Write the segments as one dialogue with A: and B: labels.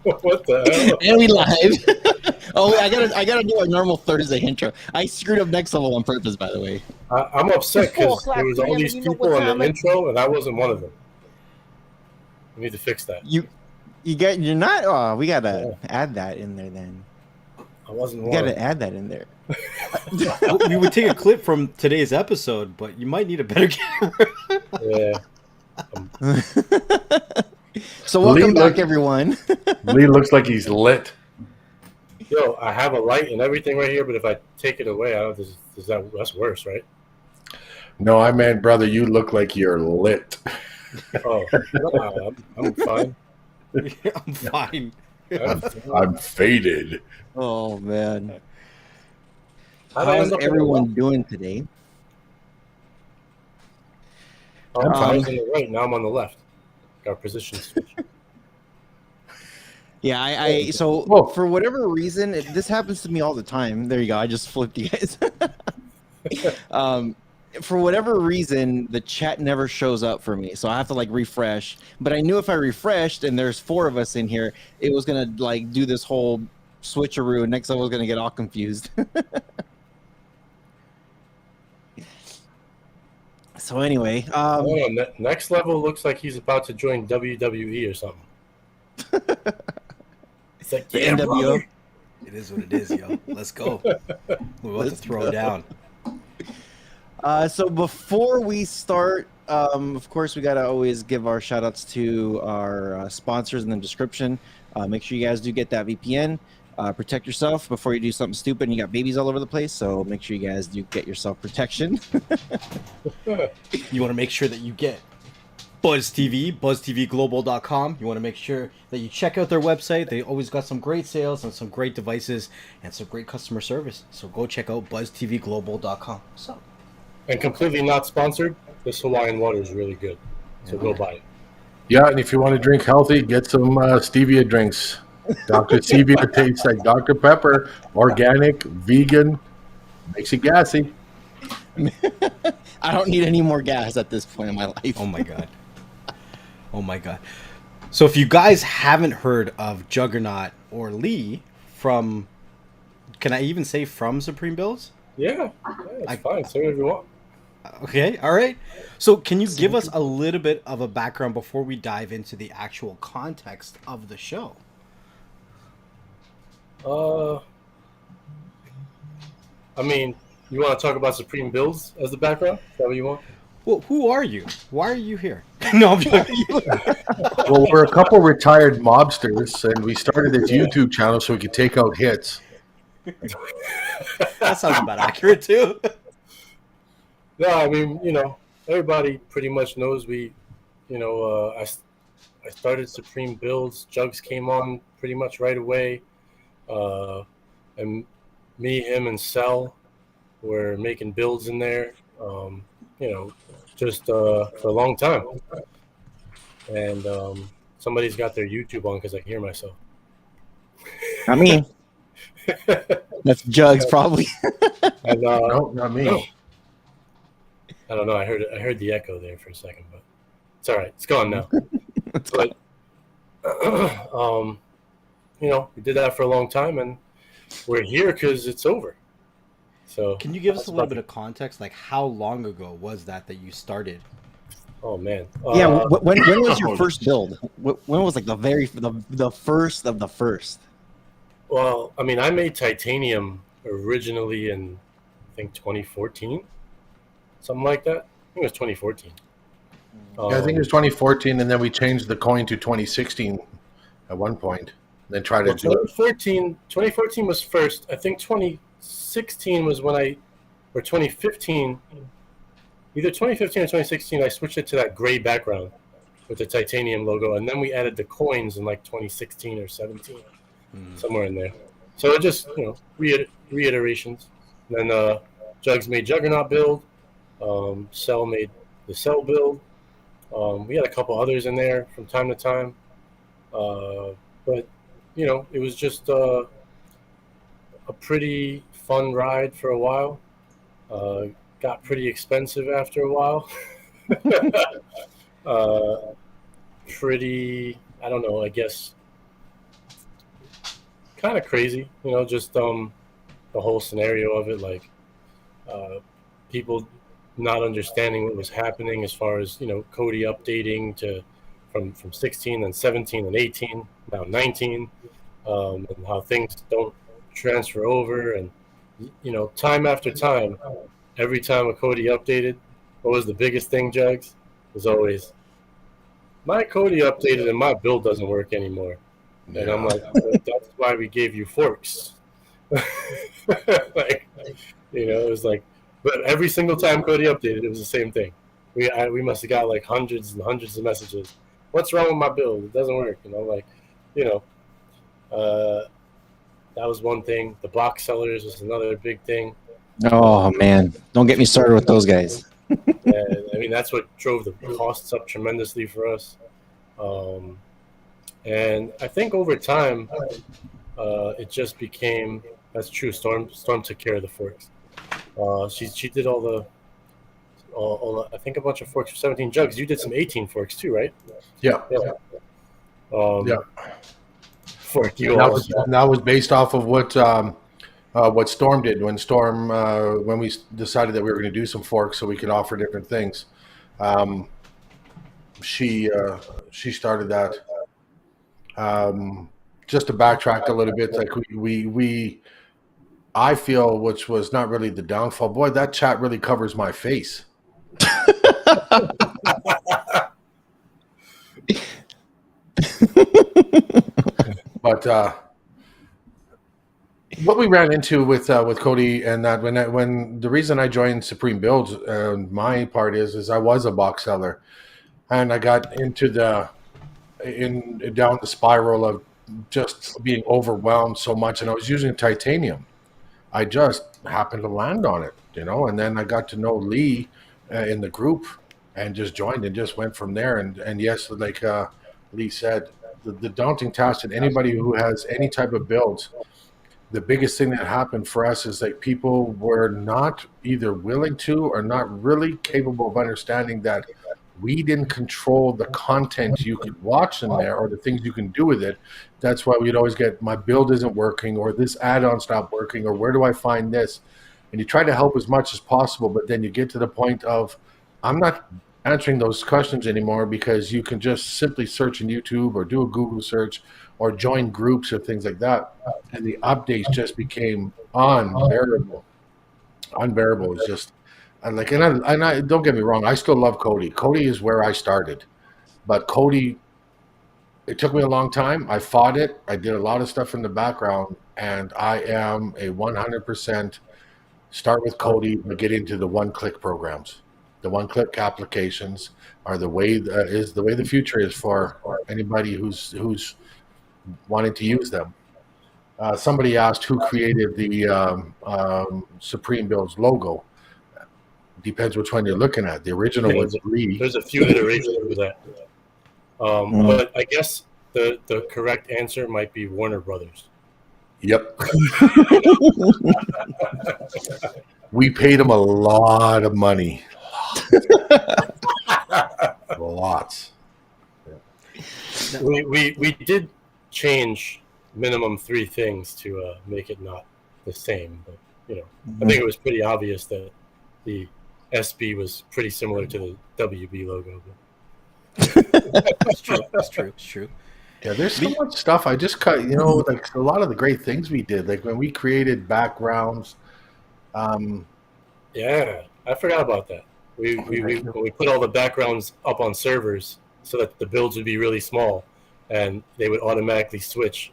A: What the
B: And we live. Oh, I gotta do a normal Thursday intro. I screwed up next level on purpose, by the way.
A: hell? I'm upset
C: It's 4
A: because there
C: o'clock
A: was all
C: p.m. and
A: these
C: you know what
A: people in
C: time
A: the
C: it.
A: intro, and I wasn't one of them. We need to fix that.
B: You're not. Oh, we gotta add that in there then.
A: I wasn't
B: We
A: one of
B: gotta
A: them.
B: add that in there.
D: We would take a clip from today's episode, but you might need a better camera.
A: Yeah.
B: So welcome
E: Lee
B: back,
E: look-
B: everyone.
E: Lee looks like he's lit.
A: Yo, I have a light and everything right here, but if I take it away, that's worse, right?
E: No, I meant, brother, you look like you're lit.
A: Oh, no, I'm fine.
D: I'm fine.
E: I'm faded.
B: Oh man,
A: How'd I
B: how's
A: end up on the
B: everyone
A: left?
B: doing today?
A: Oh, I was on the right. Now I'm on the left. Our position switch.
B: Yeah, I so
E: Whoa.
B: for whatever reason, this happens to me all the time. There you go. I just flipped you guys. For whatever reason, the chat never shows up for me, so I have to like refresh. But I knew if I refreshed, and there's 4 of us in here, it was gonna like do this whole switcheroo, and next I was gonna get all confused. So anyway,
A: Hold on, next level looks like he's about to join WWE or something. It's like,
B: the
A: yeah,
B: NWO.
A: brother.
D: It is what it is, yo. Let's go. We're about to throw down.
B: So before we start, of course, we got to always give our shout outs to our sponsors in the description. Make sure you guys do get that VPN. Protect yourself before you do something stupid and you got babies all over the place. So make sure you guys do get yourself protection.
D: You want to make sure that you get Buzz TV, buzztvglobal.com. You want to make sure that you check out their website. They always got some great sales and some great devices and some great customer service. So go check out buzztvglobal.com. So.
A: And completely not sponsored, this Hawaiian water is really good. So go buy it.
E: Yeah, and if you want to drink healthy, get some stevia drinks. Dr. Stevia tastes like Dr. Pepper, organic, vegan, makes you gassy.
B: I don't need any more gas at this point in my life.
D: Oh my god. Oh my god. So if you guys haven't heard of Juggernaut or Lee from, can I even say from Supreme Builds?
A: Yeah, it's fine. Say whatever you want.
D: Okay, all right. So can you give us a little bit of a background before we dive into the actual context of the show?
A: I mean, you want to talk about Supreme Builds as the background? Is that what you want?
D: Well, who are you? Why are you here? No, I'm joking.
E: Well, we're a couple retired mobsters, and we started this YouTube channel so we could take out hits.
D: That sounds about accurate too.
A: No, I mean, everybody pretty much knows I started Supreme Builds. Jugs came on pretty much right away. And me, him, and Cell were making builds in there, just for a long time. And somebody's got their YouTube on because I can hear myself.
B: Not me. That's Jugs, probably.
A: And,
E: No, not me.
A: I don't know. I heard the echo there for a second, but it's all right. It's gone now. But we did that for a long time, and we're here because it's over. So
D: Can you give us a little bit of context? Like, how long ago was that you started?
A: Oh man.
B: Yeah. When was your first build? When was like the first of the first?
A: Well, I mean, I made titanium originally in I think 2014, something like that. I think it was 2014.
E: Yeah, I think it was 2014, and then we changed the coin to 2016 at one point. Then tried to do it.
A: 2014 was first. I think 2016 was when or 2015, either 2015 or 2016, I switched it to that gray background with the titanium logo, and then we added the coins in like 2016 or 17, somewhere in there. So it just, reiterations. And then Jugs made Juggernaut build. Cell made the Cell build. We had a couple others in there from time to time. But it was just a pretty fun ride for a while. Got pretty expensive after a while. pretty, I don't know, I guess kind of crazy, just the whole scenario of it, like uh, people not understanding what was happening as far as Cody updating to from 16 and 17 and 18 now 19, and how things don't transfer over, and time after time, every time a Cody updated, what was the biggest thing, Jugs? It was always my Cody updated and my build doesn't work anymore. And I'm like, that's why we gave you forks. Like, it was like, but every single time Cody updated, it was the same thing. We must have got like hundreds and hundreds of messages. What's wrong with my build? It doesn't work. Like, uh, that was one thing. The box sellers was another big thing.
B: Oh man, don't get me started with those guys.
A: And I mean, that's what drove the costs up tremendously for us. And I think over time, it just became, that's true. Storm took care of the forks. She did all the I think a bunch of forks for 17 Jugs. You did some 18 forks too, right?
E: Yeah.
A: Yeah. Fork you
E: That
A: all.
E: was based off of what Storm did when we decided that we were going to do some forks so we could offer different things. She started that. Just to backtrack a little bit, like I feel, which was not really the downfall. Boy, that chat really covers my face. But what we ran into with Cody, and that when the reason I joined Supreme Builds, my part is I was a box seller, and I got into down the spiral of just being overwhelmed so much, and I was using titanium. I just happened to land on it, and then I got to know Lee in the group and just joined and just went from there. And yes, like Lee said, the daunting task that anybody who has any type of builds, the biggest thing that happened for us is like people were not either willing to or not really capable of understanding that we didn't control the content you could watch in there or the things you can do with it. That's why we'd always get, my build isn't working, or this add-on stopped working, or where do I find this? And you try to help as much as possible, but then you get to the point of, I'm not answering those questions anymore, because you can just simply search in YouTube or do a Google search or join groups or things like that. And the updates just became unbearable. Unbearable is just, and I don't get me wrong, I still love Cody. Cody is where I started, but Cody, it took me a long time. I fought it. I did a lot of stuff in the background, and I am a 100% start with Cody, but get into the one-click programs. The one-click applications are the way the future is for anybody who's wanting to use them. Somebody asked who created the Supreme Builds logo. Depends which one you're looking at. The original was Lee.
A: There's a few iterations of that. But I guess the correct answer might be Warner Brothers.
E: Yep. We paid him a lot of money. Lots.
A: We did change minimum 3 things to make it not the same, but I think it was pretty obvious that the SB was pretty similar to the WB logo.
D: It's true. It's true. It's true.
E: Yeah, there's so much stuff. I just cut, like a lot of the great things we did, like when we created backgrounds.
A: Yeah, I forgot about that. We put all the backgrounds up on servers so that the builds would be really small, and they would automatically switch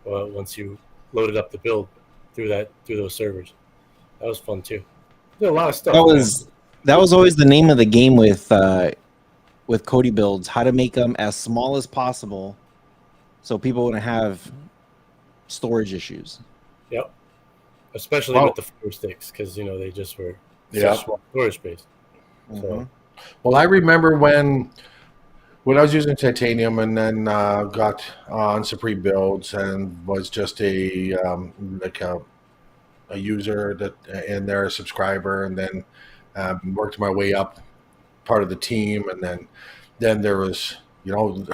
A: once you loaded up the build through those servers. That was fun too. Did a lot of stuff.
B: That was always the name of the game with Cody builds, how to make them as small as possible so people wouldn't have storage issues.
A: Yep. Especially with the floor sticks, because they just were such small storage space. So.
E: Well, I remember when I was using titanium, and then got on Supreme Builds and was just a user that and they're a subscriber, and then worked my way up part of the team, and then there was you know,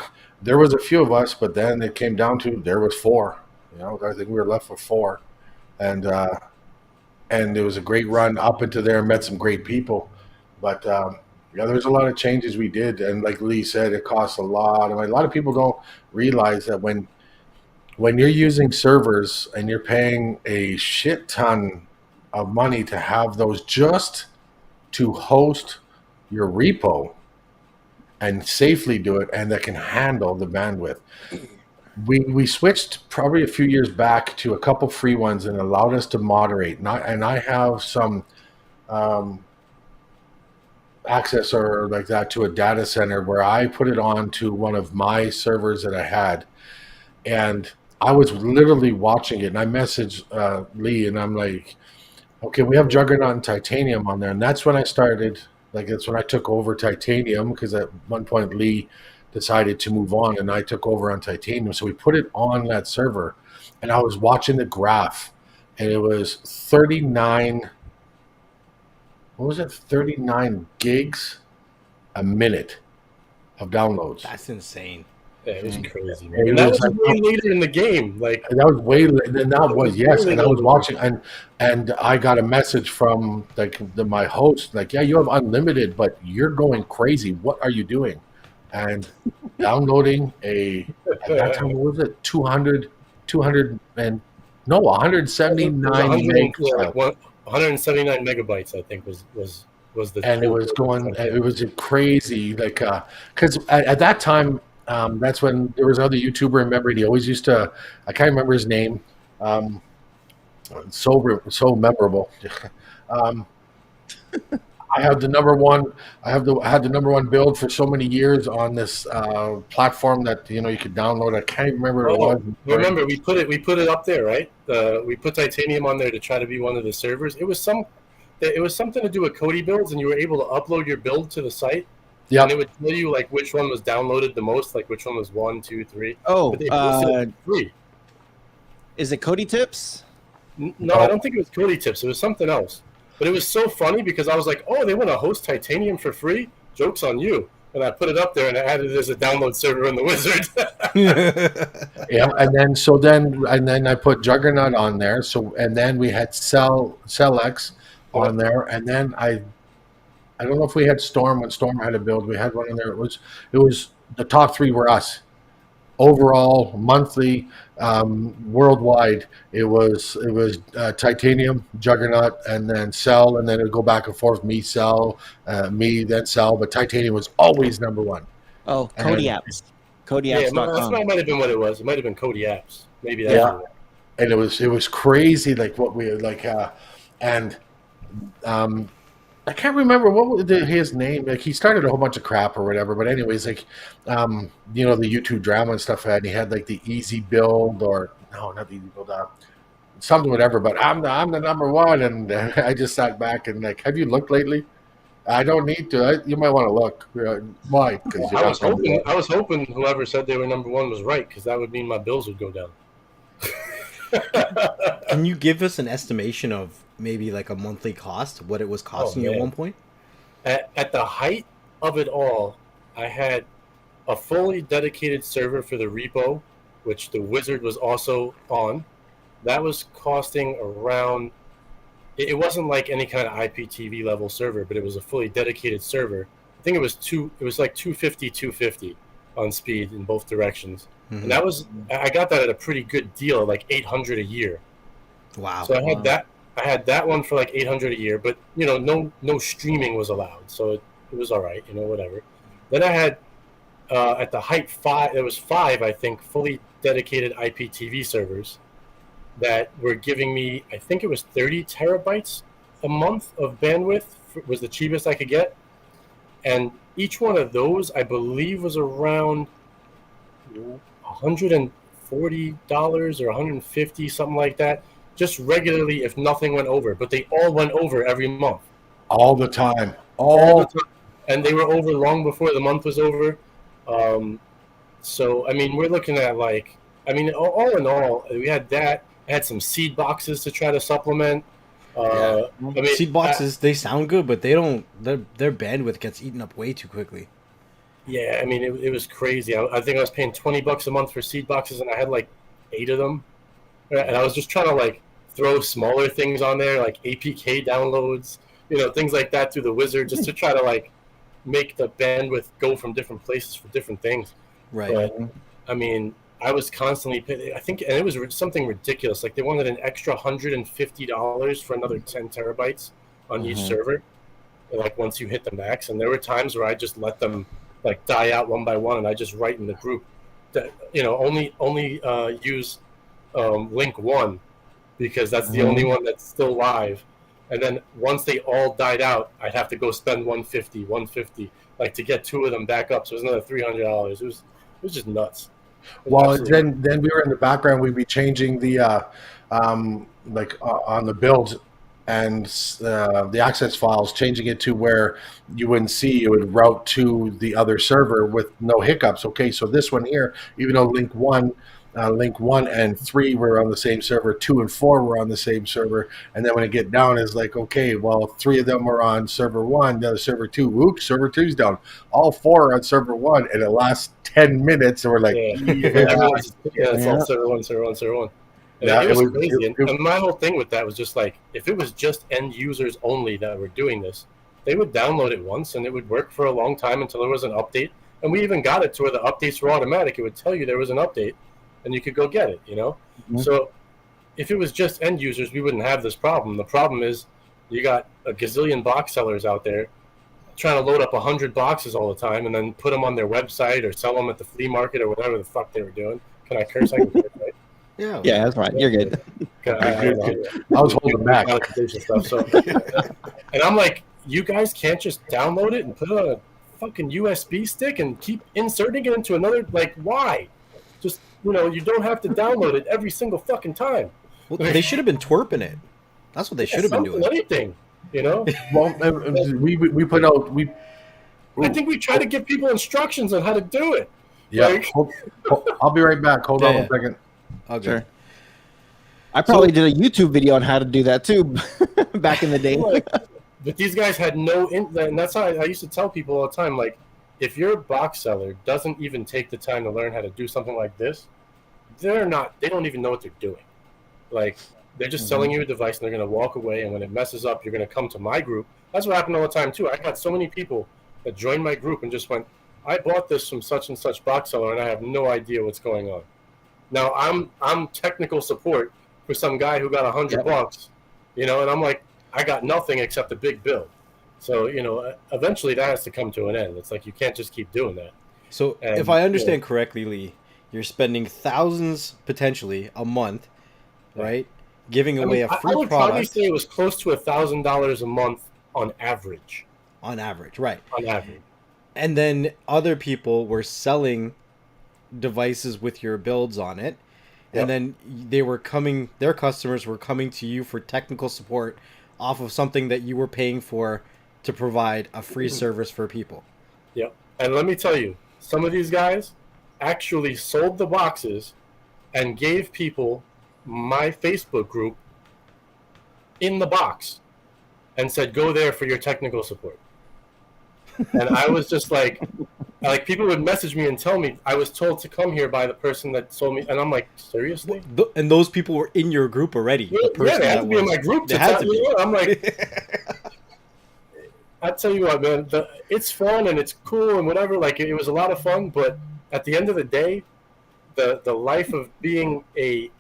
E: there was a few of us, but then it came down to there was four. You know, I think we were left with four, and it was a great run up into there. Met some great people, but yeah, there's a lot of changes we did, and like Lee said, it costs a lot. And a lot of people don't realize that when you're using servers and you're paying a shit ton of money to have those just to host your repo and safely do it, and that can handle the bandwidth. We switched probably a few years back to a couple free ones and allowed us to moderate. And I have some access or like that to a data center where I put it on to one of my servers that I had, and I was literally watching it. And I messaged Lee, and I'm like, okay, we have Juggernaut and Titanium on there, and that's when I started. Like that's when I took over Titanium, because at one point Lee decided to move on, and I took over on Titanium. So we put it on that server, and I was watching the graph, and it was 39. What was it? 39 gigs a minute of downloads.
D: That's insane.
A: Yeah, it was crazy,
E: It
A: man. And that
E: was
A: was
E: like-
A: way later in the game. Like,
E: And that was way than that was, yes.
A: really
E: And I was
A: later.
E: watching, and I got a message from like my host, like, yeah, you have unlimited, but you're going crazy. What are you doing? And downloading at that time, what was it? 179 megs.
A: 179 megabytes, I think, was the.
E: And it was going, it was crazy, like, because at that time, that's when there was another YouTuber. Remember, he always used to, I can't remember his name, so memorable. I have the number one. I had the number one build for so many years on this platform that you could download. I can't remember what it was.
A: Remember, we put it up there, right? We put Titanium on there to try to be one of the servers. It was something to do with Cody builds, and you were able to upload your build to the site.
E: Yeah,
A: and it would tell you like which one was downloaded the most, like which one was 1, 2, 3.
B: Oh,
A: But they posted it for free.
B: is it Cody Tips?
A: No, I don't think it was Cody Tips. It was something else. But it was so funny because I was like, oh, they want to host Titanium for free? Joke's on you. And I put it up there and I added it as a download server in the Wizard.
E: yeah, and then I put Juggernaut on there. So and then we had Cellx on there, and then I don't know if we had Storm when Storm had a build. We had one in there. It was the top three were us. Overall, monthly, worldwide, it was Titanium, Juggernaut, and then Cell, and then it would go back and forth. Me, Cell, me, then Cell. But Titanium was always number one.
B: Oh, Cody Apps.
A: Yeah,
B: CodyApps.com.
A: that might have been what it was. It might have been Cody Apps. Maybe that's
E: Yeah.
A: what it was.
E: And it was crazy, like what we like, and I can't remember what was his name. Like he started a whole bunch of crap or whatever. But anyways, like the YouTube drama and stuff. And he had like the easy build, or no, not the easy build, something whatever. But I'm the number one, and I just sat back and like, have you looked lately? I don't need to. You might want to look. Why? Because
A: I was hoping whoever said they were number one was right, because that would mean my bills would go down.
D: Can you give us an estimation of maybe like a monthly cost, what it was costing you at one point?
A: At the height of it all, I had a fully dedicated server for the repo, which the Wizard was also on. That was costing around. It wasn't like any kind of IPTV level server, but it was a fully dedicated server. I think it was like 250 on speed in both directions.
D: Mm-hmm.
A: And that was, I got that at a pretty good deal, like 800 a year.
D: Wow.
A: So I had that one for like 800 a year, but no streaming was allowed, so it was all right, whatever. Then I had at the height there was 5, I think, fully dedicated IPTV servers that were giving me, I think it was 30 terabytes a month of bandwidth was the cheapest I could get, and each one of those I believe was around $140 or $150, something like that. Just regularly, if nothing went over, but they all went over every month.
E: all the time.
A: All the time. And they were over long before the month was over. So, I mean, we're looking at all in all, we had that. I had some seed boxes to try to supplement.
D: Seed boxes, they sound good, but they don't. Their bandwidth gets eaten up way too quickly.
A: Yeah, I mean, it was crazy. I think I was paying $20 a month for seed boxes, and I had like 8 of them. And I was just trying to like throw smaller things on there, like APK downloads, things like that through the wizard, just to try to like make the bandwidth go from different places for different things.
D: Right.
A: But I mean, I was constantly paying, I think, and it was something ridiculous. Like they wanted an extra $150 for another 10 terabytes on each server. Like once you hit the max, and there were times where I just let them like die out one by one, and I just write in the group that only use link 1 because that's the only one that's still live. And then once they all died out, I'd have to go spend 150 like to get 2 of them back up. So it was another $300. It was just nuts.
E: Well, then we were in the background. We'd be changing the on the build and the access files, changing it to where you wouldn't see. It would route to the other server with no hiccups. Okay, so this one here, even though link one and 3 were on the same server, 2 and 4 were on the same server, and then when it get down, it's like, okay, well, 3 of them were on server 1, the other server 2. Oops, server 2's down. All 4 are on server 1, and it lasts 10 minutes, and we're like,
A: it's all server 1. And it was crazy. And my whole thing with that was just like, if it was just end users only that were doing this, they would download it once, and it would work for a long time until there was an update. And we even got it to where the updates were automatic. It would tell you there was an update, and you could go get it, So if it was just end users, we wouldn't have this problem. The problem is you got a gazillion box sellers out there trying to load up 100 boxes all the time and then put them on their website or sell them at the flea market or whatever the fuck they were doing. Can I curse? I can curse, right?
B: Yeah, that's right. You're good.
E: I was holding back.
A: Stuff, so. And I'm like, you guys can't just download it and put it on a fucking USB stick and keep inserting it into another, like, why? Just, you don't have to download it every single fucking time.
D: Well, they should have been twerping it. That's what they should have been doing.
A: Anything,
E: Well, we put out
A: I think we try to give people instructions on how to do it.
E: Yeah, I'll be right back. Hold on 1 second.
D: Okay.
B: Sure. I probably did a YouTube video on how to do that too, back in the day.
A: But these guys had and that's how I used to tell people all the time, like, if your box seller doesn't even take the time to learn how to do something like this, they don't even know what they're doing. Like, they're just selling you a device and they're going to walk away, and when it messes up, you're going to come to my group. That's what happened all the time too. I got so many people that joined my group and just went, I bought this from such and such box seller and I have no idea what's going on. Now I'm technical support for some guy who got $100, and I'm like, I got nothing except a big bill. So, eventually that has to come to an end. It's like, you can't just keep doing that.
D: So if I understand correctly, Lee, you're spending thousands potentially a month, right? Giving away a free
A: I would
D: product.
A: probably say it was close to $1,000 a month on average.
D: On average, right.
A: On average.
D: And then other people were selling devices with your builds on it. And then their customers were coming to you for technical support off of something that you were paying for to provide a free service for people.
A: Yep. And let me tell you, some of these guys actually sold the boxes and gave people my Facebook group in the box and said, go there for your technical support. And I was just like people would message me and tell me, I was told to come here by the person that sold me. And I'm like, seriously?
D: And those people were in your group already.
A: Yeah, they had to be in my group. I'm like, I tell you what, man, it's fun and it's cool and whatever. Like, it was a lot of fun. But at the end of the day, the life of being a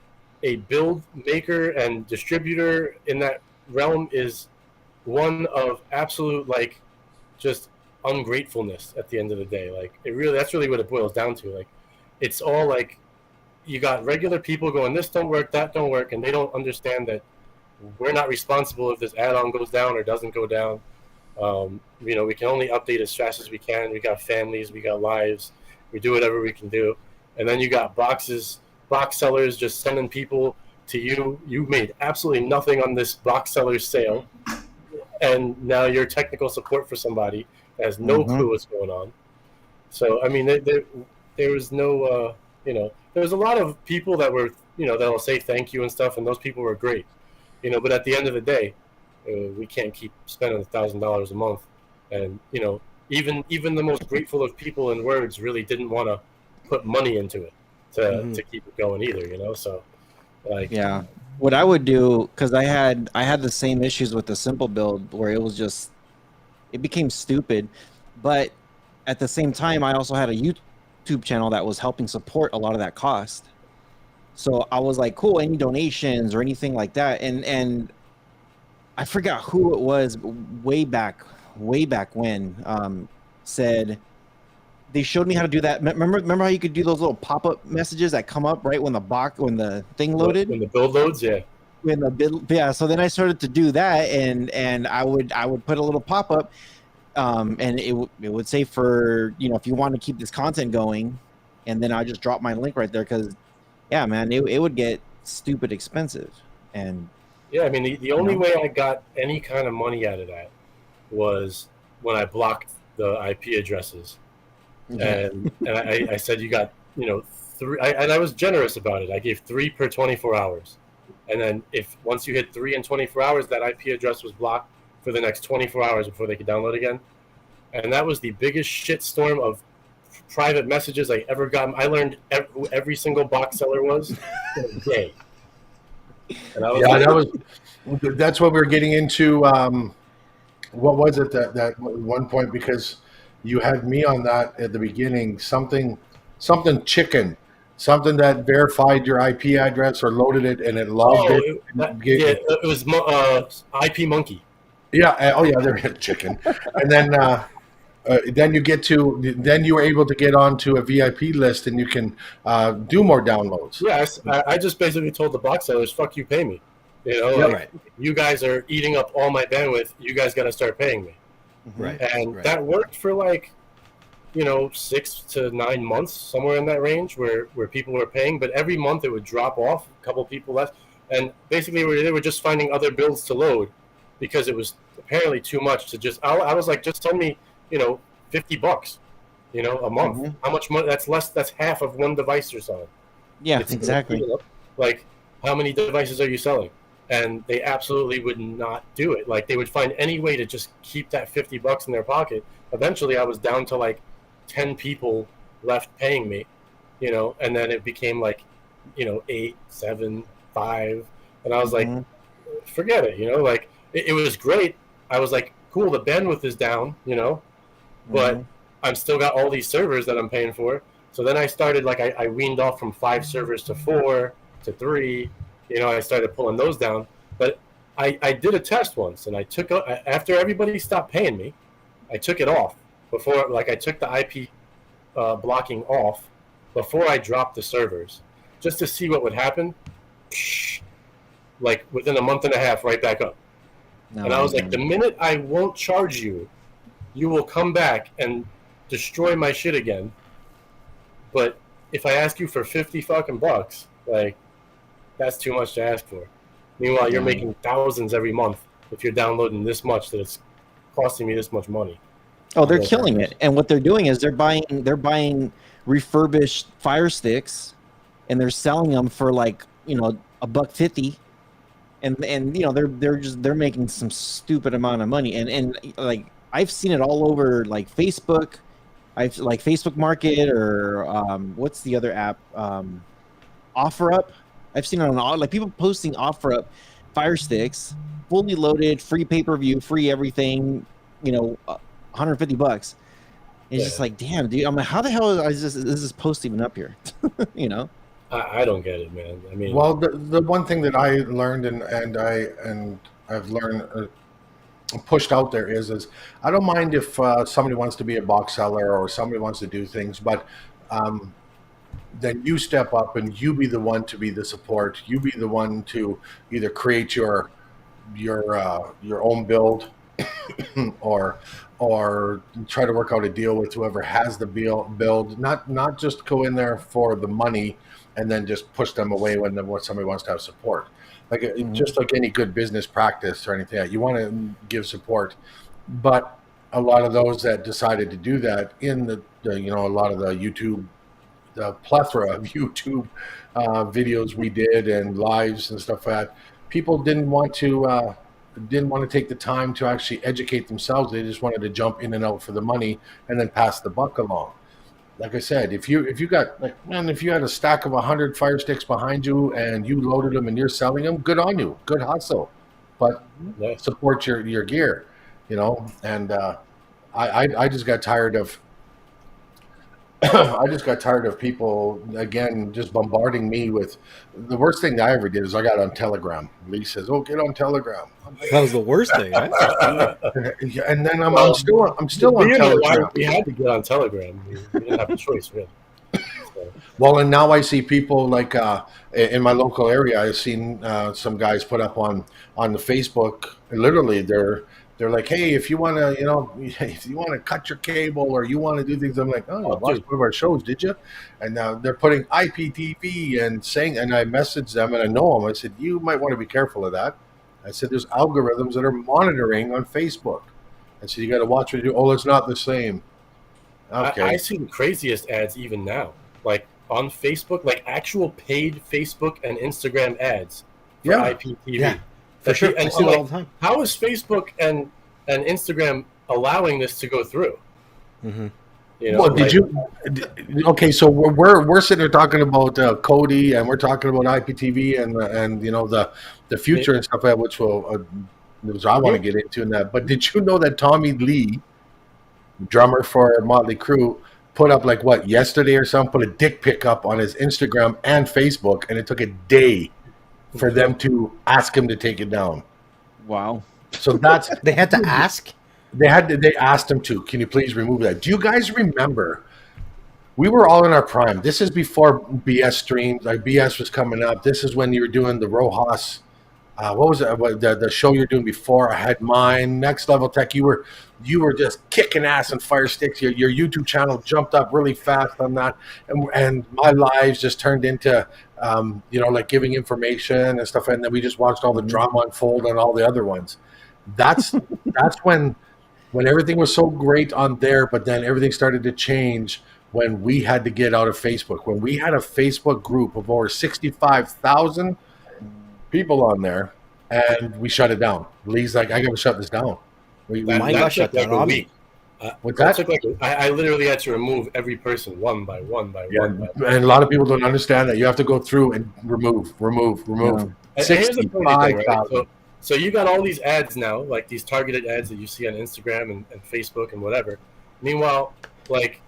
A: build maker and distributor in that realm is one of absolute, like, just ungratefulness at the end of the day. Like, that's really what it boils down to. Like, it's all like, you got regular people going, this don't work, that don't work, and they don't understand that we're not responsible if this add-on goes down or doesn't go down. We can only update as fast as we can. We got families, we got lives, we do whatever we can do. And then you got box sellers just sending people to you. You made absolutely nothing on this box seller's sale, and now you're technical support for somebody that has no clue what's going on. So, I mean, there was no, there was a lot of people that were, that'll say thank you and stuff, and those people were great, but at the end of the day, we can't keep spending $1,000 a month, and even the most grateful of people in words really didn't want to put money into it to keep it going either, you know. So like,
B: Yeah. What I would do, because I had the same issues with the simple build where it became stupid, but at the same time I also had a YouTube channel that was helping support a lot of that cost. So I was like, cool, any donations or anything like that. And I forgot who it was way back when said they showed me how to do that. Remember how you could do those little pop-up messages that come up right when the thing loaded?
A: when the build loads, yeah.
B: When the build, yeah. So then I started to do that, and I would put a little pop-up, and it would say for, you know, if you want to keep this content going, and then I just drop my link right there, because yeah, man, it would get stupid expensive. And
A: Yeah, I mean, the only way I got any kind of money out of that was when I blocked the IP addresses, and I said you got, you know, three, and I was generous about it. I gave 3 per 24 hours, and then if once you hit 3 in 24 hours, that IP address was blocked for the next 24 hours before they could download again. And that was the biggest shitstorm of private messages I ever got. I learned who every single box seller was in a day. And I was
E: that's what we were getting into. What was it that one point, because you had me on that at the beginning, something chicken, something that verified your IP address or loaded it and it logged it.
A: It was IP Monkey.
E: Yeah. Oh yeah, there chicken. And then you get to, then you were able to get onto a VIP list and you can do more downloads.
A: Yes, I just basically told the box sellers, "Fuck you, pay me." You know, like, you guys are eating up all my bandwidth. You guys got to start paying me.
D: Right.
A: And that worked for like, you know, 6 to 9 months, somewhere in that range, where people were paying. But every month it would drop off. A couple people left, and basically they were just finding other builds to load because it was apparently too much to just. I was like, just send me, you know, $50, you know, a month. How much money? That's less. That's half of one device you're selling.
B: Yeah, exactly.
A: Like, how many devices are you selling? And they absolutely would not do it. Like, they would find any way to just keep that $50 in their pocket. Eventually, I was down to like 10 people left paying me, you know, and then it became like, you know, 8, 7, 5, and I was like, forget it, you know. Like, it was great. I was like, cool, the bandwidth is down, you know, but I'm still got all these servers that I'm paying for. So then I started, like, I weaned off from 5 servers to 4 to 3. You know, I started pulling those down. But I did a test once, and I took, after everybody stopped paying me, I took it off before, like, I took the IP blocking off before I dropped the servers, just to see what would happen. Like, within a month and a half, right back up. And I was like, the minute I won't charge you, you will come back and destroy my shit again. But if I ask you for 50 fucking bucks, like, that's too much to ask for. Meanwhile, you're making thousands every month if you're downloading this much that it's costing me this much money.
B: Oh, they're killing it. And what they're doing is they're buying refurbished Fire Sticks, and they're selling them for, like, you know, $1.50. And you know, they're making some stupid amount of money. And like, I've seen it all over, like, Facebook. I've, like, Facebook Market, or what's the other app? OfferUp. I've seen it on, like, people posting OfferUp Fire Sticks, fully loaded, free pay-per-view, free everything, you know, $150. It's just like, damn, dude. I'm like, how the hell is this post even up here? You know?
A: I don't get it, man. I mean,
E: well, the one thing that I learned and I've learned pushed out there is I don't mind if somebody wants to be a box seller or somebody wants to do things, but then you step up and you be the one to be the support. You be the one to either create your own build or try to work out a deal with whoever has the build. Not just go in there for the money and then just push them away when somebody wants to have support. Like, just like any good business practice or anything, you want to give support. But a lot of those that decided to do that in the you know, a lot of the YouTube, the plethora of YouTube videos we did and lives and stuff like that, people didn't want to didn't want to take the time to actually educate themselves. They just wanted to jump in and out for the money and then pass the buck along. Like I said, if you got like, man, if you had a stack of 100 fire sticks behind you and you loaded them and you're selling them, good on you, good hustle, but support your gear, you know. And I just got tired of I just got tired of people again just bombarding me with. The worst thing I ever did is I got on Telegram. Lee says, "Oh, get on Telegram."
D: That was the worst thing, right?
E: And then I'm still on Telegram.
A: We had to get on Telegram. We didn't have a choice, really. So.
E: Well, and now I see people like in my local area. I've seen some guys put up on the Facebook. Literally, they're like, hey, if you want to, you know, if you want to cut your cable or you want to do things, I'm like, oh, you watched one of our shows, did you? And now they're putting IPTV and saying, and I messaged them and I know them. I said, you might want to be careful of that. I said, there's algorithms that are monitoring on Facebook. I said, you got to watch what you do. Oh, it's not the same. Okay.
A: I see the craziest ads even now, like on Facebook, like actual paid Facebook and Instagram ads for IPTV. Yeah.
D: For sure, I see that all the time.
A: How is Facebook and Instagram allowing this to go through?
D: Mm-hmm.
A: You know,
E: well, did you? Okay, so we're sitting here talking about Cody, and we're talking about IPTV and you know the future and stuff, which will which I want to get into in that. But did you know that Tommy Lee, drummer for Motley Crue, put up like what yesterday or something, put a dick pic up on his Instagram and Facebook, and it took a day for them to ask him to take it down.
B: Wow.
E: So that's
D: they had to ask.
E: They asked him to. Can you please remove that? Do you guys remember? We were all in our prime. This is before BS streams. Like BS was coming up. This is when you were doing the Rojas. What was it? The show you're doing before? I had mine. Next Level Tech. You were just kicking ass and fire sticks. Your YouTube channel jumped up really fast on that, and my lives just turned into you know, like giving information and stuff. And then we just watched all the drama unfold on all the other ones. That's when everything was so great on there, but then everything started to change when we had to get out of Facebook. When we had a Facebook group of over 65,000 people on there, and we shut it down. Lee's like, I got to shut this down.
D: Mine got shut down on me.
E: What's that?
A: I literally had to remove every person one by one by one.
E: And a lot of people don't understand that. You have to go through and remove.
A: Yeah. 65,000. Right? So you got all these ads now, like these targeted ads that you see on Instagram and Facebook and whatever. Meanwhile, like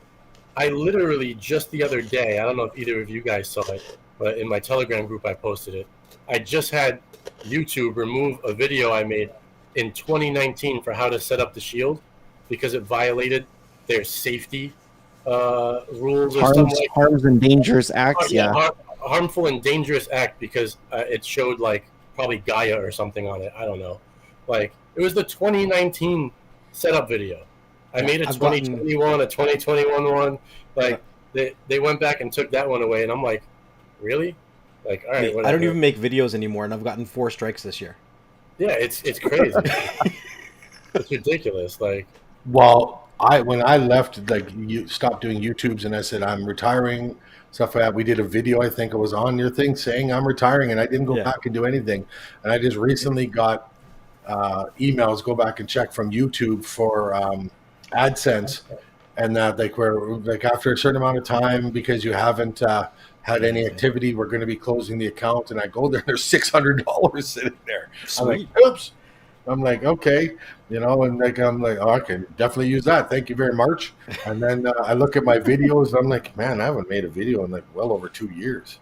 A: I literally just the other day, I don't know if either of you guys saw it, but in my Telegram group I posted it. I just had YouTube remove a video I made in 2019 for how to set up the shield because it violated their safety rules or something like
B: Harms and Dangerous Acts,
A: harmful and dangerous act because it showed like probably Gaia or something on it. I don't know. Like it was the 2019 setup video. I made a 2021, a 2021 one. Like they went back and took that one away, and I'm like, really? Like, all right.
D: I don't even make videos anymore, and I've gotten 4 strikes this year.
A: Yeah, it's crazy. It's ridiculous. Like,
E: well, when I left, like you stopped doing YouTubes, and I said I'm retiring. Stuff like that. We did a video, I think it was on your thing, saying I'm retiring, and I didn't go back and do anything. And I just recently got emails, go back and check from YouTube for AdSense, and that like we're like after a certain amount of time because you haven't had any activity, we're going to be closing the account. And I go there, there's $600 sitting there.
D: Sweet.
E: I'm like, oops. I'm like, okay, you know, and like I'm like, oh, I can definitely use that. Thank you very much. And then I look at my videos, and I'm like, man, I haven't made a video in like well over 2 years.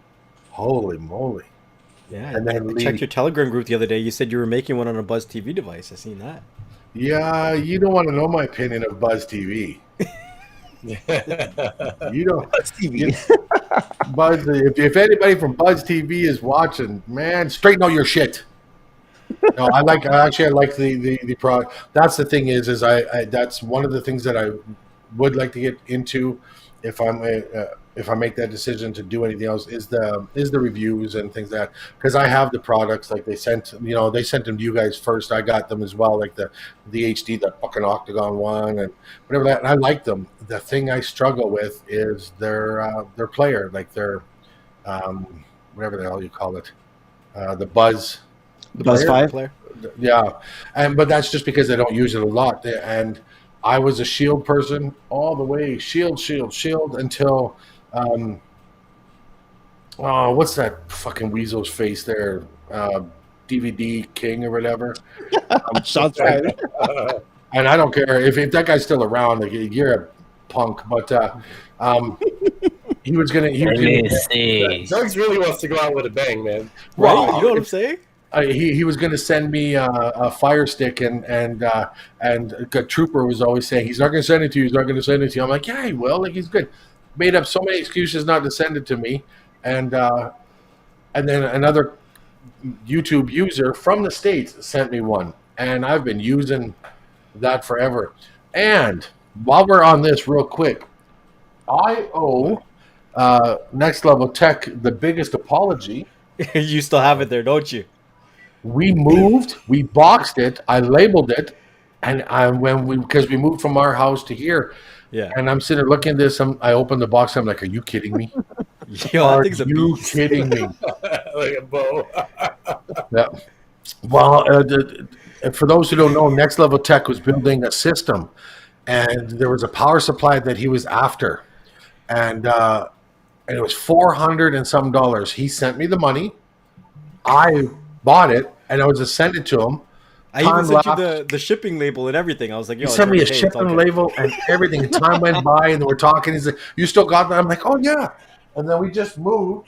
E: Holy moly!
D: Yeah, and then I checked your Telegram group the other day. You said you were making one on a Buzz TV device. I seen that.
E: Yeah, you don't want to know my opinion of Buzz TV. You don't.
B: Buzz TV.
E: Buzz, if anybody from Buzz TV is watching, man, straighten out your shit. No, I like the product. That's the thing is I that's one of the things that I would like to get into if I make that decision to do anything else is the reviews and things that because I have the products like they sent them to you guys first. I got them as well, like the HD, the fucking Octagon one and whatever that. And I like them. The thing I struggle with is their player, like their whatever the hell you call it, the Buzz.
B: The Buzz 5?
E: Yeah, but that's just because I don't use it a lot. And I was a Shield person all the way, Shield until oh, what's that fucking weasel's face there? DVD King or whatever.
B: Shots fired.
E: And I don't care if that guy's still around. Like, you're a punk, but um, he was gonna. He was
C: Let me
E: gonna.
C: see.
A: Jugs really wants to go out with a bang, man.
D: Right?
E: Well,
D: You know what I'm saying?
E: he was going to send me a fire stick, and a trooper was always saying he's not going to send it to you. He's not going to send it to you. I'm like, yeah, he will. Like, he's good. Made up so many excuses not to send it to me, and then another YouTube user from the States sent me one, and I've been using that forever. And while we're on this, real quick, I owe Next Level Tech the biggest apology.
D: You still have it there, don't you?
E: We moved, we boxed it, I labeled it, and because we moved from our house to here,
D: Yeah.
E: and I'm sitting there looking at this, I opened the box, I'm like, are you kidding me?
D: Yo,
E: Are
D: that thing's a
E: you
D: beast.
E: kidding me?
A: Like a bow.
E: Yeah. Well, for those who don't know, Next Level Tech was building a system, and there was a power supply that he was after, and it was $400 and some dollars. He sent me the money. I bought it, and I was to send it to him.
D: I even
E: Time
D: sent you
E: lapse.
D: the shipping label and everything. I was like, yo,
E: He
D: it's
E: sent me a
D: already paid, it's all
E: shipping
D: good.
E: label and everything. And time went by, and we're talking. He's like, "You still got that?" I'm like, "Oh yeah." And then we just moved,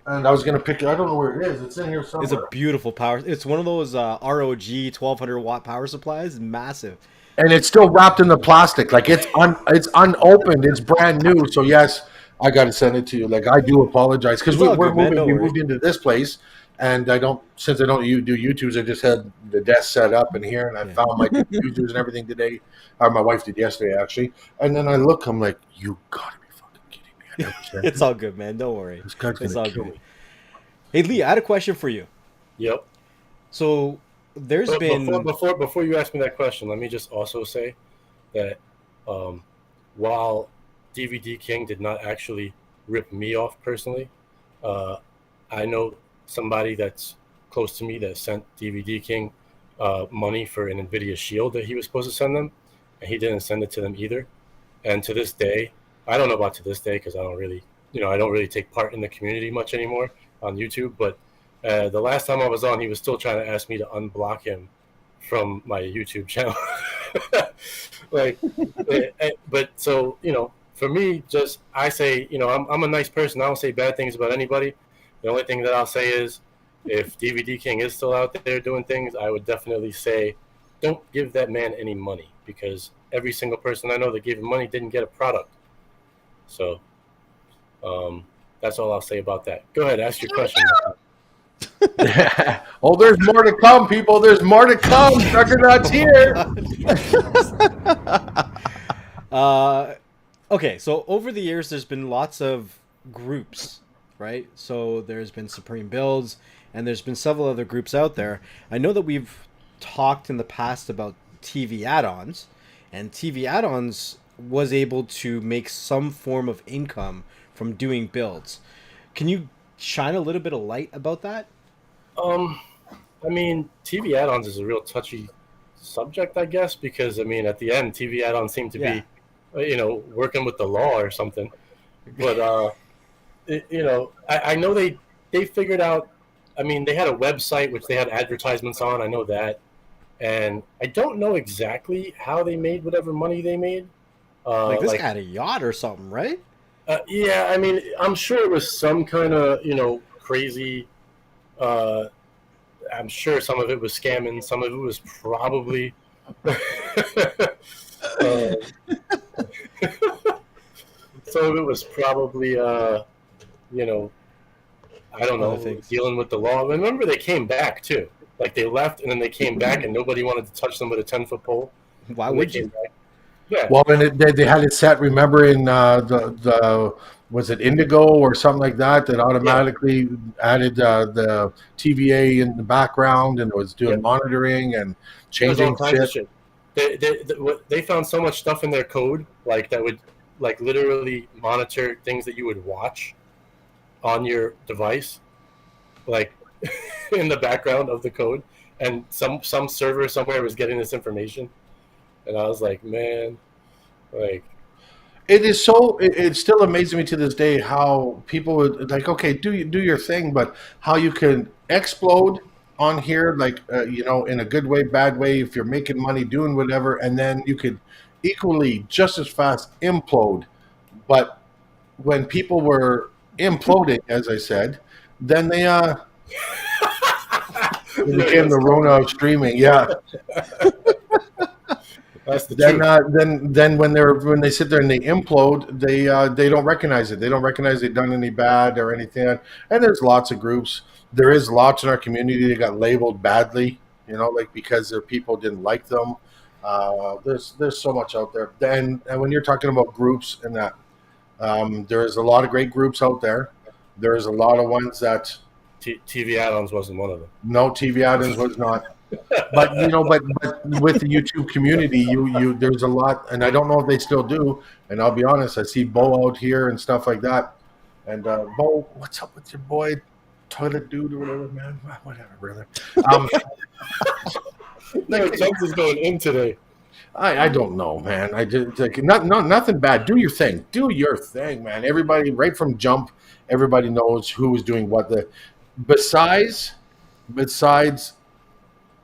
E: and I was gonna pick it. I don't know where it is. It's in here somewhere.
D: It's a beautiful power. It's one of those ROG 1200 watt power supplies. Massive.
E: And it's still wrapped in the plastic, like it's unopened. It's brand new. So yes, I got to send it to you. Like, I do apologize because
D: It's all
E: we're
D: good, man.
E: moving.
D: Don't
E: We
D: worry.
E: moved into this place, and I don't do YouTubes. I just had the desk set up in here, and I found my computers and everything today. Or my wife did yesterday, actually. And then I look, I'm like, you gotta be fucking kidding me! I never sent
D: It's all good, man. Don't worry.
E: This guy's
D: It's
E: gonna
D: all
E: kill
D: good.
E: me.
D: Hey, Lee, I had a question for you.
A: Yep.
D: So there's
A: But
D: been
A: before you ask me that question, let me just also say that while DVD King did not actually rip me off personally, I know somebody that's close to me that sent DVD King money for an NVIDIA Shield that he was supposed to send them, and he didn't send it to them either. And to this day, I don't know about to this day because I don't really take part in the community much anymore on YouTube. But the last time I was on, he was still trying to ask me to unblock him from my YouTube channel. But so, for me, just I say, I'm a nice person. I don't say bad things about anybody. The only thing that I'll say is, if DVD King is still out there doing things, I would definitely say, don't give that man any money, because every single person I know that gave him money didn't get a product. So that's all I'll say about that. Go ahead, ask your question.
E: Oh, there's more to come, people. There's more to come. Juggernaut's here.
D: Okay, so over the years, there's been lots of groups, right? So there's been Supreme Builds, and there's been several other groups out there. I know that we've talked in the past about TV add-ons, and TV add-ons was able to make some form of income from doing builds. Can you shine a little bit of light about that?
A: I mean, TV add-ons is a real touchy subject, I guess, because at the end, TV add-ons seem to be, working with the law or something. But I know they figured out. They had a website which they had advertisements on. I know that, and I don't know exactly how they made whatever money they made.
D: Like this guy had a yacht or something, right?
A: Yeah, I'm sure it was some kind of crazy. I'm sure some of it was scamming. Some of it was probably. Some of it was probably, I don't know, dealing with the law. Remember, they came back too. Like, they left and then they came back, and nobody wanted to touch them with a 10-foot pole.
D: Why
A: And
D: would
A: they
D: you?
A: came back. Yeah.
E: Well, and they had it set. Remember, in the was it Indigo or something like that automatically added the TVA in the background, and it was doing monitoring and
A: There's all
E: changing
A: kinds of
E: shit.
A: shit. They found so much stuff in their code, like, that would, like, literally monitor things that you would watch on your device, like in the background of the code. and some server somewhere was getting this information, and I was like, man, like,
E: It is so. It still amazes me to this day how people would like. Okay, do your thing, but how you can explode on here, like in a good way, bad way. If you're making money doing whatever, and then you could equally just as fast implode. But when people were imploding, as I said, then they became the Rona of streaming. Yeah.
A: That's the
E: Then,
A: truth.
E: then when they sit there and they implode, they don't recognize it. They don't recognize they've done any bad or anything. And there's lots of groups. There is lots in our community that got labeled badly, like because their people didn't like them. There's so much out there. And when you're talking about groups and that, there is a lot of great groups out there. There is a lot of ones that
A: TV add-ons wasn't one of them.
E: no TV add-ins was not. But but with the YouTube community, you there's a lot, and I don't know if they still do. And I'll be honest, I see Bo out here and stuff like that. And Bo, what's up with your boy, toilet dude or whatever, man? Whatever, brother.
A: No, Chubbs is going in today.
E: I don't know, man. I just like nothing bad. Do your thing. Do your thing, man. Everybody, right from jump, everybody knows who is doing what. Besides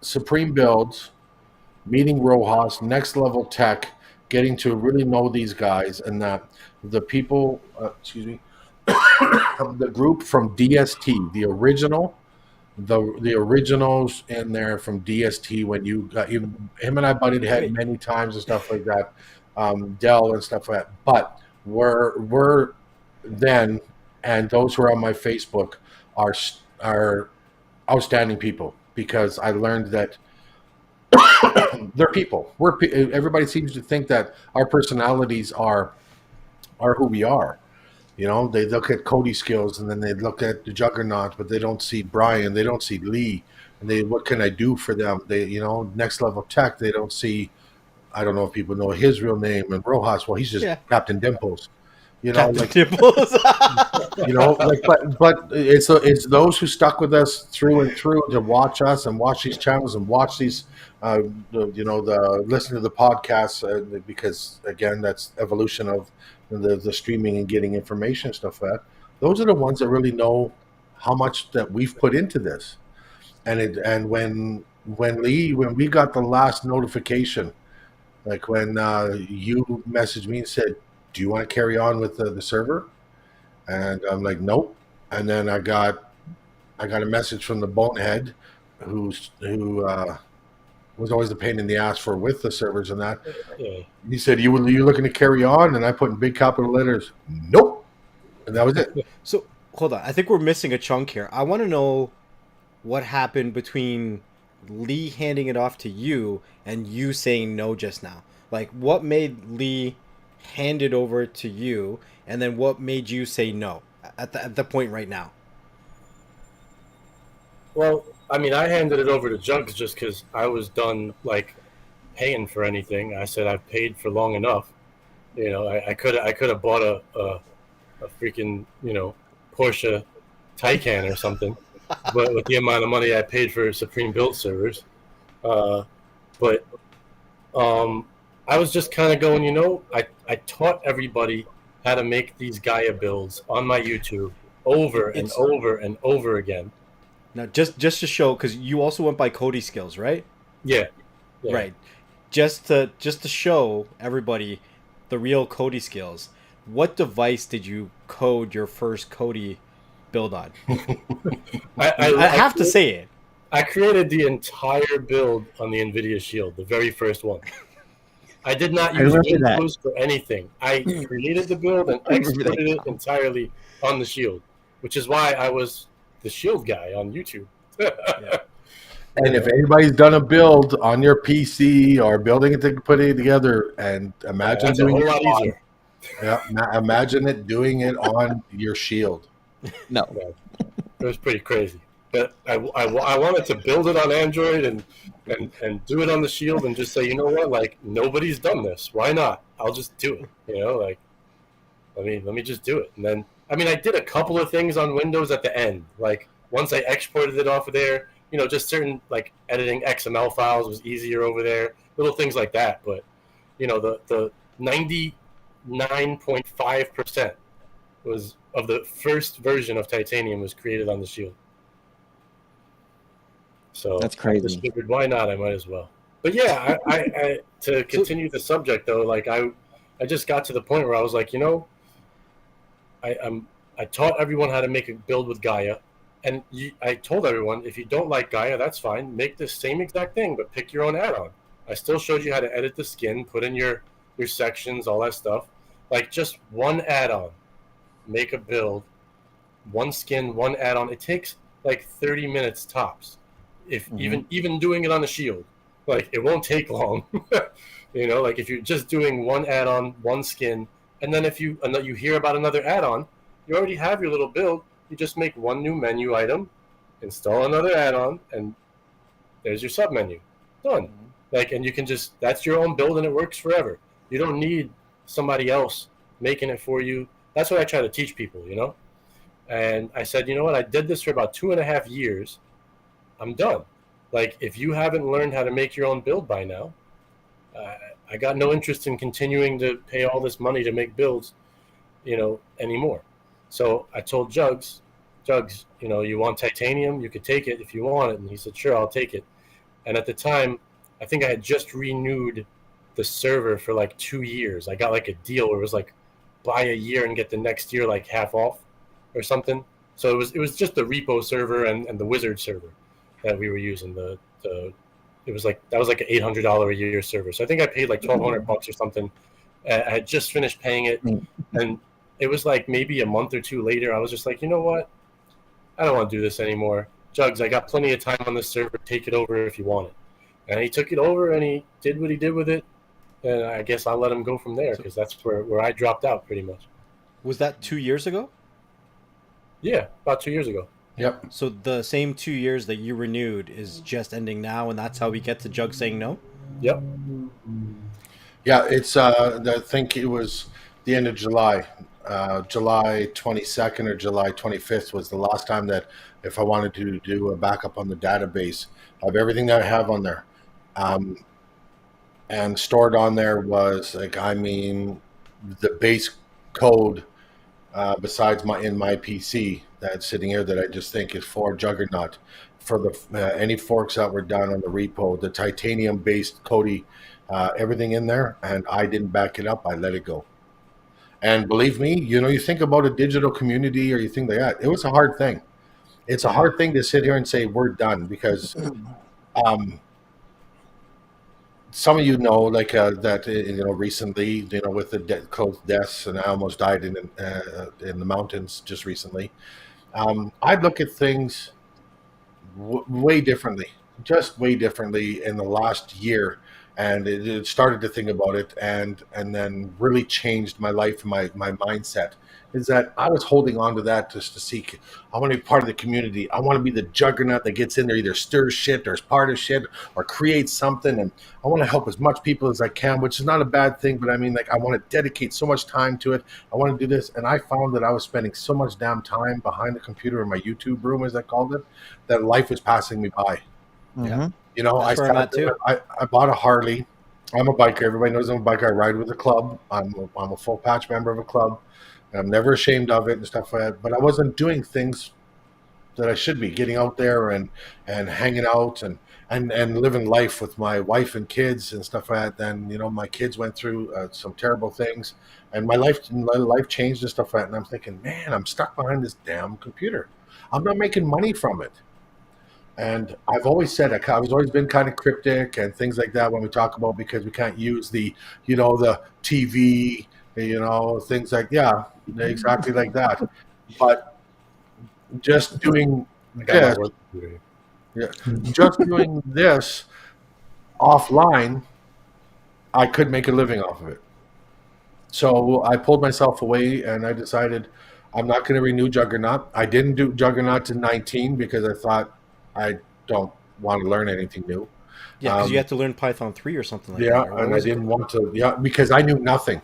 E: Supreme Builds, meeting Rojas, next level tech, getting to really know these guys, and that the people, the group from DST, the originals in there from DST. When him and I butted head many times and stuff like that, Dell and stuff like that. But we're then, and those who are on my Facebook are outstanding people. Because I learned that they're people. Everybody seems to think that our personalities are who we are. They look at Cody's skills and then they look at the Juggernaut, but they don't see Brian. They don't see Lee. And what can I do for them? They, next level tech. They don't see. I don't know if people know his real name. And Rojas, well, he's just Captain Dimples.
D: Captain Dimples.
E: But it's those who stuck with us through and through to watch us and watch these channels and watch these, the listen to the podcasts because again, that's evolution of the streaming and getting information and stuff like that. Those are the ones that really know how much that we've put into this, and when we got the last notification, like when you messaged me and said, do you want to carry on with the server? And I'm like, nope. And then I got a message from the bonehead who was always a pain in the ass with the servers and that.
A: Yeah.
E: He said, you looking to carry on? And I put in big capital letters, nope. And that was it.
D: So hold on. I think we're missing a chunk here. I want to know what happened between Lee handing it off to you and you saying no just now. Like, what made Lee hand it over to you, and then what made you say no at the point right now?
A: Well, I mean, I handed it over to Jugs just because I was done like paying for anything. I said I've paid for long enough. I could have bought a freaking Porsche Taycan or something, but with the amount of money I paid for Supreme Build servers, but I was just kind of going, I taught everybody how to make these Gaia builds on my YouTube over and over and over again.
D: Now, just to show, because you also went by Cody skills, right?
A: Yeah.
D: Right. Just to show everybody the real Cody skills. What device did you code your first Cody build on? I have to say it.
A: I created the entire build on the NVIDIA Shield, the very first one. I did not use Windows for anything. I created the build and exported it entirely on the Shield, which is why I was the Shield guy on YouTube.
D: Yeah.
E: And if anybody's done a build on your PC or building it to put it together, and imagine doing it easier. Imagine doing it on your Shield.
B: No,
A: it was pretty crazy. But I wanted to build it on Android and do it on the Shield and just say, you know what, like nobody's done this. Why not? I'll just do it. Let me just do it. And then I did a couple of things on Windows at the end. Like once I exported it off of there, just certain like editing XML files was easier over there, little things like that. But the 99.5% was of the first version of titanium was created on the Shield. So
B: That's crazy.
A: I just figured, why not? I might as well. But yeah, I to continue the subject though, like I just got to the point where I was like, I taught everyone how to make a build with Gaia, and I told everyone, if you don't like Gaia, that's fine. Make the same exact thing, but pick your own add-on. I still showed you how to edit the skin, put in your sections, all that stuff. Like just one add-on, make a build, one skin, one add-on. It takes like 30 minutes tops. If even doing it on the Shield, like it won't take long. Like if you're just doing one add-on, one skin, and then if you hear about another add-on, you already have your little build. You just make one new menu item, install another add-on, and there's your submenu. Done. And you can that's your own build, and it works forever. You don't need somebody else making it for you. That's what I try to teach people, And I said, you know what? I did this for about 2.5 years. I'm done. Like, if you haven't learned how to make your own build by now, I got no interest in continuing to pay all this money to make builds, anymore. So I told Jugs, you want titanium? You could take it if you want it. And he said, sure, I'll take it. And at the time, I think I had just renewed the server for like 2 years. I got like a deal where it was like buy a year and get the next year like half off or something. So it was just the repo server and the wizard server that we were using. It was like that was like an $800 a year server. So I think I paid like $1,200 or something. I had just finished paying it, and it was like maybe a month or two later. I was just like, you know what? I don't want to do this anymore. Jugs, I got plenty of time on this server. Take it over if you want it. And he took it over and he did what he did with it. And I guess I'll let him go from there because that's where I dropped out pretty much.
D: Was that 2 years ago?
A: Yeah, about 2 years ago.
E: Yep.
D: So the same 2 years that you renewed is just ending now, and that's how we get to Jug saying no?
A: Yep.
E: Yeah, it's I think it was the end of July. July 22nd or July 25th was the last time that if I wanted to do a backup on the database of everything that I have on there. And stored on there was the base code besides in my PC that's sitting here that I just think is for Juggernaut, for the any forks that were done on the repo, the titanium based Cody, everything in there, and I didn't back it up. I let it go. And believe me, you think about a digital community or you think like that. It was a hard thing. It's a hard thing to sit here and say we're done because some of that recently with the close deaths, and I almost died in the mountains just recently. I look at things way differently, just way differently in the last year, and it started to think about it, and then really changed my life and my mindset. Is that I was holding on to that just to seek. I want to be part of the community. I want to be the Juggernaut that gets in there, either stirs shit or is part of shit or creates something. And I want to help as much people as I can, which is not a bad thing. But I mean, I want to dedicate so much time to it. I want to do this. And I found that I was spending so much damn time behind the computer in my YouTube room, as I called it, that life was passing me by.
D: Yeah.
E: I bought a Harley. I'm a biker. Everybody knows I'm a biker. I ride with a club. I'm a full patch member of a club. I'm never ashamed of it and stuff like that. But I wasn't doing things that I should be, getting out there and hanging out and living life with my wife and kids and stuff like that. Then, my kids went through some terrible things and my life changed and stuff like that. And I'm thinking, man, I'm stuck behind this damn computer. I'm not making money from it. And I've always said I've always been kind of cryptic and things like that when we talk about, because we can't use the TV, things like, yeah, exactly like that. But just doing this, just doing this offline, I could make a living off of it. So I pulled myself away and I decided I'm not going to renew Juggernaut. I didn't do Juggernaut in 19 because I thought I don't want to learn anything new.
D: Yeah, because you had to learn Python 3 or something like that.
E: Yeah, and I didn't want to. Yeah, because I knew nothing.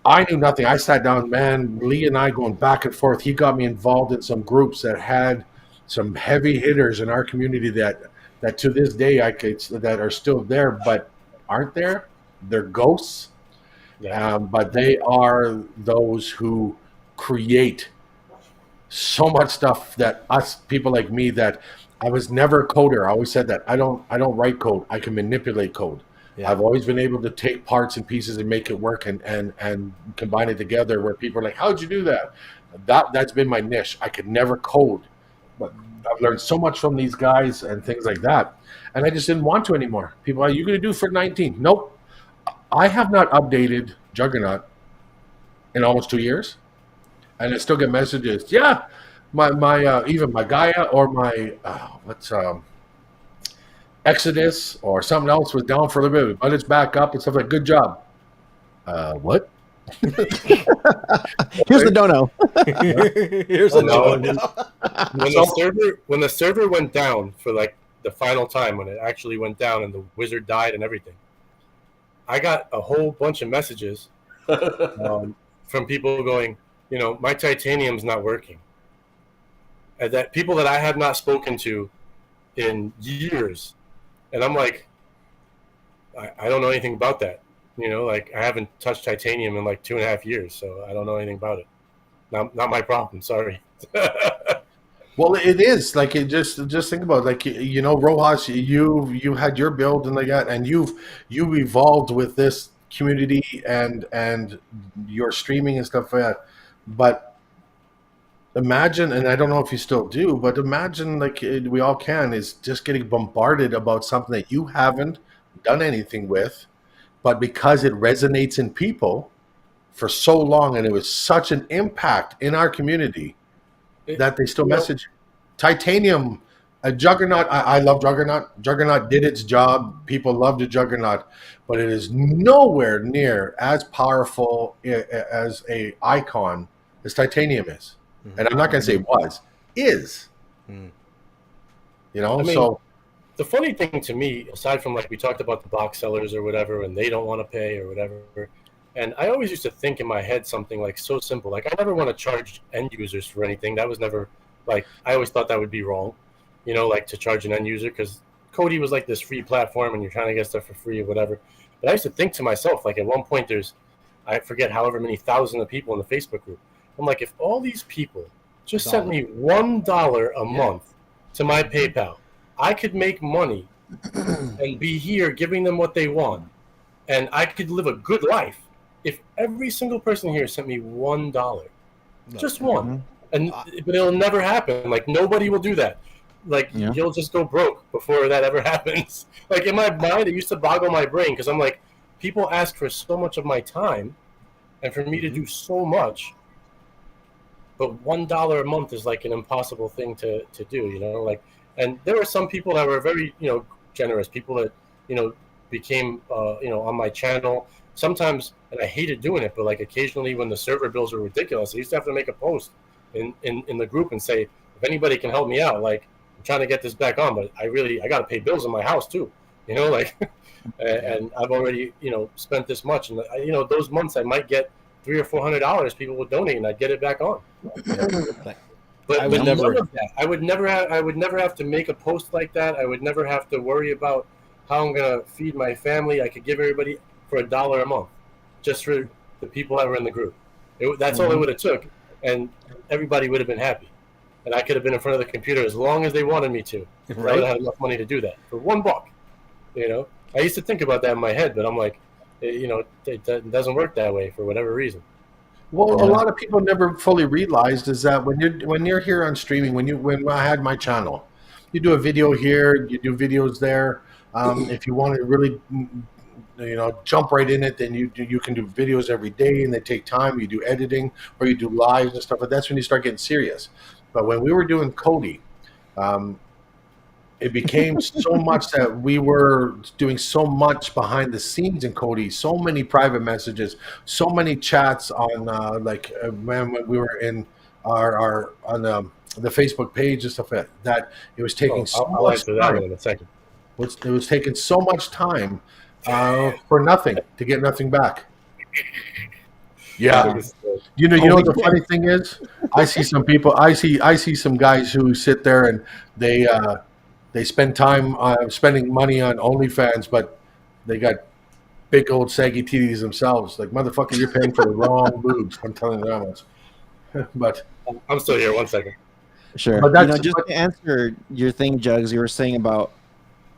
E: I sat down, man. Lee and I going back and forth. He got me involved in some groups that had some heavy hitters in our community that to this day that are still there but aren't there. They're ghosts,
A: Yeah.
E: but they are those who create so much stuff that us people like me that I was never a coder. I always said that I don't write code. I can manipulate code.
D: Yeah.
E: I've always been able to take parts and pieces and make it work and combine it together where people are like, how'd you do that? That's been my niche. I could never code, but I've learned so much from these guys and things like that. And I just didn't want to anymore. People are, you going to do for 19? Nope. I have not updated Juggernaut in almost 2 years. And I still get messages. Yeah, my even my Gaia or my Exodus or something else was down for a little bit, but it's back up and stuff like. Good job. What?
B: Here's the dono.
D: Here's a
A: No,
D: joke.
A: when the server went down for like the final time, when it actually went down and the wizard died and everything, I got a whole bunch of messages from people going, my titanium's not working. And that people that I have not spoken to in years. And I'm like, I don't know anything about that. Like I haven't touched titanium in like 2.5 years, so I don't know anything about it. Not my problem. Sorry.
E: Well, it is like it just think about it. Like Rojas, you had your build and like that, and you've evolved with this community and your streaming and stuff like that. But imagine, and I don't know if you still do, but imagine we all can is just getting bombarded about something that you haven't done anything with, but because it resonates in people for so long and it was such an impact in our community that they still message Titanium, a Juggernaut. I love Juggernaut. Juggernaut did its job. People loved the Juggernaut, but it is nowhere near as powerful as a icon as Titanium is. And I'm not going to say is.
A: I mean,
E: so
A: the funny thing to me, aside from like we talked about the box sellers or whatever, and they don't want to pay or whatever, and I always used to think in my head something like so simple, like I never want to charge end users for anything. That was never like, I always thought that would be wrong, like to charge an end user, because Kodi was like this free platform and you're trying to get stuff for free or whatever. But I used to think to myself, like at one point I forget however many thousands of people in the Facebook group. I'm like, if all these people just sent me $1 a month to my PayPal, I could make money and be here giving them what they want, and I could live a good life if every single person here sent me $1, just one. But it'll never happen. Like nobody will do that. Like you'll just go broke before that ever happens. Like in my mind, it used to boggle my brain because I'm like, people ask for so much of my time, and for me to do so much. But $1 a month is like an impossible thing to do, like, and there were some people that were very, generous, people that, became, on my channel sometimes, and I hated doing it, but like occasionally when the server bills were ridiculous, I used to have to make a post in the group and say, if anybody can help me out, like I'm trying to get this back on, but I got to pay bills in my house too, like, and I've already, spent this much. And, those months I might get $300 or $400 people would donate and I'd get it back on. But
D: I would
A: never have to make a post like that. I would never have to worry about how I'm gonna feed my family. I could give everybody for $1 a month, just for the people that were in the group. That's all it would have took, and everybody would have been happy. And I could have been in front of the computer as long as they wanted me to.
D: Right.
A: I would have had enough money to do that for $1. I used to think about that in my head, but I'm like, it doesn't work that way for whatever reason.
E: Well, a lot of people never fully realized is that when you're here on streaming, when I had my channel, you do a video here, you do videos there. If you want to really, jump right in it, then you can do videos every day, and they take time. You do editing or you do lives and stuff. But that's when you start getting serious. But when we were doing Kodi, it became so much that we were doing so much behind the scenes in Kodi, so many private messages, so many chats on when we were in our on the Facebook page and stuff like that it was taking
A: I'll answer that one in a second.
E: It was taking so much time for nothing, to get nothing back. Yeah. You know,
B: Oh,
E: the
B: yeah.
E: funny thing is, I see some people. I see some guys who sit there and they spend time spending money on OnlyFans, but they got big old saggy titties themselves. Like motherfucker, you're paying for the wrong boobs. I'm telling you that much. But
A: I'm still here. 1 second.
B: Sure.
E: but that's
B: Just to answer your thing, Jugs, you were saying about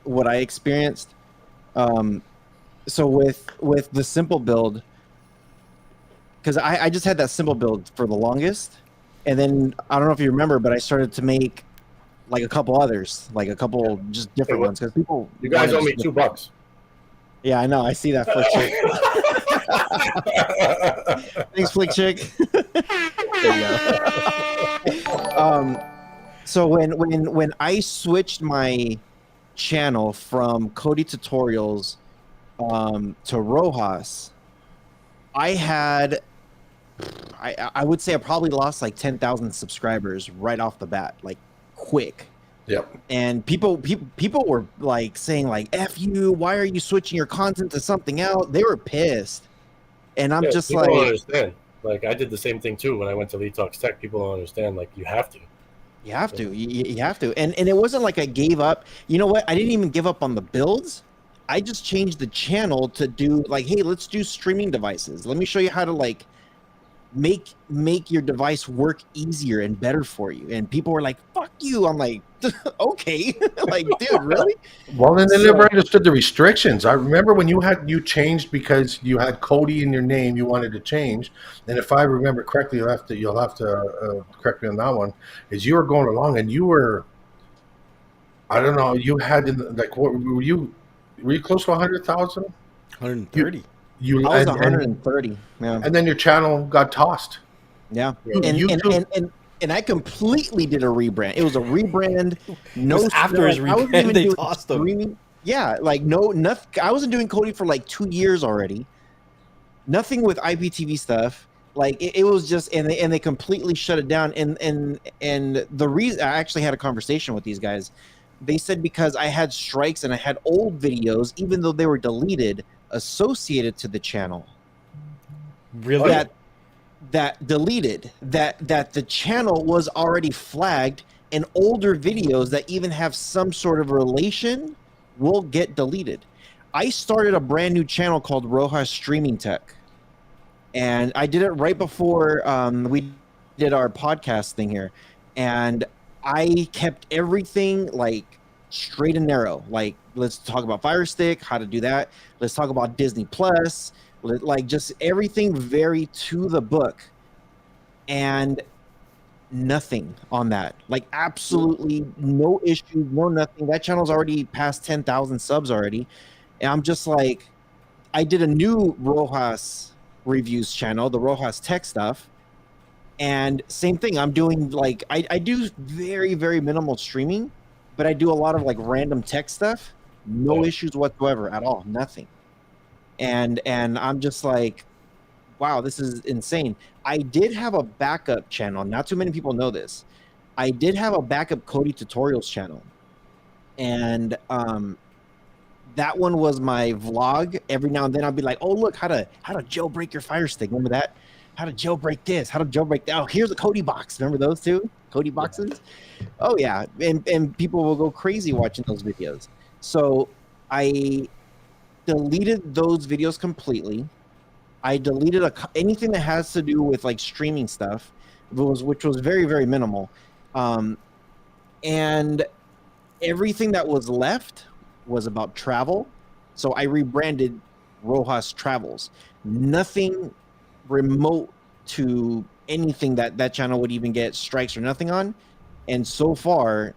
B: what I experienced. So with the simple build, because I just had that simple build for the longest, and then I don't know if you remember, but I started to make like a couple others, like a couple just different
A: what-
B: ones, because people.
A: You guys
B: wanted
A: owe me
B: to-
A: $2.
B: Yeah, I know. I see that Flick Chick. Thanks, Flick Chick. There you go. So when I switched my channel from Cody Tutorials to Rojas, I would say I probably lost like 10,000 subscribers right off the bat, like quick.
E: yep.
B: And people were like saying like "F you, why are you switching your content to something else?" They were pissed, and I'm just
A: people
B: like,
A: don't understand. Like I did the same thing too when I went to Lead Talks Tech. People don't understand. Like you have to.
B: you have to, you have to, and it wasn't like I gave up. You know what? I didn't even give up on the builds. I just changed the channel to do like, hey, let's do streaming devices. Let me show you how to like make your device work easier and better for you. And people were like, "Fuck you." I'm like, okay, like, dude, really?
E: Well, then they
B: So-
E: never understood the restrictions. I remember when you changed because you had Cody in your name, you wanted to change. And if I remember correctly, you'll have to correct me on that one. Is you were going along and you were, I don't know, you had like what were you? Were you close to 100,000?
D: 130.
E: You
B: I was
E: and
B: 130. Yeah.
E: and then your channel got tossed.
B: Yeah,
A: Yeah.
B: and,
E: YouTube-
B: and I completely did a rebrand. It was a rebrand. No,
D: was after his
B: I wasn't
D: rebrand,
B: even
D: they
B: doing
D: tossed him.
B: streaming. Yeah, like nothing. I wasn't doing Cody for like 2 years already. Nothing with IPTV stuff. Like it was just, and they completely shut it down. And the reason, I actually had a conversation with these guys. They said because I had strikes and I had old videos, even though they were deleted, associated to the channel.
D: Really?
B: That deleted, that the channel was already flagged, and older videos that even have some sort of relation will get deleted. I started a brand new channel called Rojas Streaming Tech, and I did it right before we did our podcast thing here, and I kept everything like straight and narrow. Like, let's talk about Fire Stick, how to do that. Let's talk about Disney Plus, like just everything very to the book. And nothing on that, like absolutely no issues, no nothing. That channel's already past 10,000 subs already, and I'm just like, I did a new Rojas reviews channel, the Rojas Tech stuff, and same thing. I'm doing like I do very minimal streaming, but I do a lot of like random tech stuff. No
A: Yeah.
B: issues whatsoever at all, nothing. And I'm just like, wow, this is insane. I did have a backup channel. Not too many people know this. I did have a backup Cody Tutorials channel, and that one was my vlog. Every now and then I'd be like, "Oh, look how to jailbreak your Fire Stick. Remember that? How to jailbreak this? How to jailbreak that? Oh, here's a Cody box. Remember those two Cody boxes? Oh yeah." And people will go crazy watching those videos. So I deleted those videos completely. I deleted anything that has to do with like streaming stuff, which was very minimal, and everything that was left was about travel. So I rebranded Rojas Travels. Nothing remote to anything that channel would even get strikes or nothing on, and so far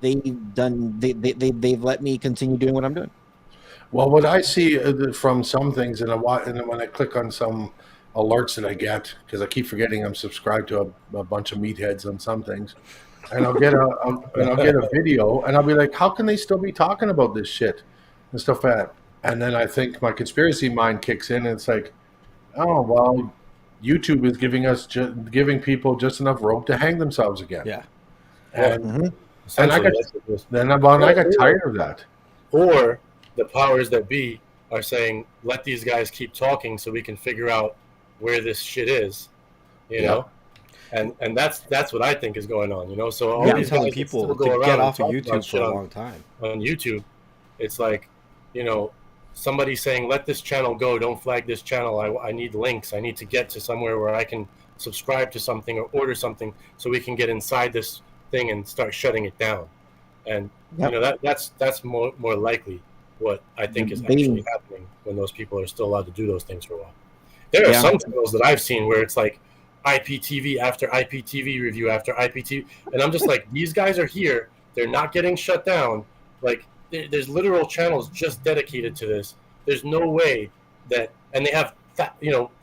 B: they've let me continue doing what I'm doing.
E: Well, what I see from some things, and then when I click on some alerts that I get, because I keep forgetting I'm subscribed to a bunch of meatheads on some things, and I'll get a video, and I'll be like, how can they still be talking about this shit and stuff like that? And then I think my conspiracy mind kicks in, and it's like, oh well, YouTube is giving people just enough rope to hang themselves again.
D: Yeah.
E: And
B: Mhm.
E: And I got-
A: Essentially, that's what it is.
E: then I got tired of that.
A: Or the powers that be are saying, let these guys keep talking so we can figure out where this shit is, you
E: Yeah.
A: know. And that's what I think is going on, you know. So all
D: We've been
A: these
D: telling
A: guys that still
D: people
A: go
D: to
A: around
D: get
A: and
D: off of
A: talk about
D: YouTube for
A: shit
D: a long time.
A: on YouTube, it's like, you know, somebody saying, let this channel go, don't flag this channel. I need links. I need to get to somewhere where I can subscribe to something or order something so we can get inside this thing and start shutting it down. And
B: Yep.
A: you know, that's more likely what I think is
B: Baiting.
A: actually happening when those people are still allowed to do those things for a while. There are
B: Yeah.
A: some channels that I've seen where it's like IPTV after IPTV review after IPTV, and I'm just like, these guys are here. They're not getting shut down. Like, there's literal channels just dedicated to this. There's no way that, and they have,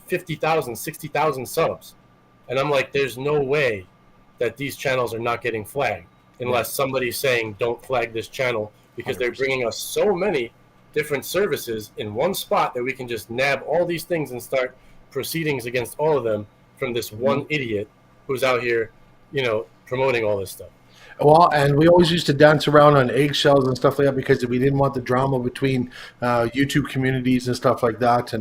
A: 50,000, 60,000 subs, and I'm like, there's no way that these channels are not getting flagged unless somebody's saying don't flag this channel, because they're
D: 100%.
A: bringing us so many different services in one spot that we can just nab all these things and start proceedings against all of them from this one idiot who's out here, you know, promoting all this stuff.
E: Well, and we always used to dance around on eggshells and stuff like that because we didn't want the drama between YouTube communities and stuff like that,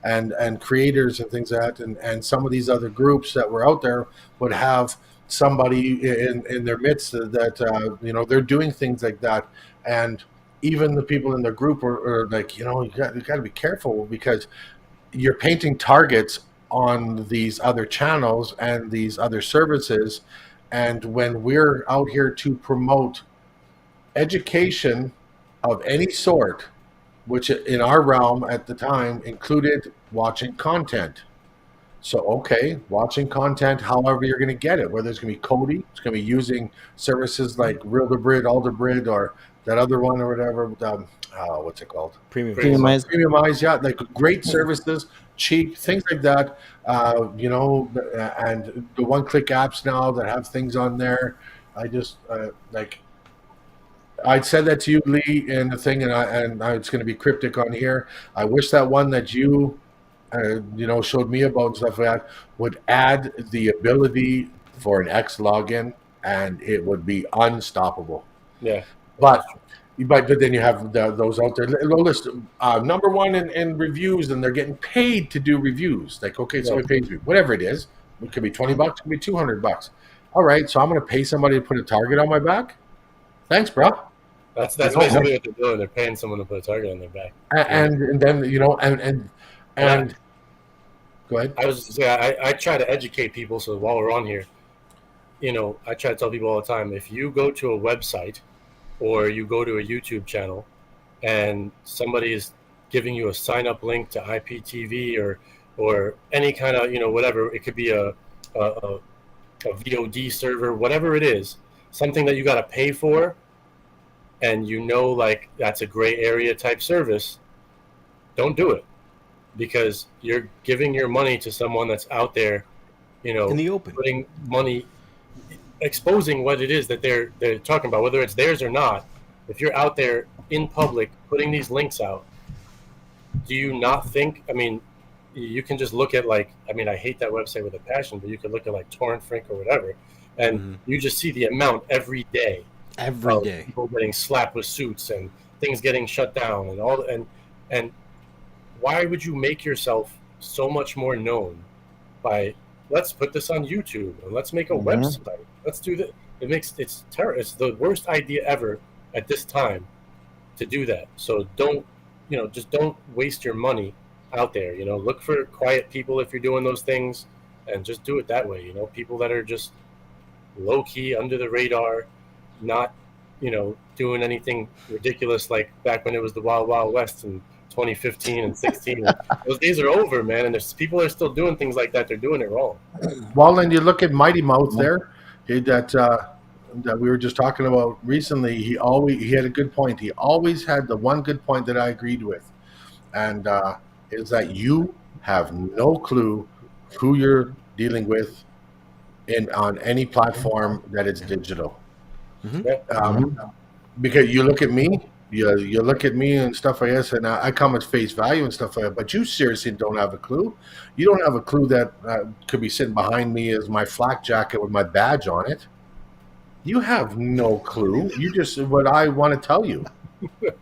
E: and creators and things like that, and some of these other groups that were out there would have somebody in their midst that you know, they're doing things like that, and even the people in their group are like, you know, you got to be careful because you're painting targets on these other channels and these other services. And when we're out here to promote education of any sort, which in our realm at the time included watching content. So, okay, watching content, however you're going to get it, whether it's going to be Kodi, it's going to be using services like Realderbrid, Alderbrid, or that other one or whatever. What's it called? Premiumize, yeah, like great services, cheap, things like that. You know, and the one-click apps now that have things on there. I just like. I'd said that to you, Lee, in the thing, and it's going to be cryptic on here. I wish that one that you, you know, showed me about and stuff like that would add the ability for an X login, and it would be unstoppable.
A: Yeah,
E: But then you have those out there. Listen, number one in reviews, and they're getting paid to do reviews. Like, okay, somebody pays me, whatever it is. It could be $20, it could be $200. All right, so I'm going to pay somebody to put a target on my back. Thanks, bro.
A: That's basically what they're doing. They're paying someone to put a target on their back.
E: And then, you know, and go ahead.
A: I was just saying, I try to educate people. So while we're on here, you know, I try to tell people all the time, if you go to a website or you go to a YouTube channel and somebody is giving you a sign up link to IPTV or any kind of, you know, whatever, it could be a VOD server, whatever it is, something that you got to pay for, and you know, like, that's a gray area type service, don't do it, because you're giving your money to someone that's out there, you know,
D: In the open.
A: putting money, exposing what it is that they're talking about, whether it's theirs or not. If you're out there in public putting these links out, do you not think, I mean, you can just look at, like, I mean, I hate that website with a passion, but you could look at like Torrent Frink or whatever, and you just see the amount every day.
D: Every day.
A: People getting slapped with suits and things getting shut down and all, and why would you make yourself so much more known by, let's put this on YouTube and let's make a website. Let's do that. It's terrible. It's the worst idea ever at this time to do that. So don't, you know, just don't waste your money out there. You know, look for quiet people if you're doing those things, and just do it that way. You know, people that are just low key, under the radar, not, you know, doing anything ridiculous like back when it was the Wild Wild West in 2015 and 16. Those days are over, man. And there's people are still doing things like that. They're doing it wrong.
E: Well, then you look at Mighty Mouse there, that we were just talking about recently. He had a good point. He always had the one good point that I agreed with, and is that you have no clue who you're dealing with on any platform that is digital. Because you look at me, you look at me and stuff like this, and I come at face value and stuff like that, but you seriously don't have a clue. You don't have a clue that could be sitting behind me as my flak jacket with my badge on it. You have no clue. You just, what I want to tell you.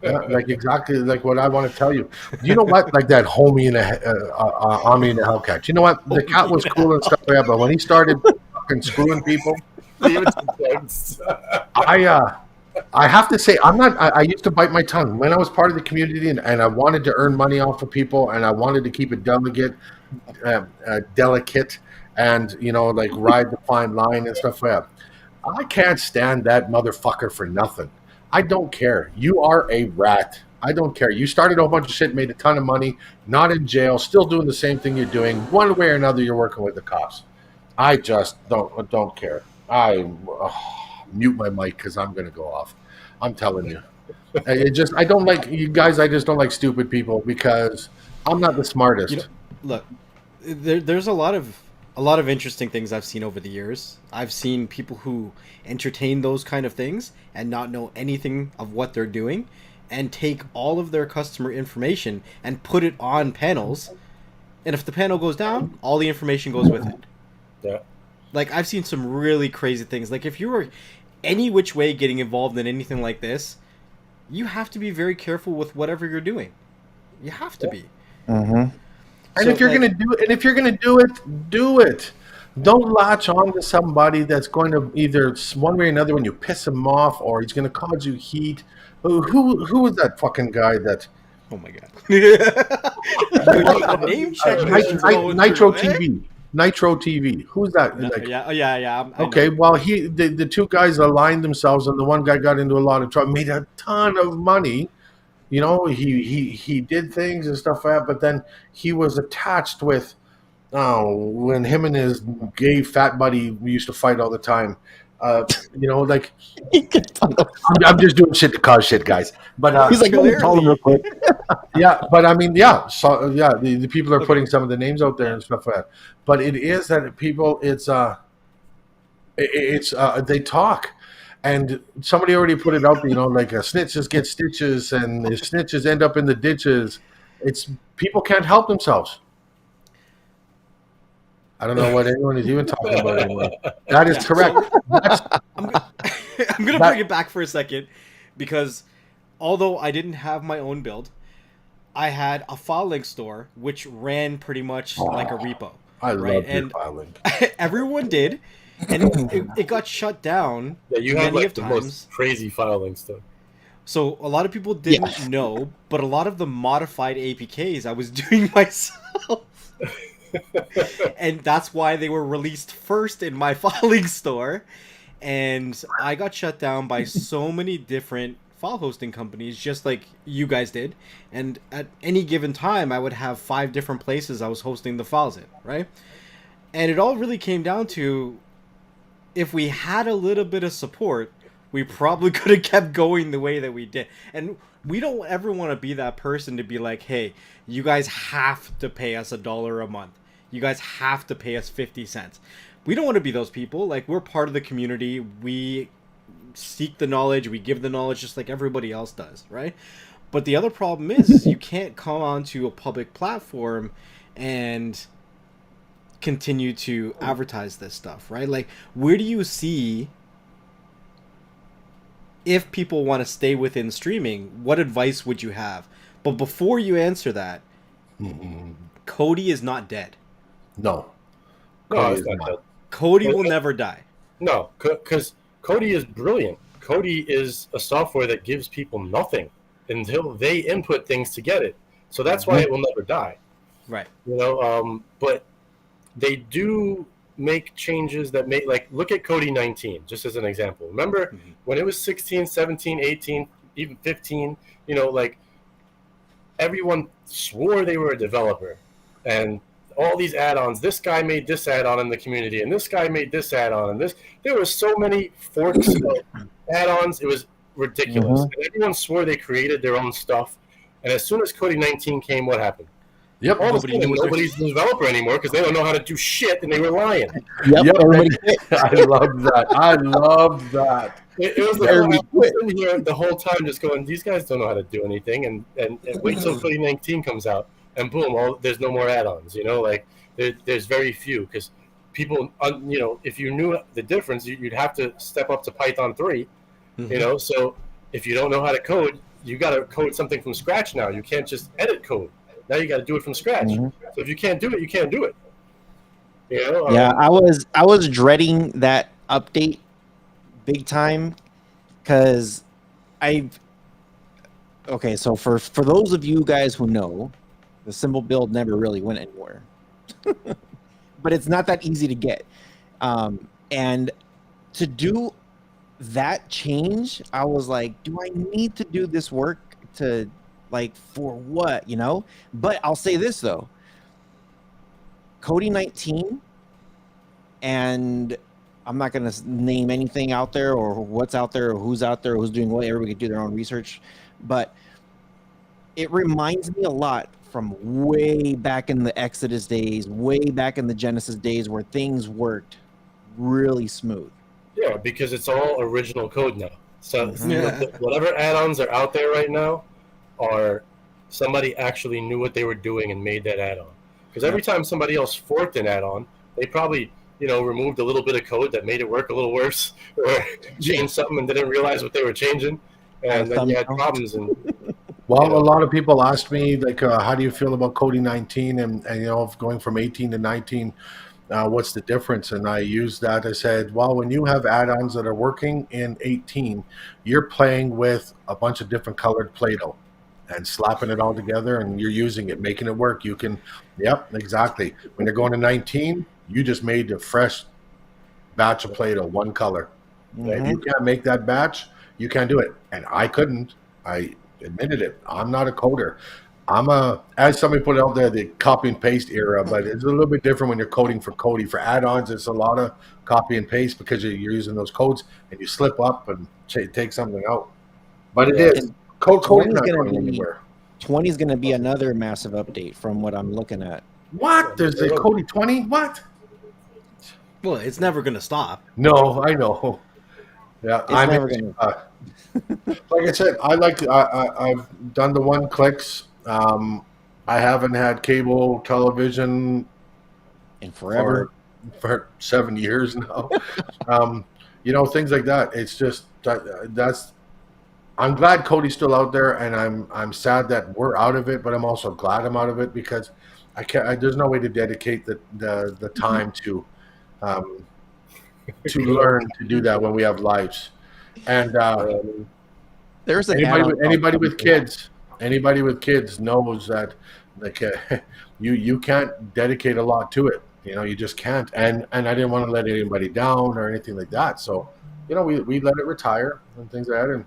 E: Yeah, like exactly like what I want to tell you. You know what? Like that homie in a army in a Hellcat. You know what? The cat was cool and stuff like that, but when he started fucking screwing people,
A: Leave it to plugs.
E: I have to say I'm not. I used to bite my tongue when I was part of the community, and I wanted to earn money off of people, and I wanted to keep it delicate, and like ride the fine line and stuff like that. I can't stand that motherfucker for nothing. I don't care. You are a rat. I don't care. You started a whole bunch of shit, made a ton of money, not in jail, still doing the same thing you're doing. One way or another, you're working with the cops. I just don't care. I mute my mic because I'm going to go off. I'm telling you. I don't like you guys. I just don't like stupid people because I'm not the smartest.
D: Look, there's a lot of interesting things I've seen over the years. I've seen people who entertain those kind of things and not know anything of what they're doing and take all of their customer information and put it on panels. And if the panel goes down, all the information goes with it.
A: Yeah.
D: Like, I've seen some really crazy things. Like, if you were any which way getting involved in anything like this, you have to be very careful with whatever you're doing. You have to be.
B: Mm-hmm.
E: And if you're gonna do it, do it. Don't latch on to somebody that's going to either one way or another when you piss him off, or he's going to cause you heat. Who was that fucking guy that?
D: Oh my god! Name check.
E: Nitro TV. Nitro TV. Who's that?
D: Yeah.
E: Okay, well, the two guys aligned themselves, and the one guy got into a lot of trouble, made a ton of money. He did things and stuff like that, but then he was attached with, when him and his gay fat buddy used to fight all the time. Like I'm just doing shit to cause shit, guys. But
B: he's like, let me call him real quick.
E: Yeah, but I mean, yeah. So yeah, the people are putting some of the names out there and stuff like that. But it is that people, they talk. And somebody already put it out there, like snitches get stitches, and the snitches end up in the ditches. It's people can't help themselves. I don't know what anyone is even talking about anymore. That is correct.
D: I'm gonna bring it back for a second, because although I didn't have my own build, I had a file link store which ran pretty much like a repo.
E: I love
D: your
E: file link.
D: Everyone did. And it got shut down.
A: Yeah, you have like the most crazy file links though.
D: So a lot of people didn't know, but a lot of the modified APKs I was doing myself. And that's why they were released first in my filing store. And I got shut down by so many different file hosting companies, just like you guys did. And at any given time, I would have 5 different places I was hosting the files in, right? And it all really came down to, if we had a little bit of support, we probably could have kept going the way that we did. And we don't ever want to be that person to be like, hey, you guys have to pay us $1 a month. You guys have to pay us 50 cents. We don't want to be those people. Like, we're part of the community. We seek the knowledge. We give the knowledge just like everybody else does, right? But the other problem is you can't come onto a public platform and continue to advertise this stuff, right? Like, where do you see, if people want to stay within streaming, what advice would you have? But before you answer that, Cody is not dead.
E: No,
A: it's not dead.
D: Cody will never die.
A: No, because Cody is brilliant. Cody is a software that gives people nothing until they input things to get it. So that's why it will never die.
D: Right.
A: But they do make changes that make, like, look at Cody 19, just as an example. Remember when it was 16, 17, 18, even 15, like, everyone swore they were a developer. And all these add-ons, this guy made this add-on in the community, and this guy made this add-on, and this. There were so many forks of add-ons, it was ridiculous. And everyone swore they created their own stuff. And as soon as Cody 19 came, what happened?
E: Yep.
A: All of a sudden, nobody's a developer anymore because they don't know how to do shit, and they were lying.
E: Yep. I love that.
A: It was like, I was sitting here the whole time just going, these guys don't know how to do anything, and wait till 2019 comes out, and boom, there's no more add-ons. Like there's very few, because people, if you knew the difference, you'd have to step up to Python 3. So if you don't know how to code, you got to code something from scratch now. You can't just edit code. Now you got to do it from scratch.
B: Mhm.
A: So if you can't do it, you can't do it.
B: Yeah, I was dreading that update big time because okay, so for those of you guys who know, the symbol build never really went anywhere. But it's not that easy to get. And to do that change, I was like, do I need to do this work to, like, for what, you know? But I'll say this though, Cody 19, and I'm not going to name anything out there or what's out there or who's doing what. Everybody can do their own research, but it reminds me a lot from way back in the Exodus days, way back in the Genesis days, where things worked really smooth.
A: Yeah, because it's all original code now. So
D: Yeah.
A: whatever add-ons are out there right now are somebody actually knew what they were doing and made that add-on. Because every time somebody else forked an add-on, they probably removed a little bit of code that made it work a little worse, or changed something and didn't realize what they were changing, and then you had problems. And
E: well, a lot of people asked me, like, how do you feel about Cody 19 and going from 18 to 19? What's the difference? And I used that. I said, well, when you have add-ons that are working in 18, you're playing with a bunch of different colored Play-Doh and slapping it all together, and you're using it, making it work. You can, yep, exactly. When you're going to 19, you just made a fresh batch of Play-Doh, one color.
B: Mm-hmm.
E: If you can't make that batch, you can't do it. And I couldn't. I admitted it. I'm not a coder. As somebody put it out there, the copy and paste era, but it's a little bit different when you're coding for Cody. For add-ons, it's a lot of copy and paste because you're using those codes and you slip up and take something out. But it is. Cody's not going anywhere.
B: 20 is going to be another massive update from what I'm looking at.
E: What? There's the Cody 20? What?
D: Well, it's never going to stop.
E: No, I know. Yeah,
B: It's never going to.
E: Like I said, I've done the one clicks. I haven't had cable television
B: in forever
E: for 7 years now. Things like that. It's just that's. I'm glad Cody's still out there, and I'm sad that we're out of it. But I'm also glad I'm out of it because I can't. There's no way to dedicate the time to learn to do that when we have lives. And
B: there's
E: anybody with kids knows that, like, you can't dedicate a lot to it. You just can't. And I didn't want to let anybody down or anything like that. So, we let it retire and things like that.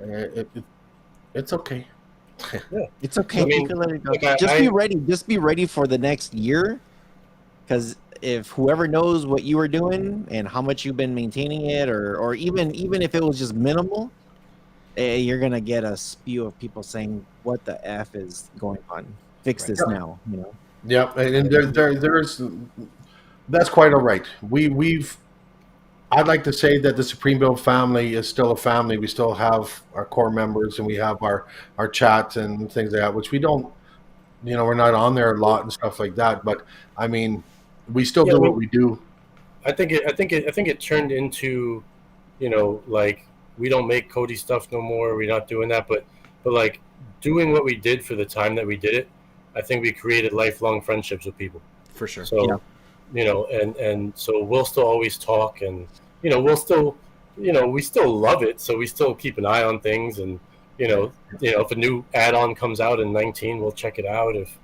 E: And it's okay.
B: Yeah, it's okay.
A: I mean,
B: you can let it go.
A: like
B: Be ready. Just be ready for the next year, because if whoever knows what you were doing and how much you've been maintaining it, or even if it was just minimal, you're gonna get a spew of people saying, "What the f is going on? Fix this now."
E: Yeah, and there's that's quite all right. I'd like to say that the Supreme Build family is still a family. We still have our core members, and we have our chats and things like that, which we don't, we're not on there a lot and stuff like that. But I mean, we still do what we do.
A: I think it turned into, like, we don't make Cody stuff no more. We're not doing that, but like doing what we did for the time that we did it, I think we created lifelong friendships with people.
D: For sure.
A: So, and so we'll still always talk, and we'll still, we still love it. So we still keep an eye on things, and if a new add-on comes out in 19, we'll check it out. If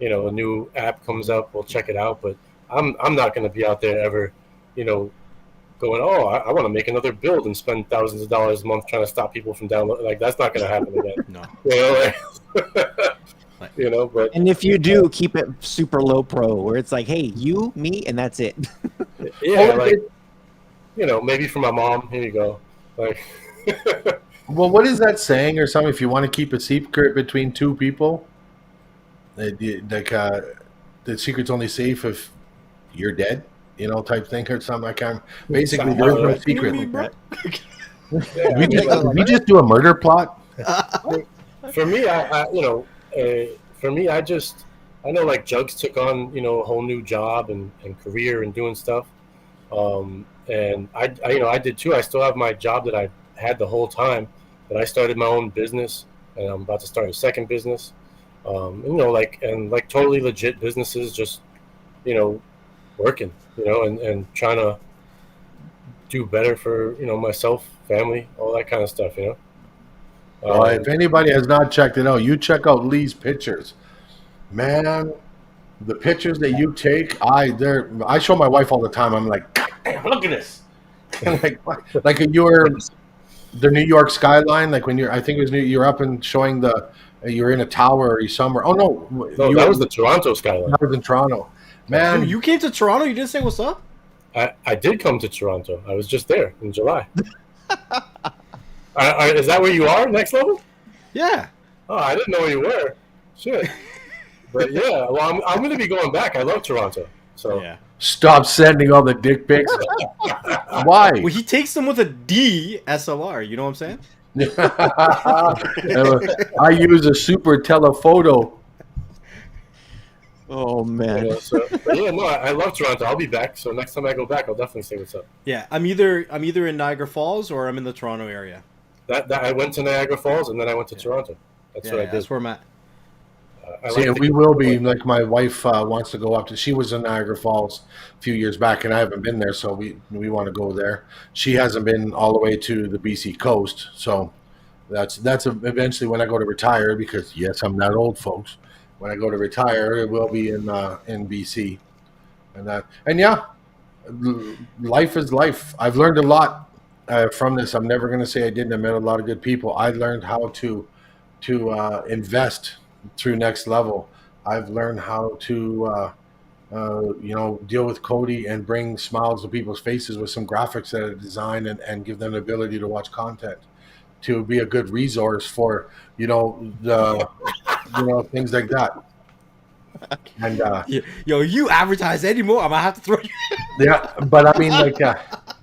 A: a new app comes up, we'll check it out. But I'm not going to be out there ever, going, oh, I want to make another build and spend thousands of dollars a month trying to stop people from downloading. Like, that's not going to happen again.
D: No.
A: But
B: and if you do, keep it super low pro, where it's like, hey, you, me, and that's it.
A: Yeah, like, maybe for my mom. Here you go. Like,
E: well, what is that saying or something? If you want to keep a secret between two people, like, the secret's only safe if you're dead, type thing or something. I can't. Basically, there's no secret. We just do a murder plot.
A: For me, I know, like, Jugs took on, a whole new job and career and doing stuff. And I did too. I still have my job that I had the whole time but I started my own business, and I'm about to start a second business. Like totally legit businesses, just working, and trying to do better for myself, family, all that kind of stuff.
E: Well, if anybody has not checked it out, you check out Lee's pictures, man. The pictures that you take, I show my wife all the time. I'm like, God damn, look at this. like you were the New York skyline, like when I think it was you're up and showing you're in a tower or you somewhere. Oh no,
A: that was the Toronto skyline.
E: That was in Toronto, man.
D: Dude, you came to Toronto. You didn't say what's up.
A: I did come to Toronto. I was just there in July. Is that where you are? Next level?
D: Yeah.
A: Oh, I didn't know where you were. Shit. But yeah, well, I'm going to be going back. I love Toronto. So
D: yeah.
E: Stop sending all the dick pics. Why?
D: Well, he takes them with a DSLR. You know what I'm saying?
E: I use a super telephoto.
B: Oh man.
A: I love Toronto. I'll be back. So next time I go back, I'll definitely say what's up.
D: Yeah, I'm either in Niagara Falls or I'm in the Toronto area.
A: That I went to Niagara Falls and then I went to Toronto. That's what I did.
D: That's where I'm at.
E: We will be, like, my wife wants to go up to. She was in Niagara Falls a few years back, and I haven't been there, so we want to go there. She hasn't been all the way to the BC coast, so that's eventually when I go to retire. Because yes, I'm not old, folks. When I go to retire, it will be in BC, and yeah, life is life. I've learned a lot from this. I'm never going to say I didn't. I met a lot of good people. I learned how to invest through Next Level. I've learned how to deal with Cody and bring smiles to people's faces with some graphics that I design and give them the ability to watch content, to be a good resource for things like that. And
D: you advertise anymore, I'm gonna have to throw you.
E: Yeah, but I mean, like,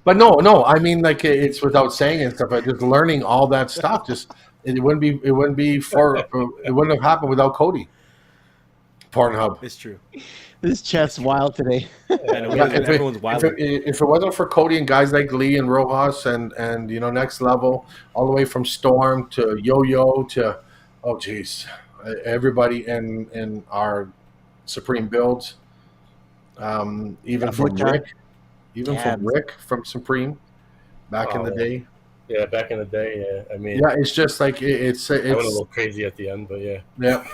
E: but no, I mean, like, it's without saying and stuff. Just learning all that stuff. Just it wouldn't have happened without Cody. Pornhub.
D: It's true.
B: This chat's wild today.
D: Everyone's wild.
E: If it wasn't for Cody and guys like Lee and Rojas and Next Level, all the way from Storm to Yo-Yo to everybody in our Supreme builds, even from Rick from Supreme back in the day.
A: Yeah, back in the day. Yeah, I mean.
E: Yeah, it's just like it's.
A: I went a little crazy at the end, but yeah.
E: Yeah.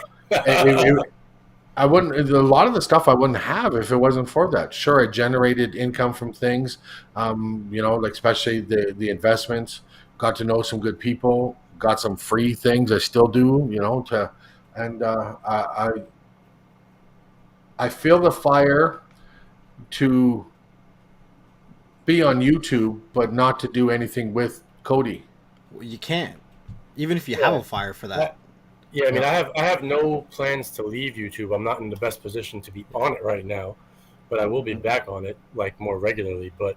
E: I wouldn't. A lot of the stuff I wouldn't have if it wasn't for that. Sure, I generated income from things, like especially the investments. Got to know some good people. Got some free things. I still do. I feel the fire to be on YouTube, but not to do anything with Cody.
D: Well, you can't, even if you have a fire for that.
A: Yeah, I mean, I have no plans to leave YouTube. I'm not in the best position to be on it right now, but I will be back on it like more regularly. But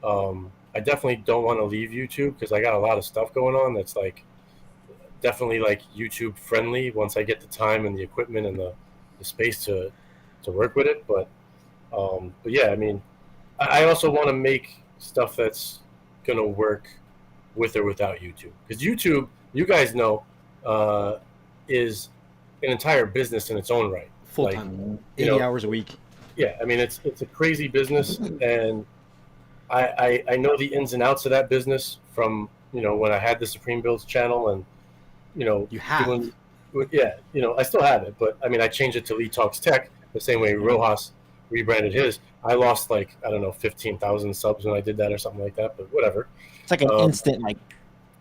A: I definitely don't want to leave YouTube because I got a lot of stuff going on that's like definitely like YouTube friendly once I get the time and the equipment and the space to work with it. But yeah, I mean, I also want to make stuff that's gonna work with or without YouTube, because YouTube, you guys know, is an entire business in its own right.
D: Full time, 80 hours a week.
A: Yeah, I mean, it's a crazy business, and I know the ins and outs of that business from when I had the Supreme Builds channel, and
D: you have
A: I still have it, but I mean, I changed it to Lee Talks Tech the same way Rojas rebranded his. I lost 15,000 subs when I did that or something like that, but whatever.
B: It's like an instant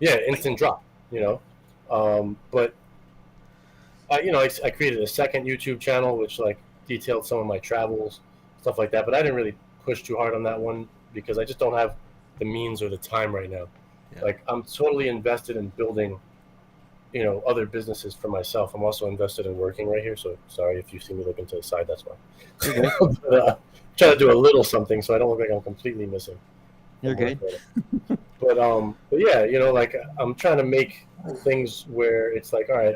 A: instant drop, but I created a second YouTube channel which detailed some of my travels, stuff like that, but I didn't really push too hard on that one because I just don't have the means or the time right now. Yeah. I'm totally invested in building other businesses for myself. I'm also invested in working right here, so sorry if you see me looking to the side, that's why. But, try to do a little something so I don't look like I'm completely missing.
B: You're good.
A: But yeah, I'm trying to make things where it's all right,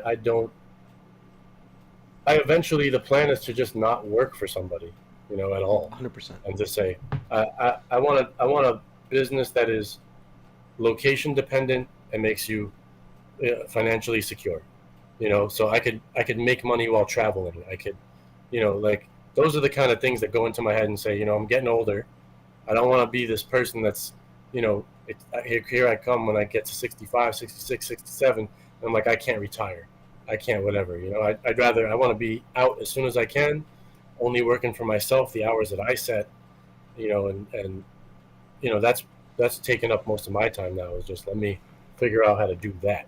A: eventually the plan is to just not work for somebody, at all.
D: 100%.
A: And just say, I want a business that is location dependent and makes you financially secure, so I could make money while traveling. I could, like those are the kind of things that go into my head and say, I'm getting older. I don't want to be this person that's, here I come when I get to 65, 66, 67. And I'm like, I can't retire. I can't, whatever. I want to be out as soon as I can, only working for myself the hours that I set, and that's taken up most of my time now is just let me figure out how to do that.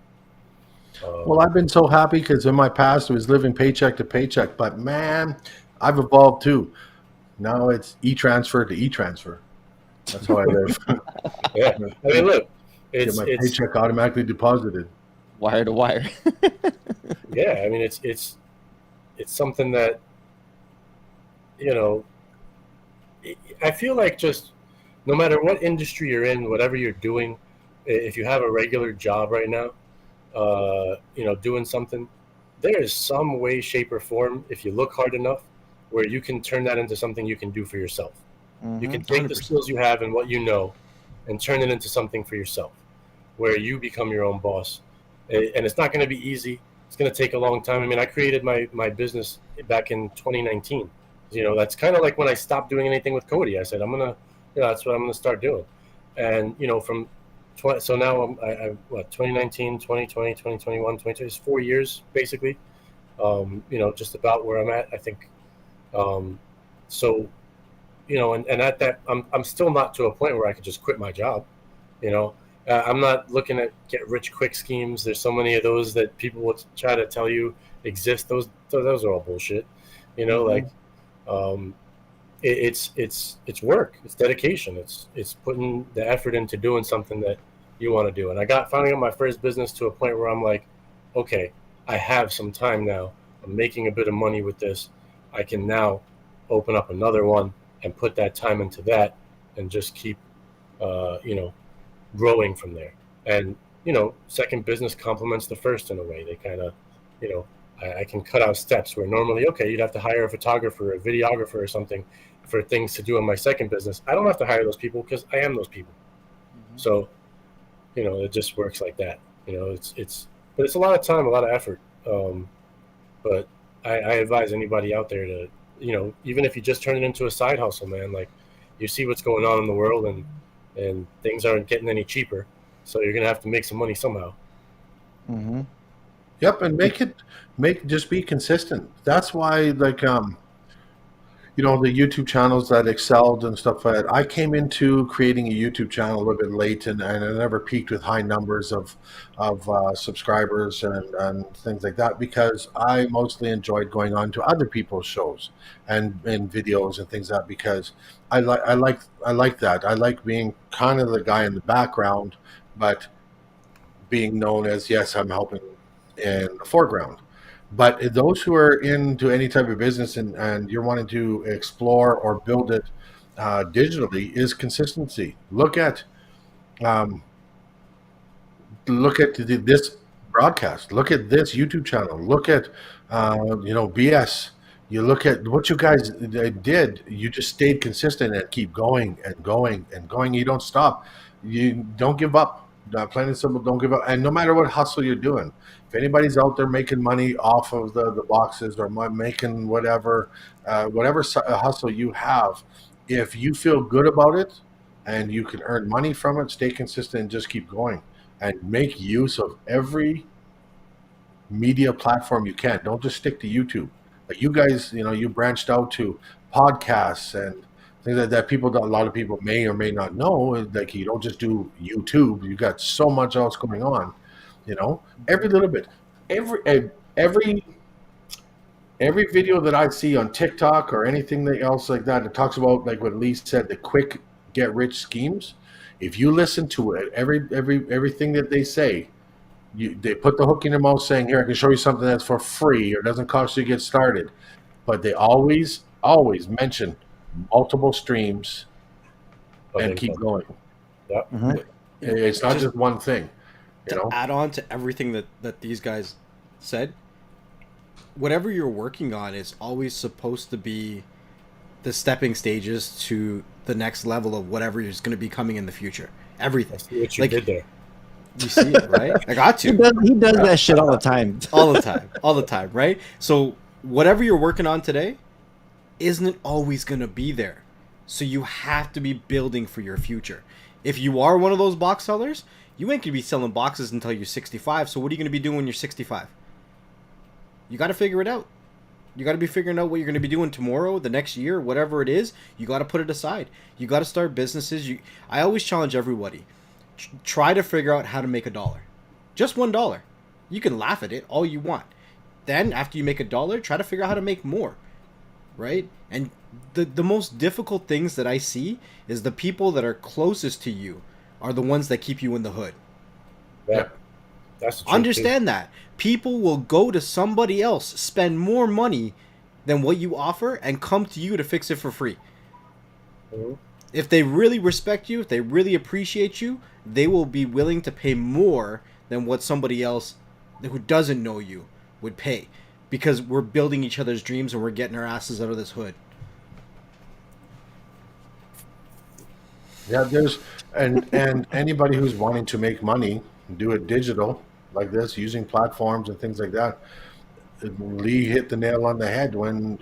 E: Well, I've been so happy because in my past it was living paycheck to paycheck, but man, I've evolved too. Now it's e-transfer to e-transfer. That's how I live.
A: Yeah, I mean, look,
E: Get my paycheck automatically deposited.
B: Wire to wire.
A: Yeah, I mean, it's something that, I feel like just no matter what industry you're in, whatever you're doing, if you have a regular job right now, doing something, there is some way, shape, or form, if you look hard enough, where you can turn that into something you can do for yourself. You can take 100%. The skills you have and what you know and turn it into something for yourself, where you become your own boss. And it's not going to be easy. It's going to take a long time. I mean, I created my business back in 2019. That's kind of like when I stopped doing anything with Cody. I said, that's what I'm going to start doing. And, from so now I'm 2019, 2020, 2021, 2022, it's 4 years basically, just about where I'm at, I think. So, and at that, I'm still not to a point where I could just quit my job. I'm not looking at get rich quick schemes. There's so many of those that people will try to tell you exist. Those are all bullshit. It's work. It's dedication. It's putting the effort into doing something that you want to do. And I finally got my first business to a point where I'm like, okay, I have some time now. I'm making a bit of money with this. I can now open up another one and put that time into that and just keep, growing from there. And, second business complements the first in a way. They kind of, I can cut out steps where normally, okay, you'd have to hire a photographer, a videographer or something for things to do in my second business. I don't have to hire those people because I am those people. Mm-hmm. So, it just works like that. But it's a lot of time, a lot of effort. But I advise anybody out there to, even if you just turn it into a side hustle, man, like you see what's going on in the world and things aren't getting any cheaper. So you're going to have to make some money somehow.
B: Mm-hmm.
E: Yep. And just be consistent. That's why, like, the YouTube channels that excelled and stuff like that. I came into creating a YouTube channel a little bit late, and I never peaked with high numbers of subscribers and things like that because I mostly enjoyed going on to other people's shows and videos and things like that because I like that. I like being kind of the guy in the background, but being known as, yes, I'm helping in the foreground. But those who are into any type of business and you're wanting to explore or build it digitally is consistency. Look at this broadcast. Look at this YouTube channel. Look at BS. You look at what you guys did. You just stayed consistent and keep going and going and going. You don't stop. You don't give up. Plain and simple, don't give up. And no matter what hustle you're doing, if anybody's out there making money off of the boxes or making whatever hustle you have, if you feel good about it and you can earn money from it, stay consistent and just keep going and make use of every media platform you can. Don't just stick to YouTube. Like you guys, you branched out to podcasts and things like that. A lot of people may or may not know. Like you don't just do YouTube. You got so much else going on. Every little bit, every video that I see on TikTok or anything else like that, it talks about like what Lee said, the quick get rich schemes. If you listen to it, everything that they say, they put the hook in your mouth saying, "Here, I can show you something that's for free or doesn't cost you to get started," but they always mention multiple streams and keep going.
A: Yep.
E: Mm-hmm. It's not just one thing.
D: To add on to everything that these guys said, whatever you're working on is always supposed to be the stepping stages to the next level of whatever is going to be coming in the future. Everything.
A: What you did there.
D: You see it, right? I got
B: He
D: you.
B: does that shit all the time.
D: All the time, right? So whatever you're working on today isn't always going to be there. So you have to be building for your future. If you are one of those box sellers, you ain't going to be selling boxes until you're 65. So what are you going to be doing when you're 65? You got to figure it out. You got to be figuring out what you're going to be doing tomorrow, the next year, whatever it is. You got to put it aside. You got to start businesses. I always challenge everybody. Try to figure out how to make $1. Just $1. You can laugh at it all you want. Then after you make $1, try to figure out how to make more. Right? And the most difficult things that I see is the people that are closest to you are the ones that keep you in the hood.
A: Yeah. That's the truth,
D: Understand that. People will go to somebody else, spend more money than what you offer, and come to you to fix it for free.
A: Mm-hmm.
D: If they really respect you, if they really appreciate you, they will be willing to pay more than what somebody else who doesn't know you would pay. Because we're building each other's dreams and we're getting our asses out of this hood.
E: Yeah, there's and anybody who's wanting to make money, do it digital like this, using platforms and things like that. Lee hit the nail on the head when,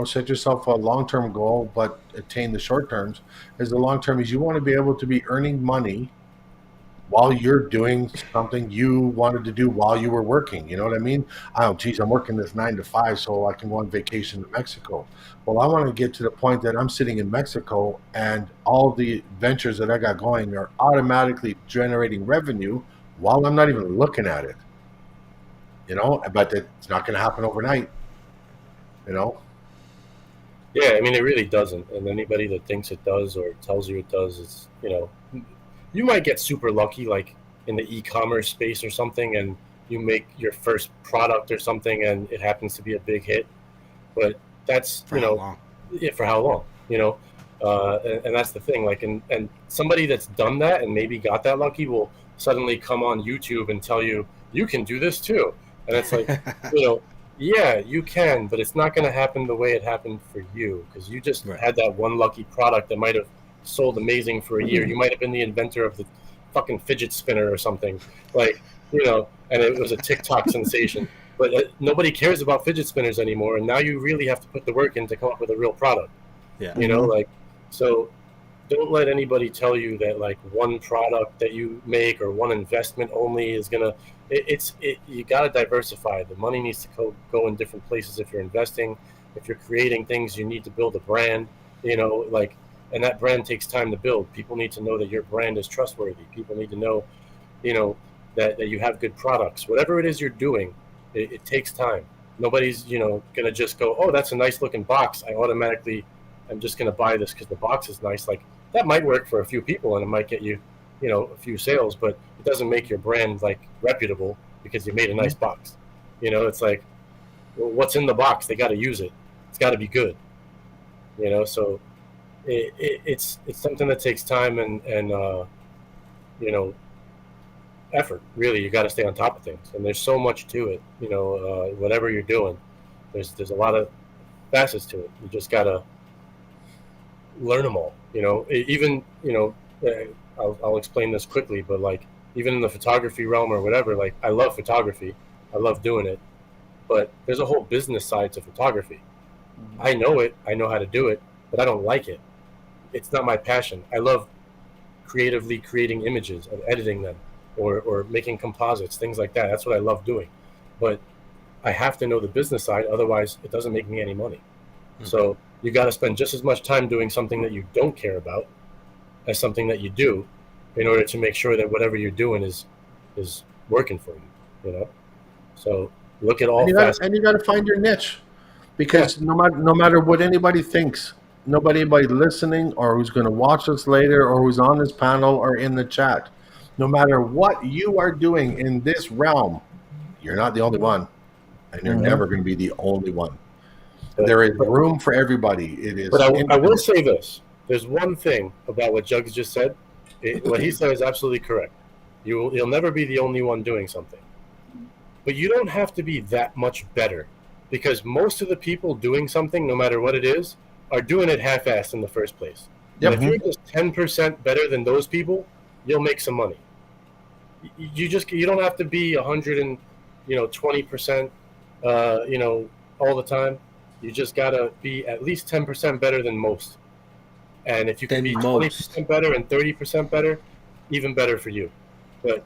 E: set yourself a long-term goal, but attain the short terms. As the long term is you want to be able to be earning money while you're doing something you wanted to do while you were working. You know what I mean? Oh, geez, I'm working this 9 to 5 so I can go on vacation to Mexico. Well, I want to get to the point that I'm sitting in Mexico and all the ventures that I got going are automatically generating revenue while I'm not even looking at it. But it's not going to happen overnight.
A: Yeah, I mean, it really doesn't. And anybody that thinks it does or tells you it does, is, you might get super lucky, like in the e-commerce space or something, and you make your first product or something, and it happens to be a big hit. But that's,
D: For how long?
A: Yeah, for how long, and that's the thing. Like, and somebody that's done that and maybe got that lucky will suddenly come on YouTube and tell you, you can do this too. And it's like, yeah, you can, but it's not going to happen the way it happened for you, because you just had that one lucky product that might have sold amazing for a year. You might have been the inventor of the fucking fidget spinner or something, like, and it was a TikTok sensation. But nobody cares about fidget spinners anymore, and now you really have to put the work in to come up with a real product.
D: Yeah.
A: So don't let anybody tell you that like one product that you make or one investment only is gonna. You got to diversify. The money needs to go in different places. If you're investing, if you're creating things, you need to build a brand. And that brand takes time to build. People need to know that your brand is trustworthy. People need to know, that you have good products. Whatever it is you're doing, it takes time. Nobody's, gonna just go, oh, that's a nice looking box, I'm just gonna buy this because the box is nice. Like, that might work for a few people and it might get you, a few sales, but it doesn't make your brand like reputable because you made a nice box. It's like, well, what's in the box? They got to use it. It's got to be good. So it's something that takes time and effort. Really, you got to stay on top of things, and there's so much to it. Whatever you're doing, there's a lot of facets to it. You just got to learn them all. I'll explain this quickly, but like, even in the photography realm or whatever, like, I love photography. I love doing it, but there's a whole business side to photography. I know it. I know how to do it, but I don't like it. It's not my passion. I love creatively creating images and editing them or making composites, things like that. That's what I love doing. But I have to know the business side. Otherwise, it doesn't make me any money. Mm-hmm. So you got to spend just as much time doing something that you don't care about as something that you do, in order to make sure that whatever you're doing is working for you. So look at all facets.
E: And you got to find your niche, because no matter what anybody thinks, nobody listening or who's going to watch us later or who's on this panel or in the chat, no matter what you are doing in this realm, you're not the only one, and you're never going to be the only one. There is room for everybody. It is.
A: But I will say this. There's one thing about what Jugs just said. What he said is absolutely correct. You'll never be the only one doing something. But you don't have to be that much better, because most of the people doing something, no matter what it is, are doing it half-assed in the first place. Yep. And if you're just 10% better than those people, you'll make some money. you don't have to be 120%, all the time. You just gotta be at least 10% better than most. And if you can
D: Than
A: be
D: most.
A: 20% better and 30% better, even better for you. But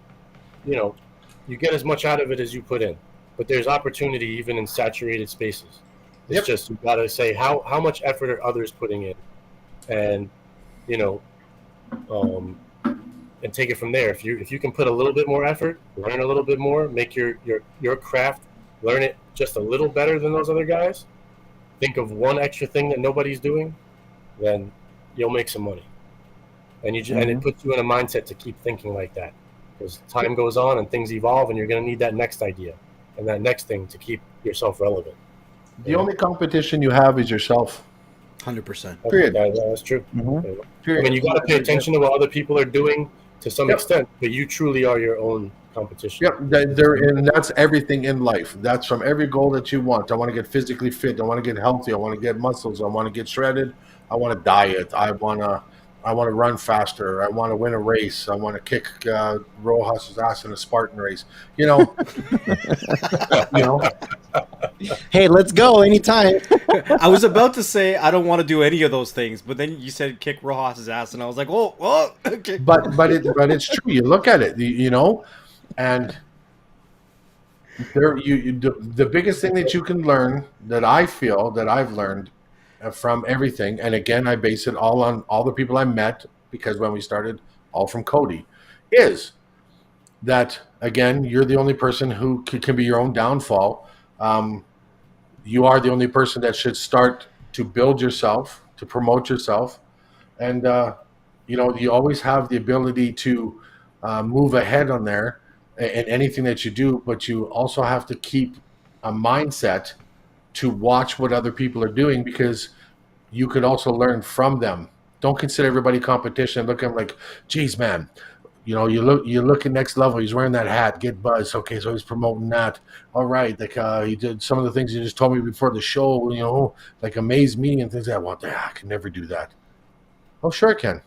A: you get as much out of it as you put in. But there's opportunity even in saturated spaces. It's just you gotta say how much effort are others putting in, and you know, and take it from there. If you can put a little bit more effort, learn a little bit more, make your craft, learn it just a little better than those other guys. Think of one extra thing that nobody's doing, then you'll make some money. And and it puts you in a mindset to keep thinking like that, because time goes on and things evolve, and you're going to need that next idea and that next thing to keep yourself relevant.
E: The only competition you have is yourself.
D: 100%.
E: Period.
A: That's true.
E: Period.
A: I mean, you got to pay attention to what other people are doing to some extent, but you truly are your own competition.
E: Yep, and that's everything in life. That's from every goal that you want. I want to get physically fit. I want to get healthy. I want to get muscles. I want to get shredded. I want to diet. I want to run faster. I want to win a race. I want to kick Rojas's ass in a Spartan race.
B: Hey, let's go anytime.
D: I was about to say I don't want to do any of those things, but then you said kick Rojas's ass, and I was like, oh, okay.
E: But it's true. You look at it, and the biggest thing that you can learn, that I feel that I've learned from everything, and again, I base it all on all the people I met, because when we started, all from Cody, is that, again, you're the only person who can be your own downfall. You are the only person that should start to build yourself, to promote yourself. And, you always have the ability to move ahead on there in anything that you do, but you also have to keep a mindset to watch what other people are doing, because you could also learn from them. Don't consider everybody competition. Look at them like, geez, man, you look at next level. He's wearing that hat. Get buzz. Okay, so he's promoting that. All right, like he did some of the things you just told me before the show. Like amaze me and things. I can never do that. Oh, sure, I can.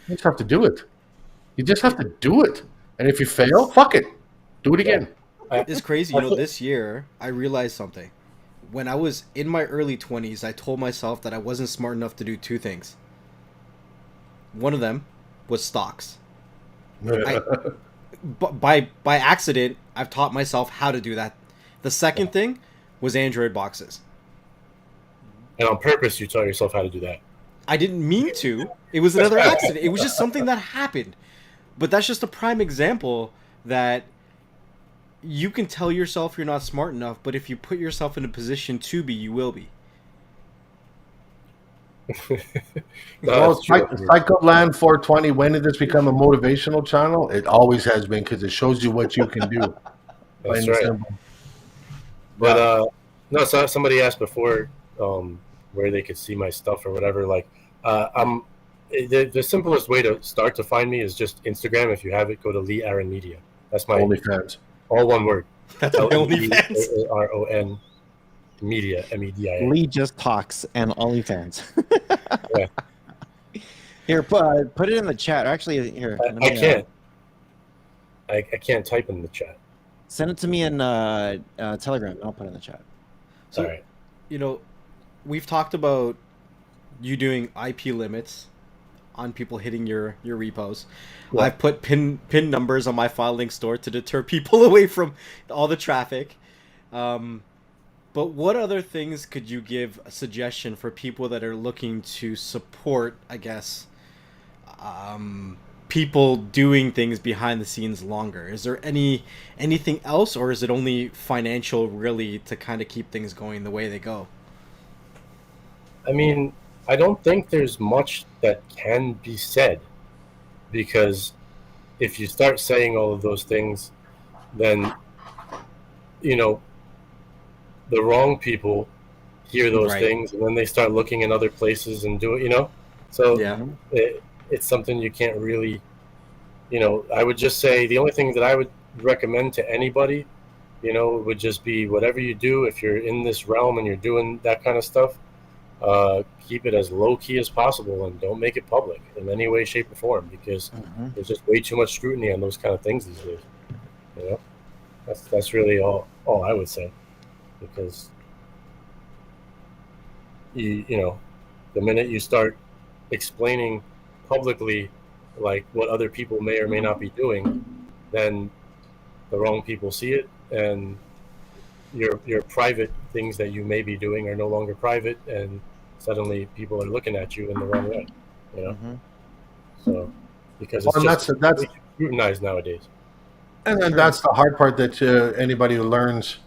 E: You just have to do it. You just have to do it. And if you fail, fuck it. Do it again.
D: It's crazy. This year I realized something. When I was in my early 20s, I told myself that I wasn't smart enough to do two things. One of them was stocks. By accident, I've taught myself how to do that. The second thing was Android boxes.
A: And on purpose, you taught yourself how to do that.
D: I didn't mean to. It was another accident. It was just something that happened. But that's just a prime example that you can tell yourself you're not smart enough, but if you put yourself in a position to be, you will be.
E: Psycholand 420, when did this become a motivational channel? It always has been, because it shows you what you can do.
A: That's right. But no, so somebody asked before where they could see my stuff or whatever. Like, the simplest way to start to find me is just Instagram. If you have it, go to Lee Aaron Media. That's my
E: OnlyFans.
A: All one word.
D: That's OnlyFans.
A: LEARON Media, MEDIA.
B: Lee just talks and OnlyFans.
A: Yeah.
B: Here, put it in the chat. Actually, here.
A: I can't. I can't type in the chat.
B: Send it to me in Telegram. I'll put it in the chat.
A: So, all right.
D: We've talked about you doing IP limits on people hitting your repos. Yeah. I've put pin numbers on my file link store to deter people away from all the traffic. But what other things could you give a suggestion for people that are looking to support, I guess, people doing things behind the scenes longer? Is there anything else, or is it only financial really to kind of keep things going the way they go?
A: I mean, I don't think there's much that can be said, because if you start saying all of those things, then, the wrong people hear those things, and then they start looking in other places and do it, So yeah. It's something you can't really, I would just say the only thing that I would recommend to anybody, would just be whatever you do, if you're in this realm and you're doing that kind of stuff, keep it as low key as possible and don't make it public in any way, shape, or form, because there's just way too much scrutiny on those kind of things these days. You know, that's really all I would say, because you know, the minute you start explaining publicly like what other people may or may not be doing, then the wrong people see it, and your private things that you may be doing are no longer private, and suddenly people are looking at you in the wrong way. You know, so because it's
E: Well,
A: just
E: that's
A: scrutinized nowadays.
E: and then that's the hard part that anybody who learns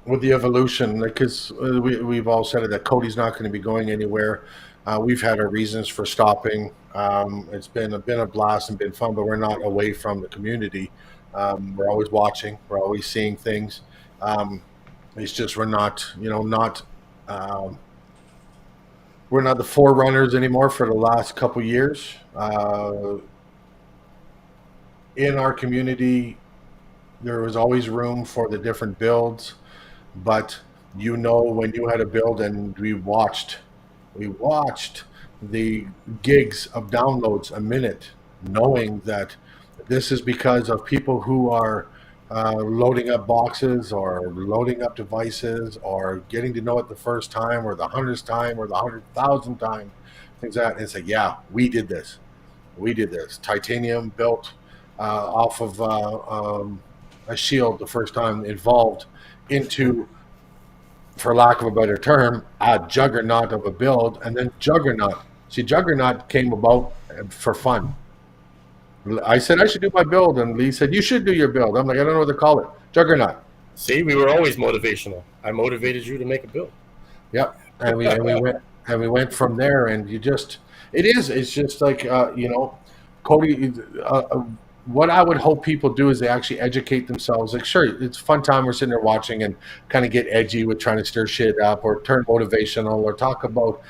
E: with the evolution, because we've all said it, that Cody's not going to be going anywhere. We've had our reasons for stopping. It's been a blast and been fun, but we're not away from the community. We're always watching. We're always seeing things. It's just we're not, we're not the forerunners anymore for the last couple years. In our community, there was always room for the different builds, but when you had a build, and we watched the gigs of downloads a minute, knowing that this is because of people who are loading up boxes or loading up devices or getting to know it the first time or the 100th time or the 100,000th time, things like that. And it's like, yeah, we did this. Titanium built off of a shield the first time, evolved into, for lack of a better term, a juggernaut of a build, and then Juggernaut. See, Juggernaut came about for fun. I said I should do my build, and Lee said you should do your build. I'm like, I don't know what to call it. Juggernaut.
A: See, we were always motivational. I motivated you to make a build.
E: Yep, and we went from there, and it's just like Cody. What I would hope people do is they actually educate themselves. Like, sure, it's a fun time. We're sitting there watching and kind of get edgy with trying to stir shit up or turn motivational or talk about,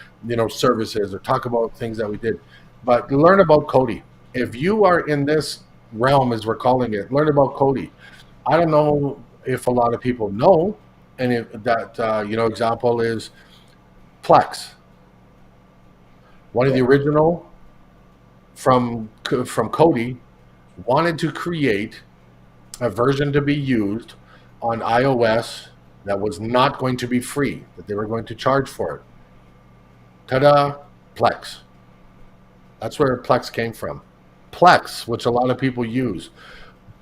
E: services or talk about things that we did. But learn about Cody. If you are in this realm, as we're calling it, learn about Cody. I don't know if a lot of people know, and if that, example is Plex. One of the original from Cody wanted to create a version to be used on iOS that was not going to be free, that they were going to charge for it. Ta-da! Plex. That's where Plex came from. Plex, which a lot of people use.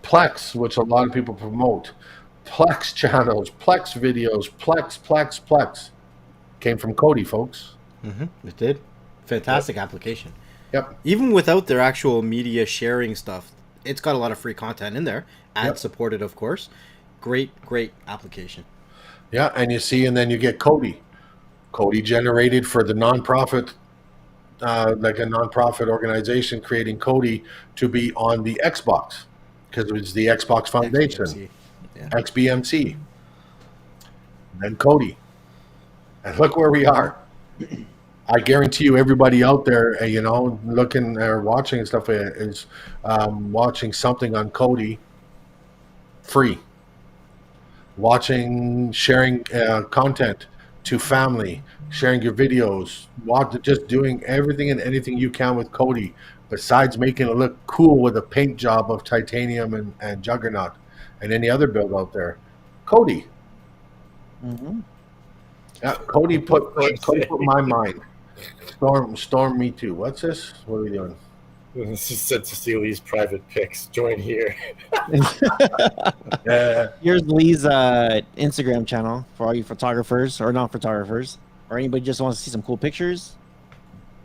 E: Plex, which a lot of people promote. Plex channels, Plex videos, Plex. Came from Cody, folks.
D: It did. Fantastic application.
E: Yep.
D: Even without their actual media sharing stuff, it's got a lot of free content in there. Ad supported, of course. Great application.
E: Yeah, and you see, and then you get Cody. Cody generated for the nonprofit, like a nonprofit organization, creating Cody to be on the Xbox, because it was the Xbox Foundation.
D: XBMC. Yeah.
E: XBMC. Then Cody. And look where we are. I guarantee you, everybody out there, looking or watching and stuff is watching something on Cody free. Watching, sharing content to family, sharing your videos, just doing everything and anything you can with Cody, besides making it look cool with a paint job of Titanium and Juggernaut and any other build out there. Cody. Yeah, Cody put my mind. Storm me too. What's this? What are we doing?
A: This is said to see Lee's private pics. Join here.
B: Here's Lee's Instagram channel for all you photographers or non-photographers, or anybody just wants to see some cool pictures.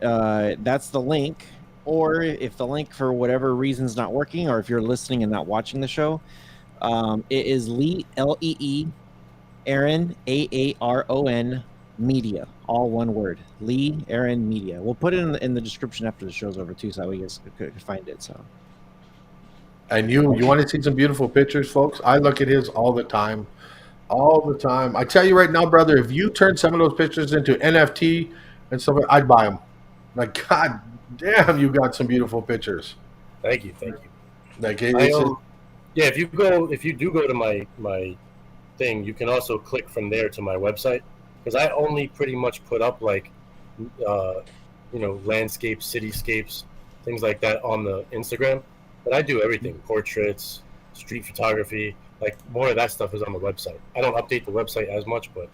B: That's the link. Or if the link for whatever reason is not working, or if you're listening and not watching the show, it is Lee, Lee, Aaron, Aaron Media, all one word. Lee Aaron Media. We'll put it in the description after the show's over too, so you guys could find it. So.
E: And you want to see some beautiful pictures, folks? I look at his all the time. I tell you right now, brother, if you turn some of those pictures into NFT and stuff, I'd buy them. Like, God damn, you got some beautiful pictures.
A: Thank you.
E: Like,
A: if you do go to my thing, you can also click from there to my website. because I only pretty much put up like, landscapes, cityscapes, things like that on the Instagram. But I do everything: portraits, street photography. Like more of that stuff is on the website. I don't update the website as much, but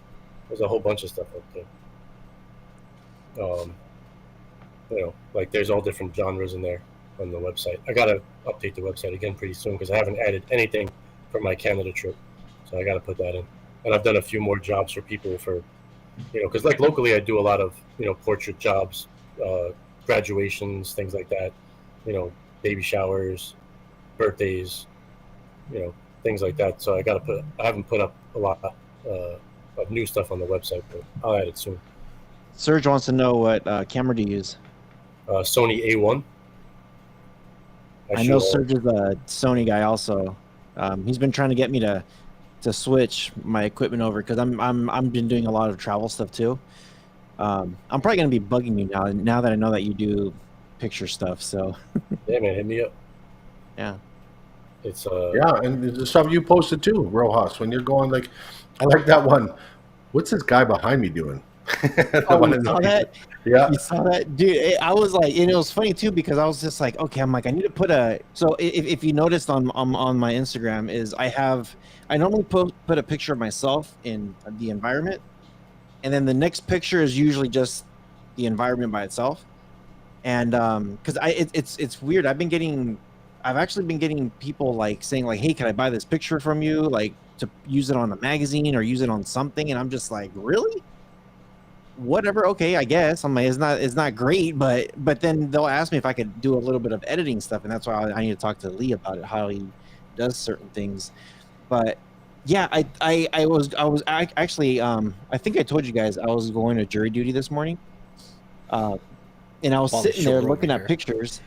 A: there's a whole bunch of stuff up there. Like there's all different genres in there on the website. I gotta update the website again pretty soon because I haven't added anything for my Canada trip, so I gotta put that in. And I've done a few more jobs for people for, because like locally I do a lot of portrait jobs, graduations, things like that, baby showers, birthdays, things like that. So I haven't put up a lot of new stuff on the website, but I'll add it soon.
B: Serge wants to know what camera do you use?
A: Sony A1.
B: I know Serge is a Sony guy also. He's been trying to get me to switch my equipment over because I'm been doing a lot of travel stuff too. I'm probably gonna be bugging you now that I know that you do picture stuff. So
A: yeah, man, hit me up.
B: Yeah,
E: it's and the stuff you posted too, Rojas. When you're going like, I like that one. What's this guy behind me doing?
B: Oh, you saw that?
E: Yeah,
B: you saw that, dude. I was like, and it was funny too because I was just like, okay, I'm like, I need to put a. So if you noticed on my Instagram is I normally put a picture of myself in the environment, and then the next picture is usually just the environment by itself, and because it's weird. I've actually been getting people like saying like, hey, can I buy this picture from you, like to use it on a magazine or use it on something, and I'm just like, really? Whatever, okay, I guess. I'm like, it's not great, but then they'll ask me if I could do a little bit of editing stuff, and that's why I need to talk to Lee about it, how he does certain things. But yeah, I was actually I think I told you guys I was going to jury duty this morning, and I was sitting there looking at pictures,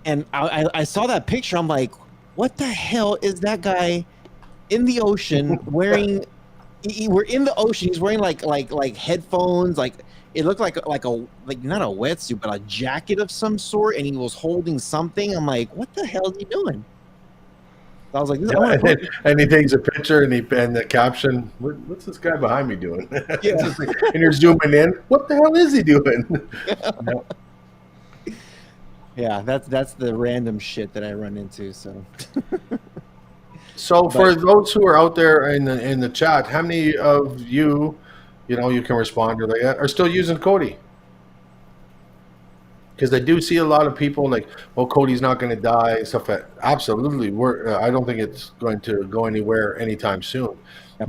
B: and I saw that picture. I'm like, what the hell is that guy in the ocean wearing? We're in the ocean. He's wearing like headphones. Like it looked like not a wetsuit, but a jacket of some sort. And he was holding something. I'm like, what the hell is he doing? So I was like,
E: and he takes a picture and the caption, what's this guy behind me doing?
B: Yeah.
E: And you're zooming in. What the hell is he doing?
B: Yeah, that's the random shit that I run into.
E: So for those who are out there in the chat, how many of you can respond to that are still using Kodi? Because I do see a lot of people like, well, Kodi's not going to die, stuff that absolutely. I don't think it's going to go anywhere anytime soon.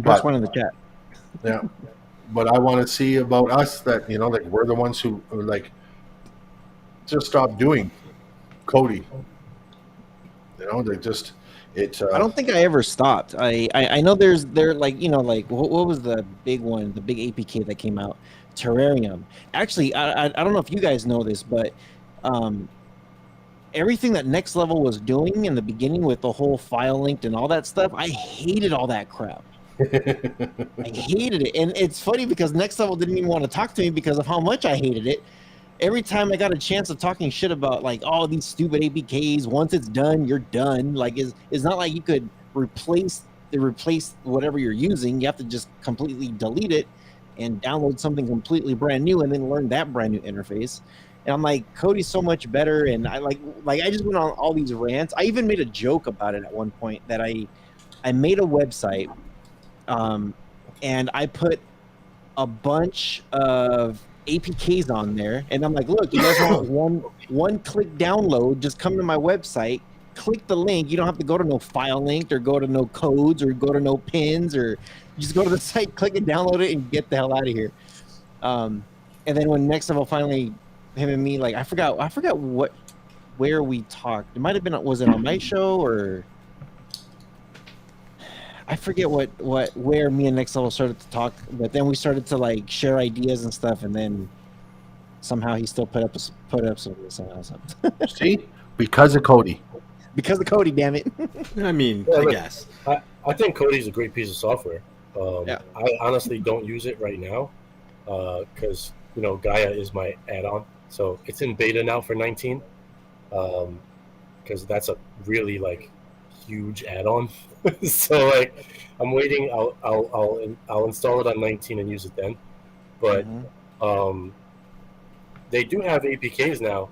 B: Plus one in the chat.
E: Yeah, but I want to see about us that like we're the ones who like just stop doing Kodi. They just. I
B: don't think I ever stopped. I know there like like what was the big one, the big APK that came out, Terrarium. Actually, I don't know if you guys know this, but everything that Next Level was doing in the beginning with the whole file linked and all that stuff, I hated all that crap. I hated it, and it's funny because Next Level didn't even want to talk to me because of how much I hated it. Every time I got a chance of talking shit about like all these stupid APKs, once it's done, you're done. Like it's not like you could replace whatever you're using. You have to just completely delete it and download something completely brand new and then learn that brand new interface. And I'm like, Kodi's so much better. And I like I just went on all these rants. I even made a joke about it at one point that I made a website, and I put a bunch of APKs on there, and I'm like, look, you guys want one click download, just come to my website, click the link. You don't have to go to no file link or go to no codes or go to no pins, or just go to the site, click and download it and get the hell out of here. And then when Next Level finally, him and me, like I forgot where we talked. It might have been, was it on my show or I forget where me and Next Level started to talk, but then we started to like share ideas and stuff, and then somehow he still put up some somehow.
E: See, because of Kodi.
B: Because of Kodi, damn it.
D: I mean,
A: yeah,
D: I guess.
A: I think Kodi's a great piece of software.
B: Yeah.
A: I honestly don't use it right now because Gaia is my add-on, so it's in beta now for 19. Because that's a really like huge add-on. So like, I'm waiting. I'll install it on 19 and use it then. But they do have APKs now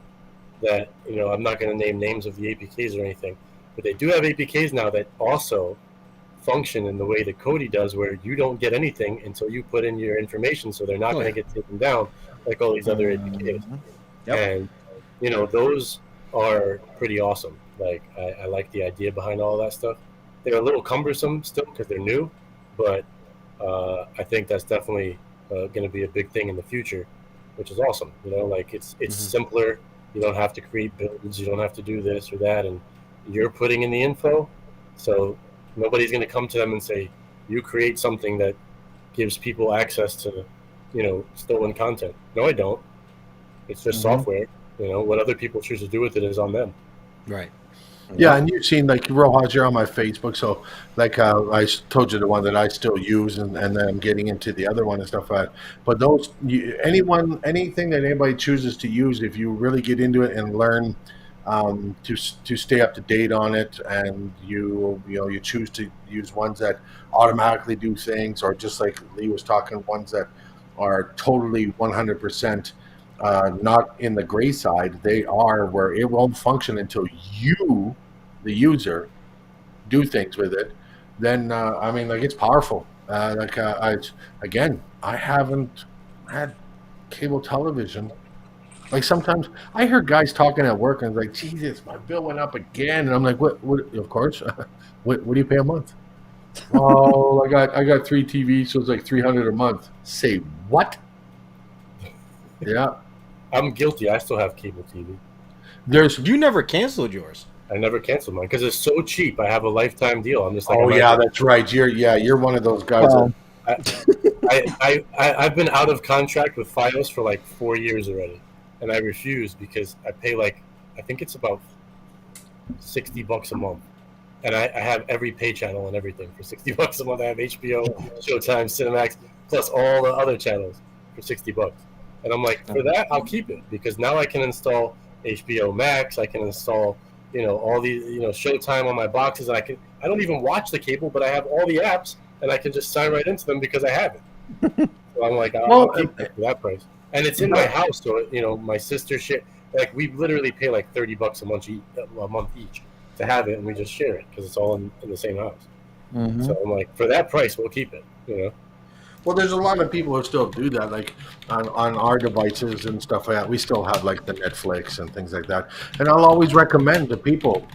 A: that, I'm not going to name names of the APKs or anything, but they do have APKs now that also function in the way that Cody does, where you don't get anything until you put in your information, so they're not going to get taken down like all these other APKs.
B: Yep.
A: And those are pretty awesome. Like, I like the idea behind all that stuff. They're a little cumbersome still because they're new, but I think that's definitely going to be a big thing in the future, which is awesome. Like, it's simpler. You don't have to create builds. You don't have to do this or that, and you're putting in the info. So nobody's going to come to them and say, you create something that gives people access to, stolen content. No, I don't. It's just software. What other people choose to do with it is on them.
D: Right.
E: Yeah, and you've seen, like, Rojas, you're on my Facebook, so like I told you the one that I still use, and then I'm getting into the other one and stuff like that. But those, anything that anybody chooses to use, if you really get into it and learn to stay up to date on it, and you choose to use ones that automatically do things, or just like Lee was talking, ones that are totally 100%. Not in the gray side, they are where it won't function until you, the user, do things with it. Then it's powerful. I haven't had cable television. Like, sometimes I hear guys talking at work and it's like, Jesus, my bill went up again, and I'm like, what? Of course, what do you pay a month? Oh, I got 3 TVs, so it's like $300 a month. Say what? Yeah.
A: I'm guilty. I still have cable TV.
D: You never canceled yours.
A: I never canceled mine because it's so cheap. I have a lifetime deal. I'm just like,
E: that's right. You're one of those guys.
B: Well,
A: I've been out of contract with Fios for like 4 years already, and I refuse because I pay I think it's about $60 a month, and I have every pay channel and everything for $60 a month. I have HBO, Showtime, Cinemax, plus all the other channels for $60. And I'm like, for that, I'll keep it, because now I can install HBO Max. I can install, all these, Showtime on my boxes. And I don't even watch the cable, but I have all the apps, and I can just sign right into them because I have it. So I'm like, I'll keep it for that price. And it's in my house, so, my sister share. Like, we literally pay like $30 a month each to have it, and we just share it because it's all in the same house. So I'm like, for that price, we'll keep it.
E: Well, there's a lot of people who still do that, like on our devices and stuff like that. We still have like the Netflix and things like that. And I'll always recommend to people,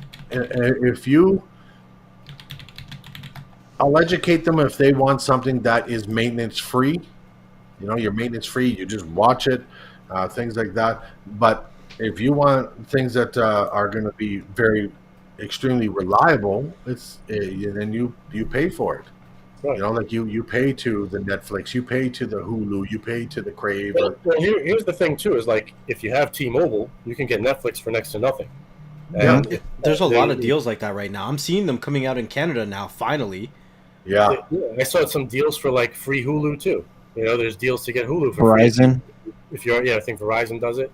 E: I'll educate them if they want something that is maintenance free. You're maintenance free. You just watch it, things like that. But if you want things that are going to be extremely reliable, then you pay for it. Right. Like you pay to the Netflix, you pay to the Hulu, you pay to the Crave.
A: Well, here's the thing too: is like, if you have T-Mobile, you can get Netflix for next to nothing. And
D: there's a lot of deals like that right now. I'm seeing them coming out in Canada now. Finally.
E: Yeah.
A: I saw some deals for like free Hulu too. There's deals to get Hulu for
B: Verizon.
A: Free. If you're, I think Verizon does it.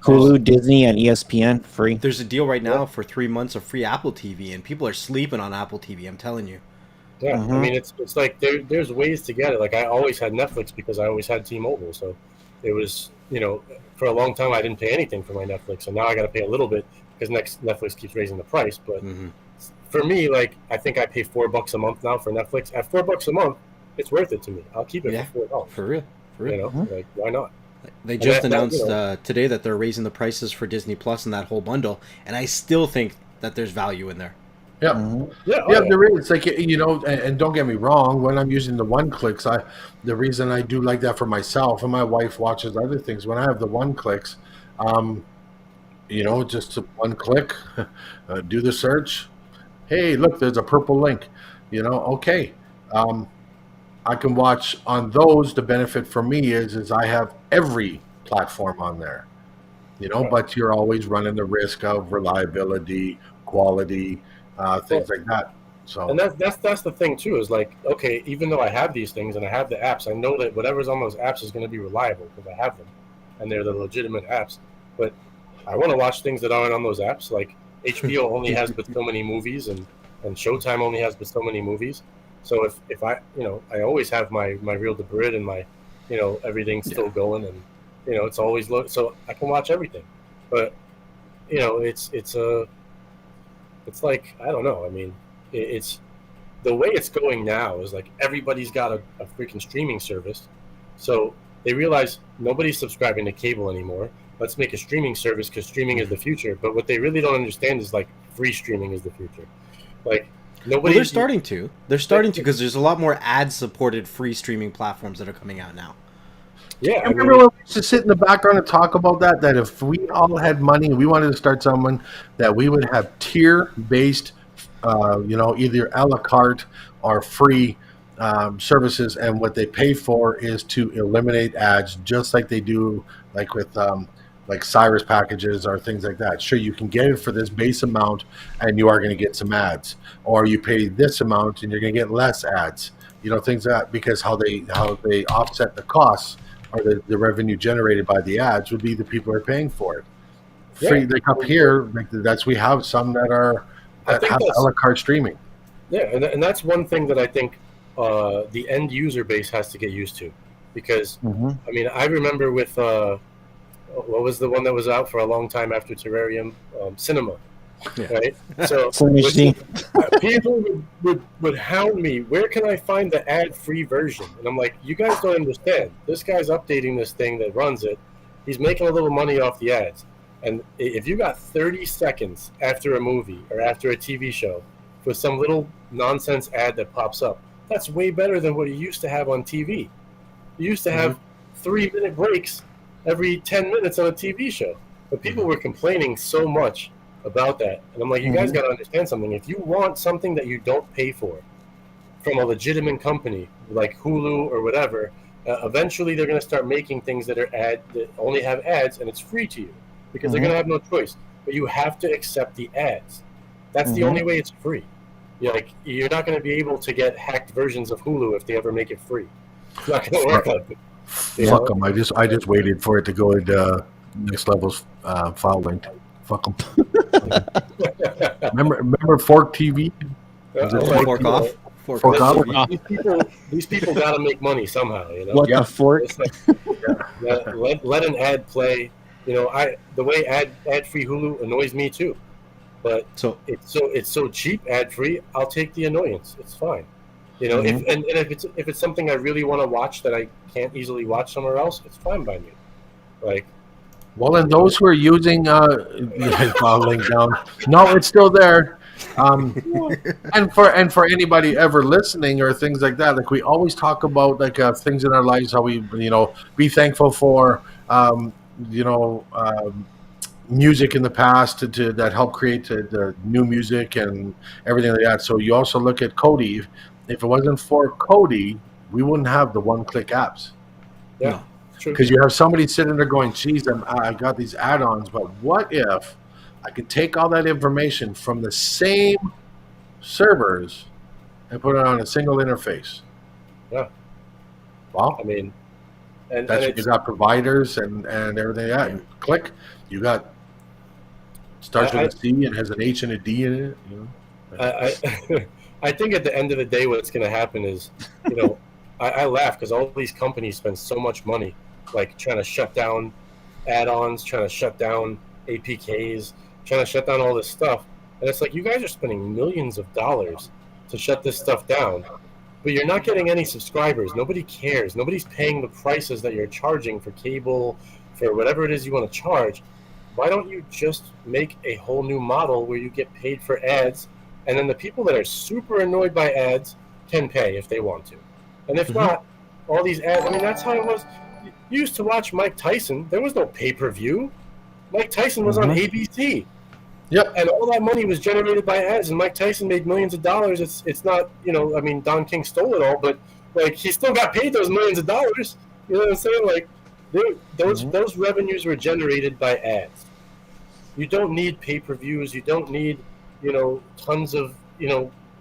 B: Hulu, Disney, and ESPN free.
D: There's a deal right now for 3 months of free Apple TV, and people are sleeping on Apple TV. I'm telling you.
A: Yeah, I mean, it's like there's ways to get it. Like, I always had Netflix because I always had T-Mobile, so it was, for a long time I didn't pay anything for my Netflix, and now I got to pay a little bit because Netflix keeps raising the price. But for me, like, I think I pay $4 a month now for Netflix. At $4 a month, it's worth it to me. I'll keep it for $4.
D: For real.
A: Like, why not?
D: They just announced today that they're raising the prices for Disney Plus and that whole bundle, and I still think that there's value in there.
E: Yeah, there is. Like, and don't get me wrong, when I'm using the one-clicks, the reason I do like that for myself, and my wife watches other things, when I have the one-clicks, just one click, do the search. Hey, look, there's a purple link. Okay. I can watch on those. The benefit for me is I have every platform on there, but you're always running the risk of reliability, quality, things like that. So,
A: and that's the thing too, is like, okay, even though I have these things and I have the apps, I know that whatever's on those apps is going to be reliable because I have them and they're the legitimate apps. But I want to watch things that aren't on those apps. Like, HBO only has but so many movies, and Showtime only has but so many movies. So if I, I always have my reel to Brit and my, everything's still going, and it's always so I can watch everything. But it's like, I don't know. I mean, it's the way it's going now is like everybody's got a freaking streaming service. So they realize nobody's subscribing to cable anymore. Let's make a streaming service because streaming is the future. But what they really don't understand is like free streaming is the future. Like nobody.
D: Well, they're starting to. They're starting to because there's a lot more ad-supported free streaming platforms that are coming out now.
A: Yeah,
E: I remember when we used to sit in the background and talk about that. That if we all had money and we wanted to start someone, that we would have tier-based, either a la carte or free services, and what they pay for is to eliminate ads, just like they do, like with like Cyrus packages or things like that. Sure, you can get it for this base amount, and you are going to get some ads, or you pay this amount and you're going to get less ads. Things like that, because how they offset the costs or the revenue generated by the ads would be the people who are paying for it. Free,
A: Yeah.
E: like up here, like we have some that have a la carte streaming.
A: Yeah, and that's one thing that I think the end user base has to get used to, because I mean, I remember with what was the one that was out for a long time after Terrarium, Cinema, right? So people would hound me, where can I find the ad-free version? And I'm like, you guys don't understand. This guy's updating this thing that runs it. He's making a little money off the ads. And if you got 30 seconds after a movie or after a TV show with some little nonsense ad that pops up, that's way better than what you used to have on TV. You used to have 3-minute breaks every 10 minutes on a TV show. But people were complaining so much about that. And I'm like, you guys got to understand something. If you want something that you don't pay for from a legitimate company like Hulu or whatever, eventually they're going to start making things that only have ads, and it's free to you because they're going to have no choice. But you have to accept the ads. That's the only way it's free. You're not going to be able to get hacked versions of Hulu if they ever make it free. It's not going to work like that.
E: Fuck them. I just waited for it to go into next level's file link. Fuck them. remember Fork TV?
D: Fork off.
E: Fork off.
A: These people got to make money somehow.
B: What the fork?
A: Let an ad play. The way ad-free Hulu annoys me too. But it's so cheap ad-free, I'll take the annoyance. It's fine. If it's something I really want to watch that I can't easily watch somewhere else, it's fine by me.
E: Well, and those who are using link down, no, it's still there. And for anybody ever listening or things like that, like we always talk about things in our lives, how we be thankful for music in the past that helped create the new music and everything like that. So you also look at Cody. If it wasn't for Cody, we wouldn't have the one-click apps.
A: Yeah,
E: because you have somebody sitting there going, geez, I got these add-ons, but what if I could take all that information from the same servers and put it on a single interface?
A: Yeah.
E: Well,
A: I mean, and
E: you got providers and everything like that. And click, you got starts with a C and has an H and a D in it.
A: I think at the end of the day, what's going to happen is, I laugh because all these companies spend so much money, like trying to shut down add-ons, trying to shut down APKs, trying to shut down all this stuff. And it's like, you guys are spending millions of dollars to shut this stuff down, but you're not getting any subscribers. Nobody cares. Nobody's paying the prices that you're charging for cable, for whatever it is you want to charge. Why don't you just make a whole new model where you get paid for ads? And then the people that are super annoyed by ads can pay if they want to. And if not, all these ads, I mean, that's how it was. You used to watch Mike Tyson. There was no pay-per-view. Mike Tyson was on ABC.
E: Yep.
A: And all that money was generated by ads, and Mike Tyson made millions of dollars. It's not, I mean, Don King stole it all, but, he still got paid those millions of dollars. You know what I'm saying? Those revenues were generated by ads. You don't need pay-per-views. You don't need tons of,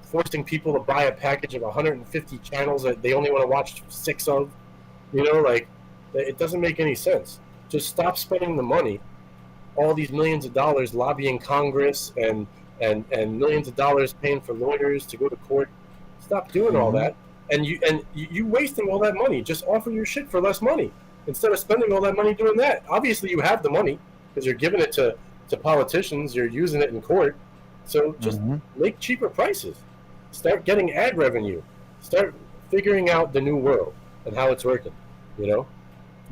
A: forcing people to buy a package of 150 channels that they only want to watch 6 of. It doesn't make any sense. Just stop spending the money all these millions of dollars lobbying Congress and millions of dollars paying for lawyers to go to court. Stop doing all that, and you wasting all that money. Just offer your shit for less money instead of spending all that money doing that. Obviously, you have the money because you're giving it to politicians. You're using it in court, so just make cheaper prices. Start getting ad revenue. Start figuring out the new world and how it's working. You know,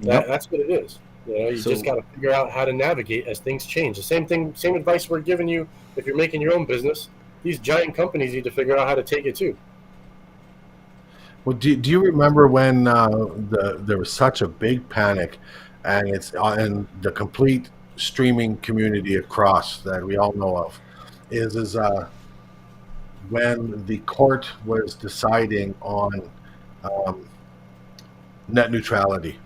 A: that's what it is. You know, you just got to figure out how to navigate as things change. The same thing, same advice we're giving you if you're making your own business. These giant companies need to figure out how to take it too.
E: Well, do you remember when there was such a big panic, and it's and the complete streaming community across that we all know of is when the court was deciding on net neutrality.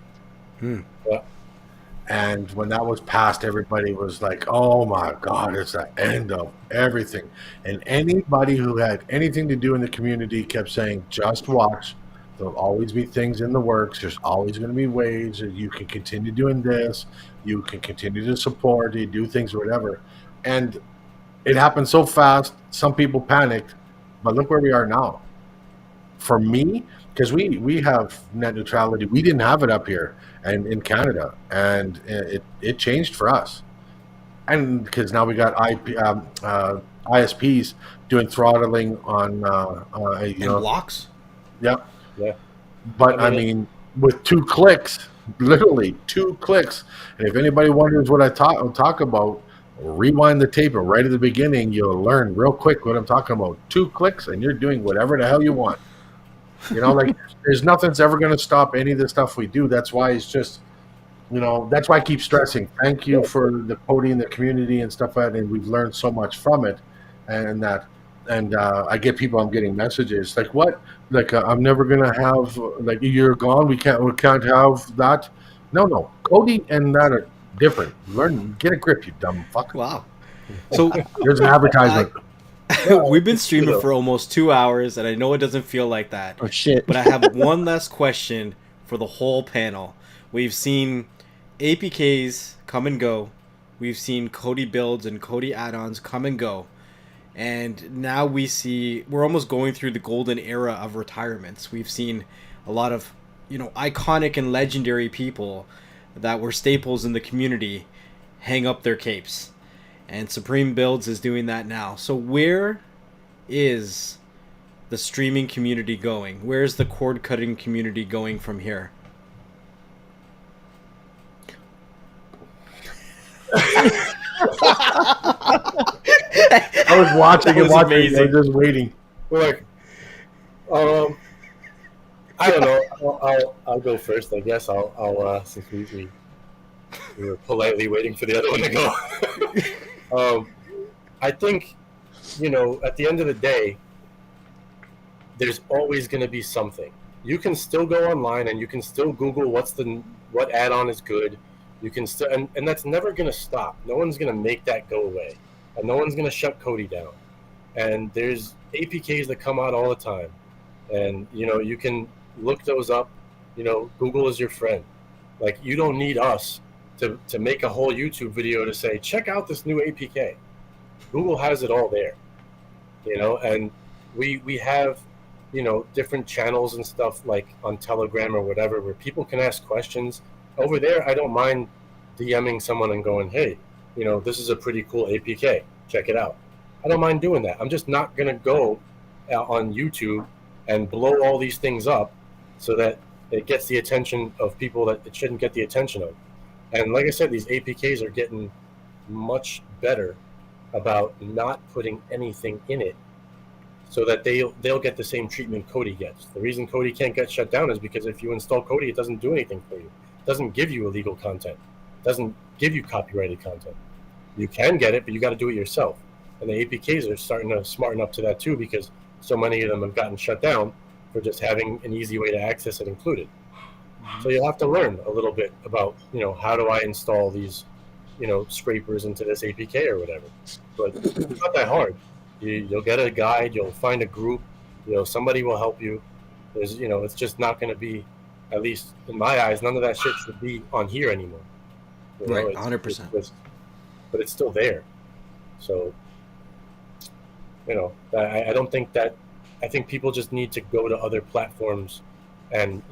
A: Yeah.
E: And when that was passed, everybody was like, oh my God, it's the end of everything. And anybody who had anything to do in the community kept saying, just watch. There'll always be things in the works. There's always going to be ways that you can continue doing this. You can continue to support, you do things or whatever. And it happened so fast, some people panicked. But look where we are now. For me, because we have net neutrality, we didn't have it up here and in Canada, and it changed for us. And because now we got ISPs doing throttling on
D: blocks.
E: Yep.
A: Yeah.
E: But I mean, with 2 clicks, literally 2 clicks. And if anybody wonders what I talk about, rewind the tape, and right at the beginning, you'll learn real quick what I'm talking about. 2 clicks, and you're doing whatever the hell you want. You know, like there's nothing's ever going to stop any of the stuff we do. That's why it's just, you know, that's why I keep stressing. Thank you for the Cody and the community and stuff like that, and we've learned so much from it. And I get people, I'm getting messages like, what? Like, I'm never going to have, like, you're gone. We can't have that. No. Cody and that are different. Get a grip, you dumb fuck.
D: Wow. So
E: there's an advertisement.
D: We've been streaming for almost 2 hours, and I know it doesn't feel like that.
B: Oh, shit.
D: But I have one last question for the whole panel. We've seen APKs come and go. We've seen Cody builds and Cody add-ons come and go. And now we're almost going through the golden era of retirements. We've seen a lot of, iconic and legendary people that were staples in the community hang up their capes. And Supreme Builds is doing that now. So where is the streaming community going? Where is the cord cutting community going from here?
E: I was watching and watching.
D: Amazing.
E: I was just waiting.
A: Like, I don't know. I'll go first. I guess I'll since we were politely waiting for the other one to go. I think, at the end of the day, there's always going to be something. You can still go online and you can still Google what add-on is good. You can still, and that's never going to stop. No one's going to make that go away, and no one's going to shut Cody down. And there's APKs that come out all the time, and you can look those up. Google is your friend. Like, you don't need us to make a whole YouTube video to say, check out this new APK. Google has it all there, and we have, different channels and stuff like on Telegram or whatever, where people can ask questions. Over there, I don't mind DMing someone and going, hey, this is a pretty cool APK. Check it out. I don't mind doing that. I'm just not going to go on YouTube and blow all these things up so that it gets the attention of people that it shouldn't get the attention of. And like I said, these APKs are getting much better about not putting anything in it so that they'll get the same treatment Cody gets. The reason Cody can't get shut down is because if you install Cody, it doesn't do anything for you. It doesn't give you illegal content. It doesn't give you copyrighted content. You can get it, but you got to do it yourself. And the APKs are starting to smarten up to that too, because so many of them have gotten shut down for just having an easy way to access it included. So you'll have to learn a little bit about, how do I install these, scrapers into this APK or whatever. But it's not that hard. You'll get a guide, you'll find a group, somebody will help you. There's, it's just not going to be, at least in my eyes, none of that shit should be on here anymore.
D: Right, 100%.
A: but it's still there. So, I don't think that. I think people just need to go to other platforms and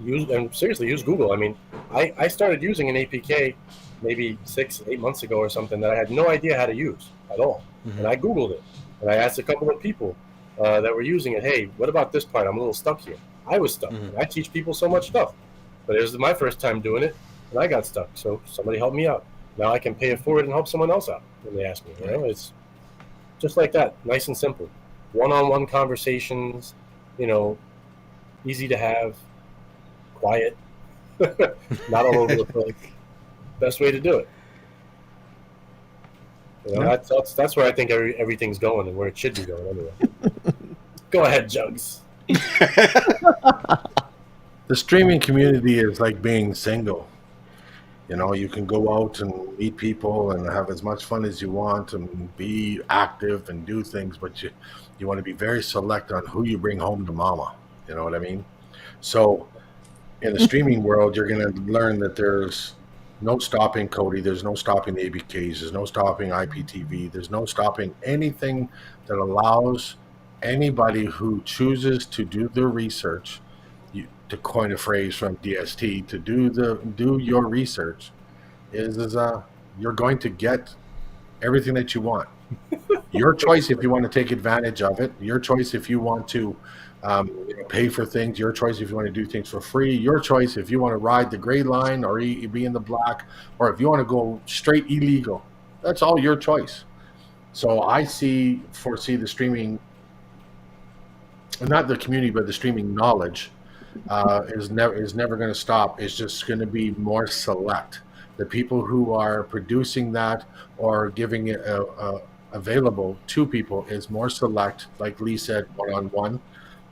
A: seriously use Google. I mean, I started using an APK maybe 6-8 months ago or something that I had no idea how to use at all, and I Googled it, and I asked a couple of people that were using it, hey, what about this part? I'm a little stuck here. I was stuck. And I teach people so much stuff, but it was my first time doing it, and I got stuck. So somebody helped me out. Now I can pay it forward and help someone else out when they ask me. It's just like that, nice and simple. One-on-one conversations, easy to have, quiet, not all over the place. Best way to do it. That's where I think everything's going and where it should be going anyway. Go ahead, Jugs.
E: The streaming community is like being single. You can go out and meet people and have as much fun as you want and be active and do things, but you want to be very select on who you bring home to mama. You know what I mean? So in the streaming world, you're going to learn that there's no stopping Cody. There's no stopping the ABKs. There's no stopping IPTV. There's no stopping anything that allows anybody who chooses to do their research, to coin a phrase from DST, to do your research, is you're going to get everything that you want. Your choice if you want to take advantage of it. Your choice if you want to pay for things. Your choice if you want to do things for free. Your choice if you want to ride the gray line or be in the black, or if you want to go straight illegal. That's all your choice. So I foresee the streaming, not the community, but the streaming knowledge is never going to stop. It's just going to be more select. The people who are producing that or giving it available to people is more select. Like Lee said, one-on-one.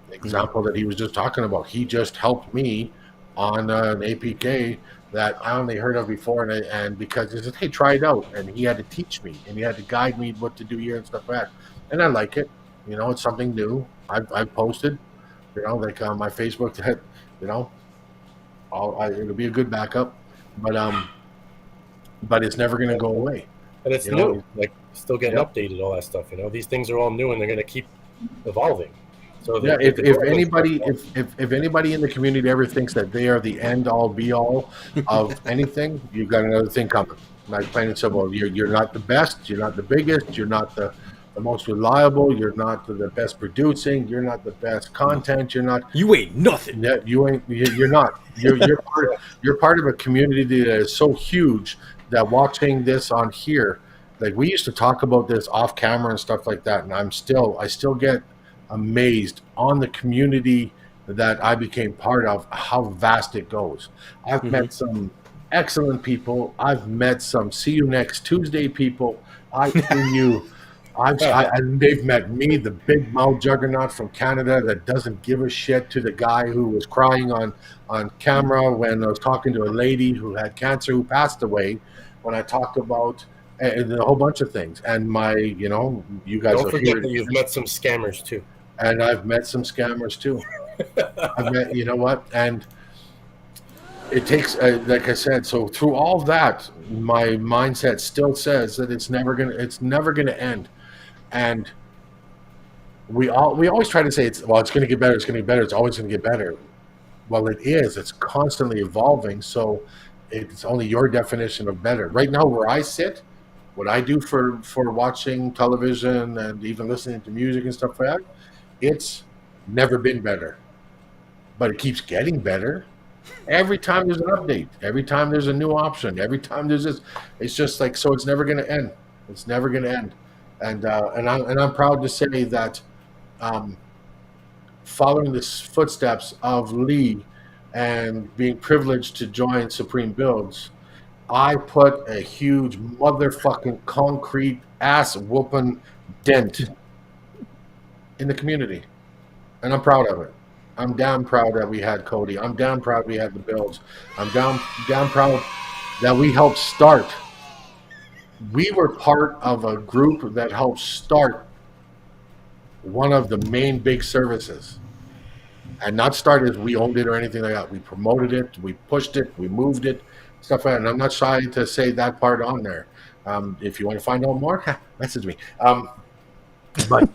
E: The example that he was just talking about, he just helped me on an APK that I only heard of before, and because he said, hey, try it out, and he had to teach me and he had to guide me what to do here and stuff like that, and I like it. It's something new. I've posted, like on my Facebook that, it'll be a good backup, but it's never going to go away.
A: And it's new, like still getting updated, all that stuff. These things are all new, and they're going to keep evolving. So
E: yeah, if anybody in the community ever thinks that they are the end all be all of anything, you've got another thing coming. Like plain and simple, you're not the best, you're not the biggest, you're not the most reliable, you're not the best producing, you're not the best content, you're not.
D: You ain't nothing.
E: You're not. You're part of a community that is so huge that watching this on here, like we used to talk about this off camera and stuff like that, and I still get amazed on the community that I became part of, how vast it goes. I've met some excellent people. I've met some see you next Tuesday people. They've met me, the big mouth Juggernaut from Canada that doesn't give a shit, to the guy who was crying on camera when I was talking to a lady who had cancer who passed away, when I talked about a whole bunch of things. And you guys
A: don't forget that you've met some scammers too.
E: And I've met some scammers too. And it takes, like I said, so through all that, my mindset still says that it's never gonna end. And we always try to say it's going to get better, it's always going to get better. Well, it's constantly evolving, so it's only your definition of better. Right now, where I sit, what I do for watching television and even listening to music and stuff like that, it's never been better, but it keeps getting better. Every time there's an update, every time there's a new option, every time there's this, it's just like, so it's never going to end. It's never going to end. And I'm proud to say that following the footsteps of Lee and being privileged to join Supreme Builds, I put a huge motherfucking concrete ass whooping dent in the community. And I'm proud of it. I'm damn proud that we had Cody. I'm damn proud we had the Builds. I'm damn proud that we helped start. We were part of a group that helped start one of the main big services. And not start as we owned it or anything like that. We promoted it, we pushed it, we moved it, stuff like that. And I'm not shy to say that part on there. If you want to find out more, message me. But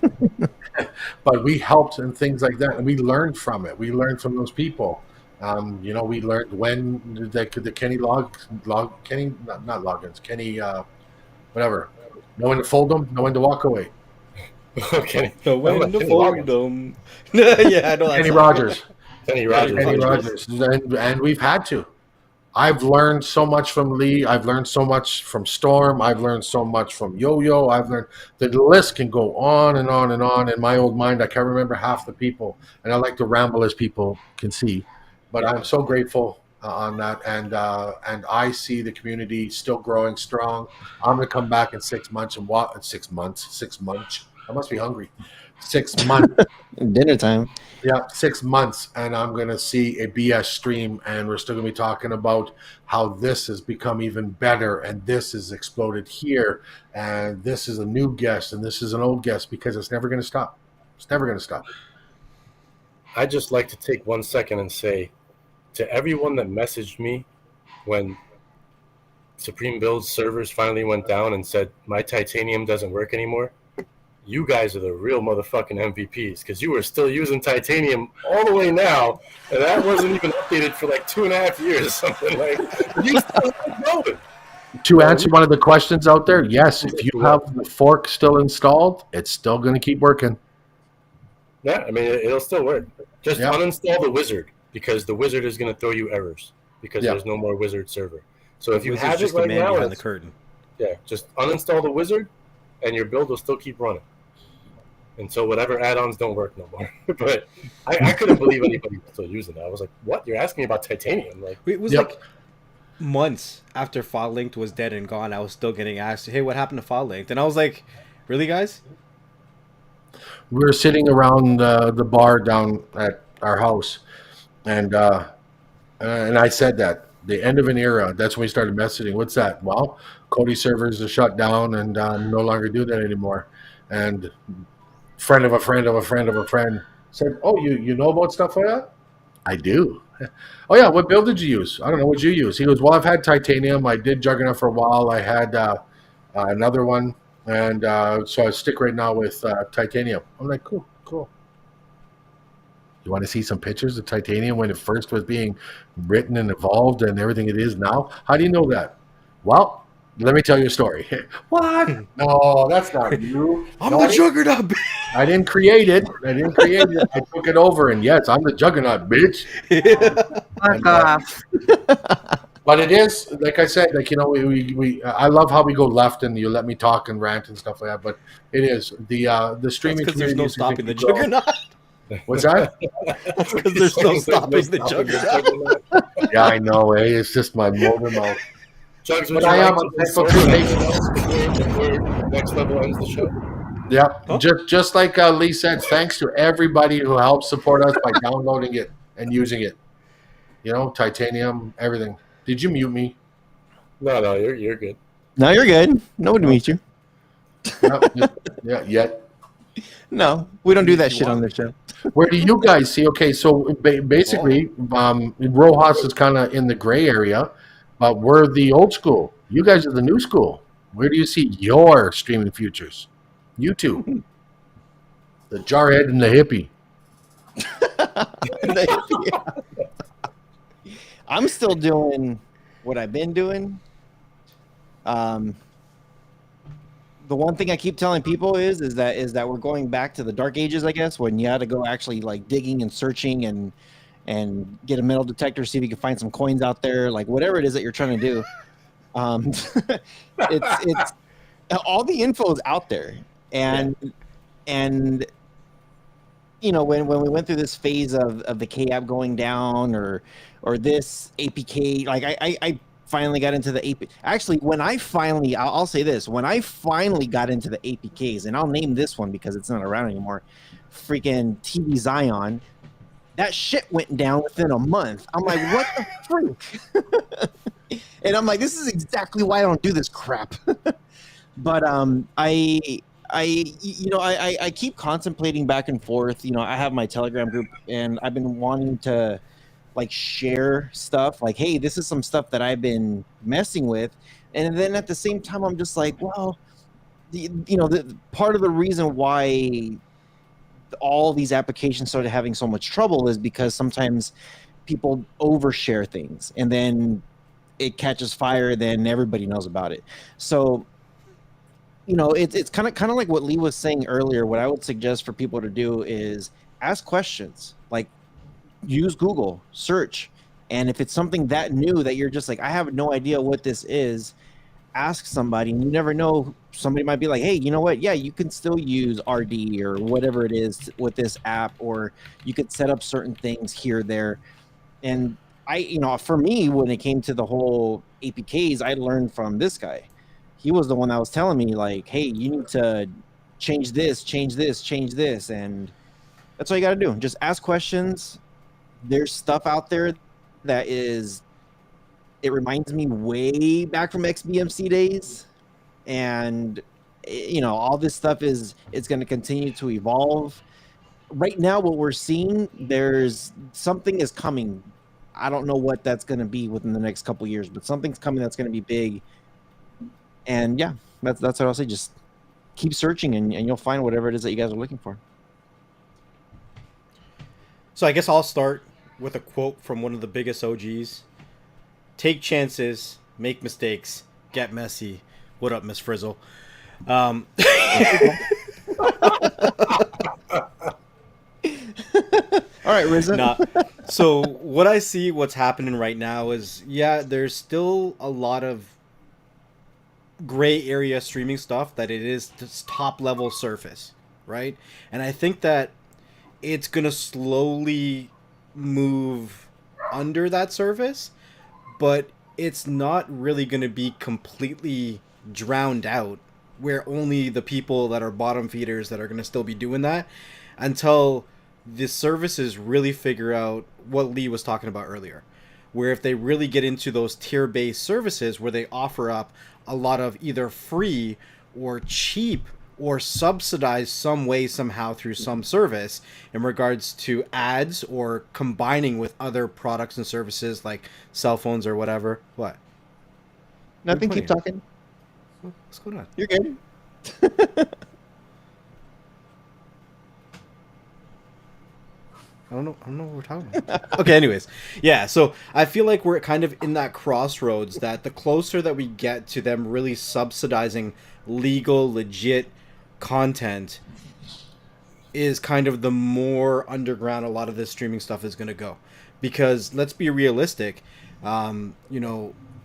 E: but we helped and things like that, and we learned from it. We learned from those people. We learned when the Kenny Kenny not logins, Kenny whatever. Know when to fold them, know when to walk away.
A: Okay.
D: No, when
A: like
D: to
A: Kenny
D: fold
A: Loggins.
D: them. Yeah, I know that
E: Kenny
D: song.
E: Rogers.
A: Kenny Rogers.
E: Kenny Rogers. And we've had to. I've learned so much from Lee. I've learned so much from Storm. I've learned so much from Yo-Yo. I've learned the list can go on and on and on. In my old mind, I can't remember half the people, and I like to ramble as people can see. But I'm so grateful on that, and I see the community still growing strong. I'm gonna come back in 6 months and walk. 6 months. 6 months. I must be hungry. 6 months.
B: Dinner time.
E: Yeah, 6 months, and I'm going to see a BS stream, and we're still going to be talking about how this has become even better, and this has exploded here, and this is a new guest, and this is an old guest, because it's never going to stop. It's never going to stop.
A: I'd just like to take 1 second and say to everyone that messaged me when Supreme Build's servers finally went down and said, my titanium doesn't work anymore, you guys are the real motherfucking MVPs, because you were still using titanium all the way now, and that wasn't even updated for like 2.5 years or something. Like, you still going.
E: To answer one of the questions out there, yes, if you have the fork still installed, it's still going to keep working.
A: Yeah, I mean, it'll still work. Just
E: Yeah.
A: uninstall the wizard, because the wizard is going to throw you errors, because
E: Yeah.
A: there's no more wizard server. So if you
D: Wizard's
A: have it
D: just the
A: right
D: man
A: now,
D: behind the curtain.
A: yeah, just uninstall the wizard, and your build will still keep running until whatever add-ons don't work no more. But I couldn't believe anybody was still using that. I was like, what? You're asking me about titanium? Like,
D: It was
E: Yep.
D: like months after File Linked was dead and gone, I was still getting asked, hey, what happened to File Linked? And I was like, really, guys?
E: We were sitting around the bar down at our house, and I said that the end of an era. That's when we started messaging. What's that? Well, Cody servers are shut down and no longer do that anymore. And friend of a friend of a friend of a friend said, "Oh, you know about stuff like that?" I do. Oh yeah, what build did you use? I don't know what you use. He goes, "Well, I've had titanium. I did Juggernaut for a while. I had another one, and so I stick right now with titanium." I'm like, cool. You want to see some pictures of titanium when it first was being written and evolved and everything it is now? How do you know that? Well, let me tell you a story. What? No, that's not you.
D: I'm
E: No,
D: the
E: I didn't-
D: Juggernaut.
E: I didn't create it. I took it over, and yes, I'm the Juggernaut, bitch.
C: Fuck off.
E: But it is, like I said, like, we I love how we go left and you let me talk and rant and stuff like that. But it is the streaming
D: Because there's
E: community
D: no
E: is
D: stopping the
E: gonna grow.
D: Juggernaut.
E: What's that?
D: That's because there's no stopping the Juggernaut.
E: Yeah, I know. It's just my motor mouth.
A: Jugs, would
E: But
A: you
E: I
A: like
E: am
A: to
E: a thankful
A: insert
E: to
A: anything else before next level ends the show?
E: Yeah,
D: Huh?
E: just like Lee said, thanks to everybody who helped support us by downloading it and using it. Titanium, everything. Did you mute me?
A: No, you're good.
B: No, you're good. No one to meet you.
E: Yeah, yet.
B: No, we don't do that shit on this show.
E: Where do you guys see? Okay, so basically, Rojas is kind of in the gray area, but we're the old school. You guys are the new school. Where do you see your streaming futures? You two. The jarhead and the hippie.
B: I'm still doing what I've been doing. The one thing I keep telling people is that we're going back to the dark ages, I guess, when you had to go actually like digging and searching and get a metal detector, see if you can find some coins out there, like whatever it is that you're trying to do. It's all the info is out there, and when we went through this phase of the K-app going down or this APK, like I finally got into the AP. Actually, I'll say this, when I finally got into the APKs, and I'll name this one because it's not around anymore, freaking TV Zion, that shit went down within a month. I'm like, what the freak? And I'm like, this is exactly why I don't do this crap. But I keep contemplating back and forth. I have my Telegram group, and I've been wanting to like share stuff like, hey, this is some stuff that I've been messing with. And then at the same time, I'm just like, well, the part of the reason why all these applications started having so much trouble is because sometimes people overshare things and then it catches fire, then everybody knows about it. So it's kind of like what Lee was saying earlier. What I would suggest for people to do is ask questions, like use Google search, and if it's something that new that you're just like, I have no idea what this is, ask somebody. And you never know, somebody might be like, hey, you know what, yeah, you can still use RD or whatever it is with this app, or you could set up certain things here, there. And for me, when it came to the whole APKs, I learned from this guy. He was the one that was telling me like, hey, you need to change this, change this, change this. And that's all you got to do. Just ask questions. There's stuff out there that it reminds me way back from XBMC days. And, all this stuff it's going to continue to evolve. Right now, what we're seeing, there's something is coming. I don't know what that's going to be within the next couple of years, but something's coming that's going to be big. And yeah, that's what I'll say. Just keep searching and you'll find whatever it is that you guys are looking for.
D: So I guess I'll start with a quote from one of the biggest OGs. Take chances, make mistakes, get messy. What up, Miss Frizzle?
B: All right, Rizzo.
D: Nah. So what I see what's happening right now is, yeah, there's still a lot of gray area streaming stuff that it is this top level surface, right? And I think that it's gonna slowly move under that surface, but it's not really gonna be completely drowned out where only the people that are bottom feeders that are gonna still be doing that until the services really figure out what Lee was talking about earlier, where if they really get into those tier-based services where they offer up a lot of either free or cheap or subsidized some way somehow through some service in regards to ads or combining with other products and services like cell phones or whatever. What?
B: Nothing. Keep talking.
D: What's going on?
B: You're good.
D: I don't know what we're talking about. Okay, anyways. Yeah, so I feel like we're kind of in that crossroads that the closer that we get to them really subsidizing legal, legit content is kind of the more underground a lot of this streaming stuff is going to go. Because let's be realistic,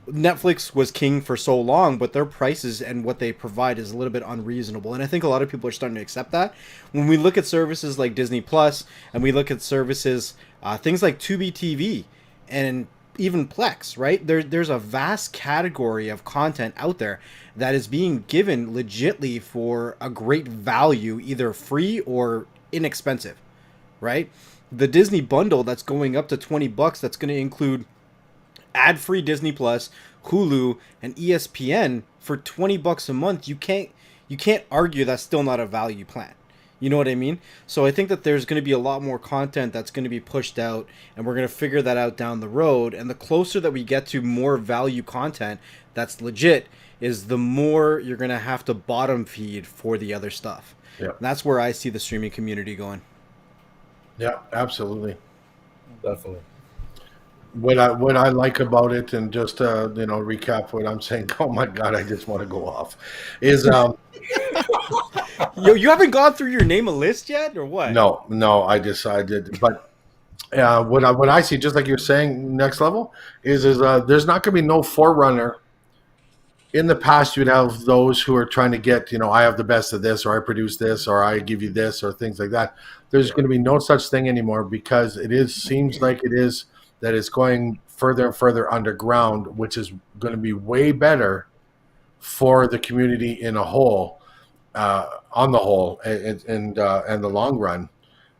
D: Netflix was king for so long, but their prices and what they provide is a little bit unreasonable. And I think a lot of people are starting to accept that. When we look at services like Disney Plus and we look at services, things like Tubi TV and even Plex, right? There's a vast category of content out there that is being given legitly for a great value, either free or inexpensive, right? The Disney bundle that's going up to $20, that's going to include ad-free Disney Plus, Hulu, and ESPN for $20 a month. You can't argue that's still not a value plan. You know what I mean? So I think that there's going to be a lot more content that's going to be pushed out, and we're going to figure that out down the road. And the closer that we get to more value content that's legit, is the more you're going to have to bottom feed for the other stuff.
E: Yeah.
D: That's where I see the streaming community going.
E: Yeah, absolutely.
A: Definitely.
E: What I like about it, and just recap what I'm saying. Oh my God, I just want to go off. Is
D: Yo, you haven't gone through your name a list yet, or what?
E: No, I decided, but what I see, just like you're saying, next level is there's not going to be no forerunner. In the past, you'd have those who are trying to get, I have the best of this, or I produce this, or I give you this, or things like that. There's going to be no such thing anymore, because seems like it is that it's going further and further underground, which is going to be way better for the community in a whole, on the whole, and the long run.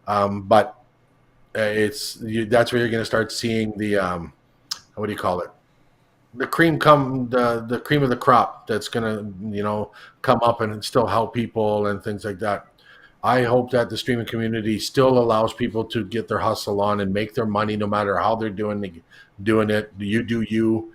E: But that's where you're going to start seeing the what do you call it? The cream the cream of the crop that's going to come up and still help people and things like that. I hope that the streaming community still allows people to get their hustle on and make their money, no matter how they're doing it. You do you,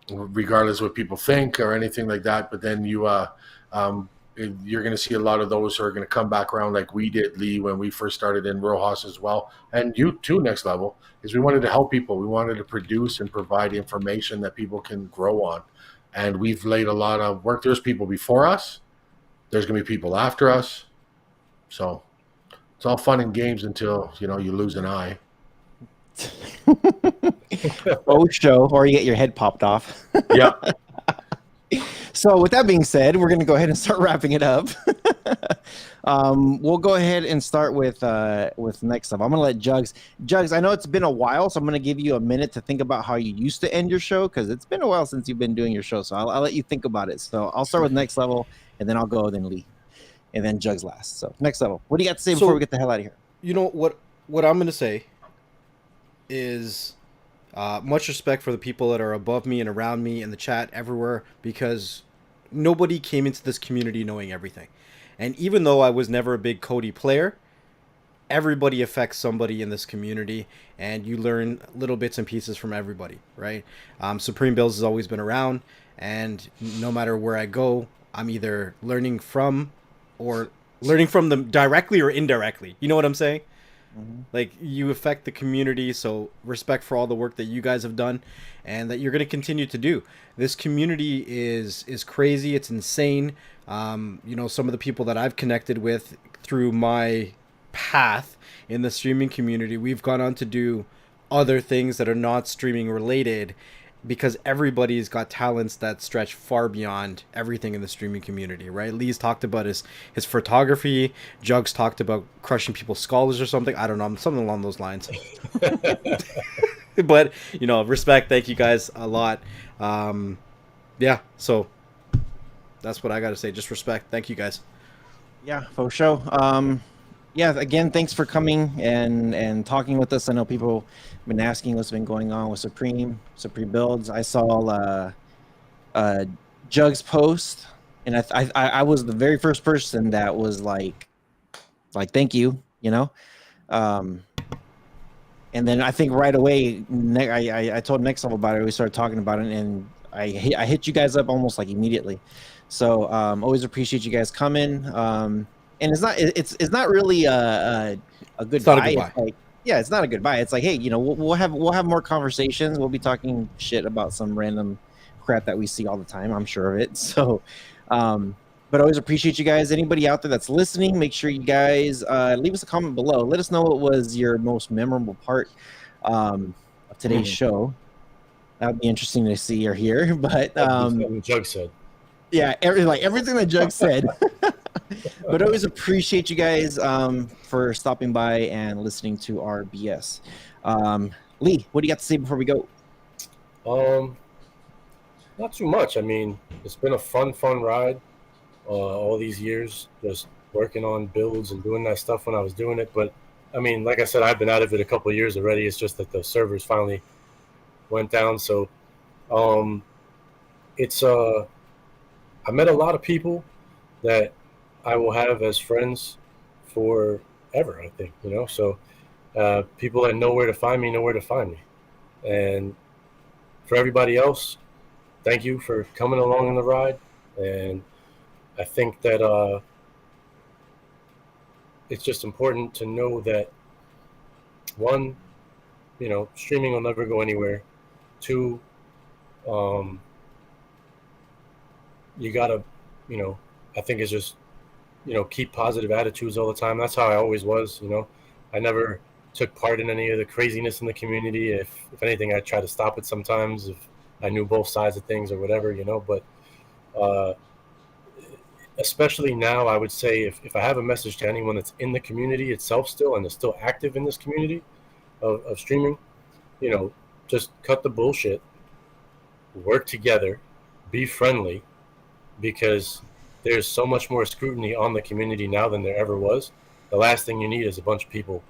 E: regardless of what people think or anything like that. But then you're going to see a lot of those who are going to come back around, like we did, Lee, when we first started in Rojas as well, and you too. Next level is we wanted to help people. We wanted to produce and provide information that people can grow on, and we've laid a lot of work. There's people before us. There's going to be people after us. So it's all fun and games until you lose an eye.
B: Oh, show, or you get your head popped off.
E: Yeah.
B: So with that being said, we're going to go ahead and start wrapping it up. We'll go ahead and start with next up. I'm going to let Jugs, I know it's been a while, so I'm going to give you a minute to think about how you used to end your show, because it's been a while since you've been doing your show. So I'll let you think about it. So I'll start with next level, and then I'll go, then Lee, and then Jugs last. So next level. What do you got to say before we get the hell out of here?
D: You know what I'm going to say is much respect for the people that are above me and around me in the chat everywhere, because nobody came into this community knowing everything. And even though I was never a big Cody player, everybody affects somebody in this community, and you learn little bits and pieces from everybody, right? Supreme Builds has always been around, and no matter where I go, I'm either learning from them directly or indirectly. You know what I'm saying? Mm-hmm. Like, you affect the community, so respect for all the work that you guys have done and that you're going to continue to do. This community is crazy. It's insane. Some of the people that I've connected with through my path in the streaming community, we've gone on to do other things that are not streaming related, because everybody's got talents that stretch far beyond everything in the streaming community, right? Lee's talked about his photography. Jugs talked about crushing people's skulls or something. I don't know, something along those lines. But, respect. Thank you guys a lot. Yeah, so that's what I got to say. Just respect. Thank you guys.
B: Yeah, for sure. Yeah, again, thanks for coming and talking with us. I know people have been asking what's been going on with Supreme Builds. I saw Jug's post, and I was the very first person that was like thank you, and then I think right away I told Next Level about it. We started talking about it, and I hit you guys up almost like immediately. So always appreciate you guys coming. And it's not really a goodbye.
D: It's not a goodbye.
B: It's like, yeah, it's not a goodbye. It's like, hey, we'll have more conversations. We'll be talking shit about some random crap that we see all the time. I'm sure of it. So, but always appreciate you guys. Anybody out there that's listening, make sure you guys leave us a comment below. Let us know what was your most memorable part of today's show. That would be interesting to see or hear. But
A: Jug said,
B: yeah, everything that Jug said. But always appreciate you guys for stopping by and listening to our BS. Lee, what do you got to say before we go?
A: Not too much. I mean, it's been a fun ride all these years, just working on builds and doing that stuff when I was doing it. But I mean, like I said, I've been out of it a couple of years already. It's just that the servers finally went down. So I met a lot of people that I will have as friends forever, I think, so people that know where to find me, And for everybody else, thank you for coming along on the ride. And I think that it's just important to know that, one, streaming will never go anywhere. Two, you gotta, I think it's just, keep positive attitudes all the time. That's how I always was, I never took part in any of the craziness in the community. If anything, I try to stop it sometimes if I knew both sides of things or whatever, but especially now, I would say if I have a message to anyone that's in the community itself still and is still active in this community of streaming, just cut the bullshit, work together, be friendly, because there's so much more scrutiny on the community now than there ever was. The last thing you need is a bunch of people,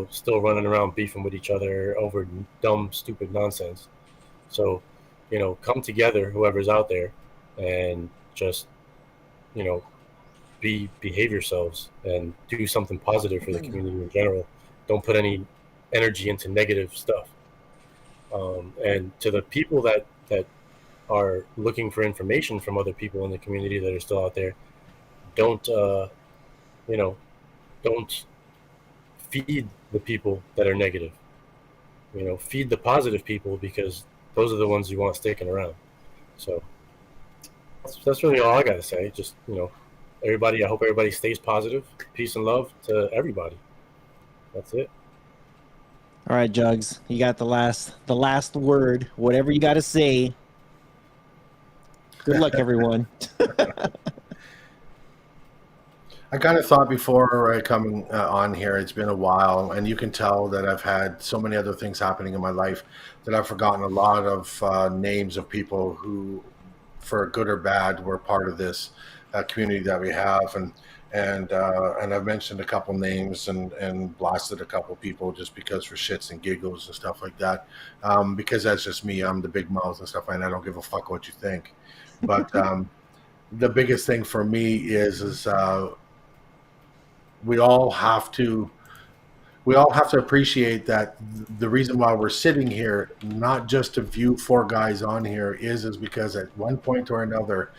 A: still running around beefing with each other over dumb, stupid nonsense. So, come together, whoever's out there, and just, behave yourselves and do something positive for the community in general. Don't put any energy into negative stuff. And to the people that are looking for information from other people in the community that are still out there, don't don't feed the people that are negative. Feed the positive people, because those are the ones you want sticking around. So that's really all I got to say. Just, everybody, I hope everybody stays positive. Peace and love to everybody. That's it.
B: All right, Jugs, you got the last word. Whatever you got to say. Good luck, everyone.
E: I kind of thought before coming on here, it's been a while, and you can tell that I've had so many other things happening in my life that I've forgotten a lot of names of people who, for good or bad, were part of this community that we have, and I've mentioned a couple names and blasted a couple people just because for shits and giggles and stuff like that, because that's just me. I'm the big mouth and stuff, and I don't give a fuck what you think. But the biggest thing for me is we all have to appreciate that the reason why we're sitting here, not just to view four guys on here, is because at one point or another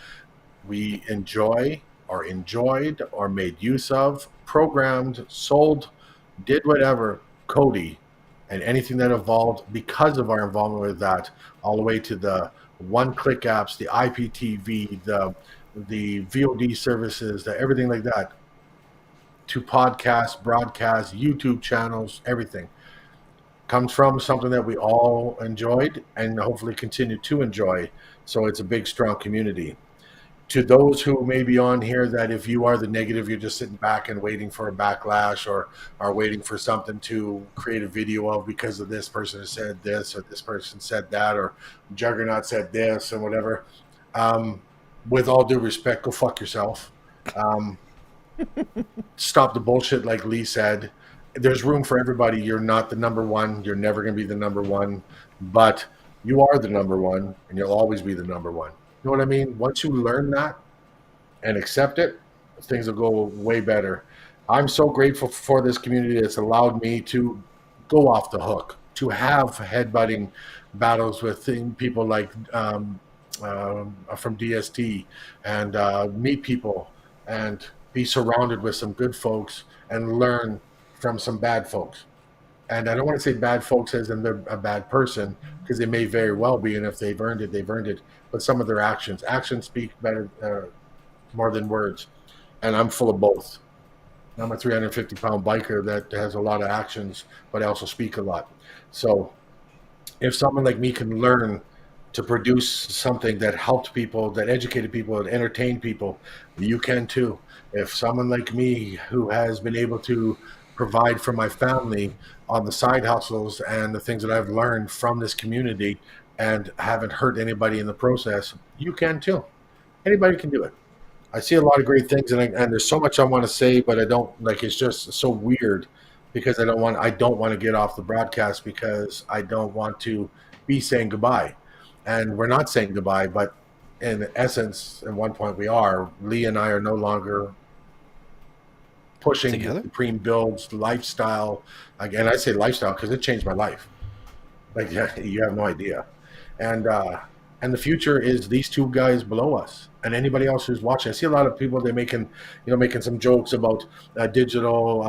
E: we enjoyed or made use of, programmed, sold, did whatever, Cody, and anything that evolved because of our involvement with that, all the way to the one-click apps, the IPTV, the VOD services, everything like that, to podcasts, broadcasts, YouTube channels, everything comes from something that we all enjoyed and hopefully continue to enjoy. So it's a big, strong community. To those who may be on here, that if you are the negative, you're just sitting back and waiting for a backlash, or are waiting for something to create a video of because of this person has said this, or this person said that, or Juggernaut said this, and whatever. With all due respect, go fuck yourself. Stop the bullshit, like Lee said. There's room for everybody. You're not the number one. You're never going to be the number one. But you are the number one, and you'll always be the number one. You know what I mean? Once you learn that and accept it, things will go way better. I'm so grateful for this community that's allowed me to go off the hook, to have headbutting battles with people like from DST, and meet people and be surrounded with some good folks and learn from some bad folks. And I don't want to say bad folks as in they're a bad person, because they may very well be, and if they've earned it, they've earned it. But some of their actions speak better, more than words. And I'm full of both. I'm a 350-pound biker that has a lot of actions, but I also speak a lot. So if someone like me can learn to produce something that helped people, that educated people, that entertained people, you can too. If someone like me, who has been able to provide for my family on the side hustles and the things that I've learned from this community and haven't hurt anybody in the process, you can too. Anybody can do it. I see a lot of great things, and there's so much I want to say, but I don't, like, it's just so weird because I don't want to get off the broadcast, because I don't want to be saying goodbye. And we're not saying goodbye, but in essence, at one point we are. Lee and I are no longer pushing
D: Together?
E: the Supreme Builds lifestyle. Again, I say lifestyle because it changed my life. Like, you have no idea. And the future is these two guys below us, and anybody else who's watching. I see a lot of people, they're making some jokes about digital,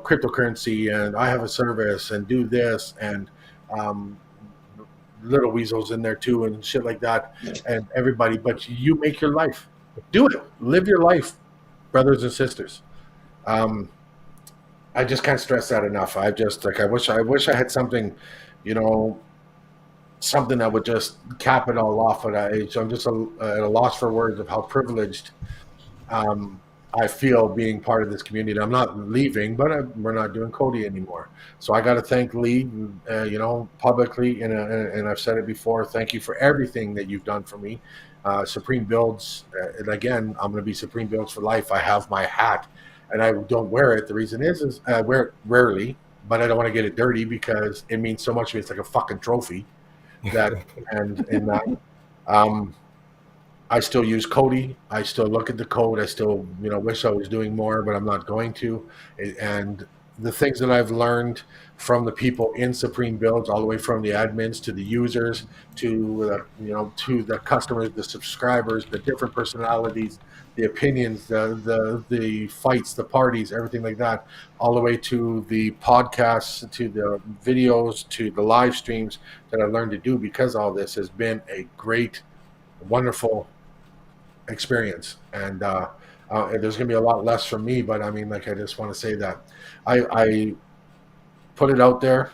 E: cryptocurrency, and I have a service and do this, and little weasels in there too and shit like that, and everybody. But you make your life. Do it. Live your life, brothers and sisters. I just can't stress that enough. I wish I had something, something that would just cap it all off at that age. I'm just at a loss for words of how privileged I feel being part of this community. I'm not leaving, but we're not doing Cody anymore. So I got to thank Lee, publicly, and I've said it before. Thank you for everything that you've done for me. Supreme Builds, and again, I'm going to be Supreme Builds for life. I have my hat, and I don't wear it. The reason is I wear it rarely, but I don't want to get it dirty because it means so much to me. It's like a fucking trophy. That and in that, I still use Cody. I still look at the code. I still, wish I was doing more, but I'm not going to. And the things that I've learned from the people in Supreme Builds, all the way from the admins to the users to to the customers, the subscribers, the different personalities, the opinions, the fights, the parties, everything like that, all the way to the podcasts, to the videos, to the live streams that I learned to do, because all this has been a great, wonderful experience. And there's going to be a lot less from me, but I mean, like, I just want to say that I put it out there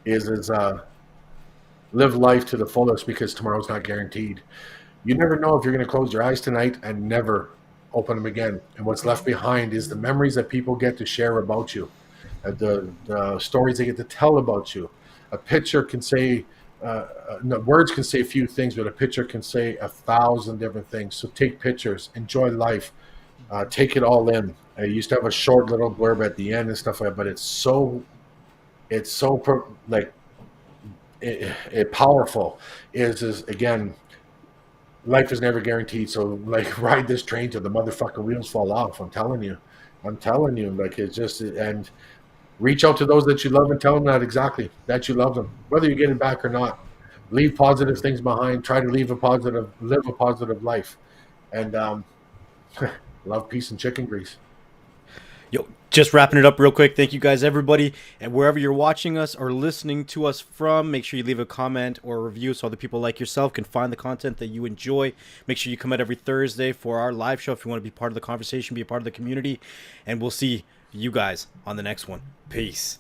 E: is live life to the fullest, because tomorrow's not guaranteed. You never know if you're going to close your eyes tonight and never open them again. And what's left behind is the memories that people get to share about you, the stories they get to tell about you. A picture can say, no, words can say a few things, but a picture can say 1,000 different things. So take pictures, enjoy life, take it all in. I used to have a short little blurb at the end and stuff like that, but it's so powerful. Is again, life is never guaranteed. So, like, ride this train till the motherfucking wheels fall off. I'm telling you, like, it's just, and reach out to those that you love and tell them that you love them, whether you get it back or not. Leave positive things behind. Try to live a positive life, and love, peace, and chicken grease.
D: Yo, just wrapping it up real quick. Thank you guys, everybody. And wherever you're watching us or listening to us from, make sure you leave a comment or a review so other people like yourself can find the content that you enjoy. Make sure you come out every Thursday for our live show if you want to be part of the conversation, be a part of the community. And we'll see you guys on the next one. Peace.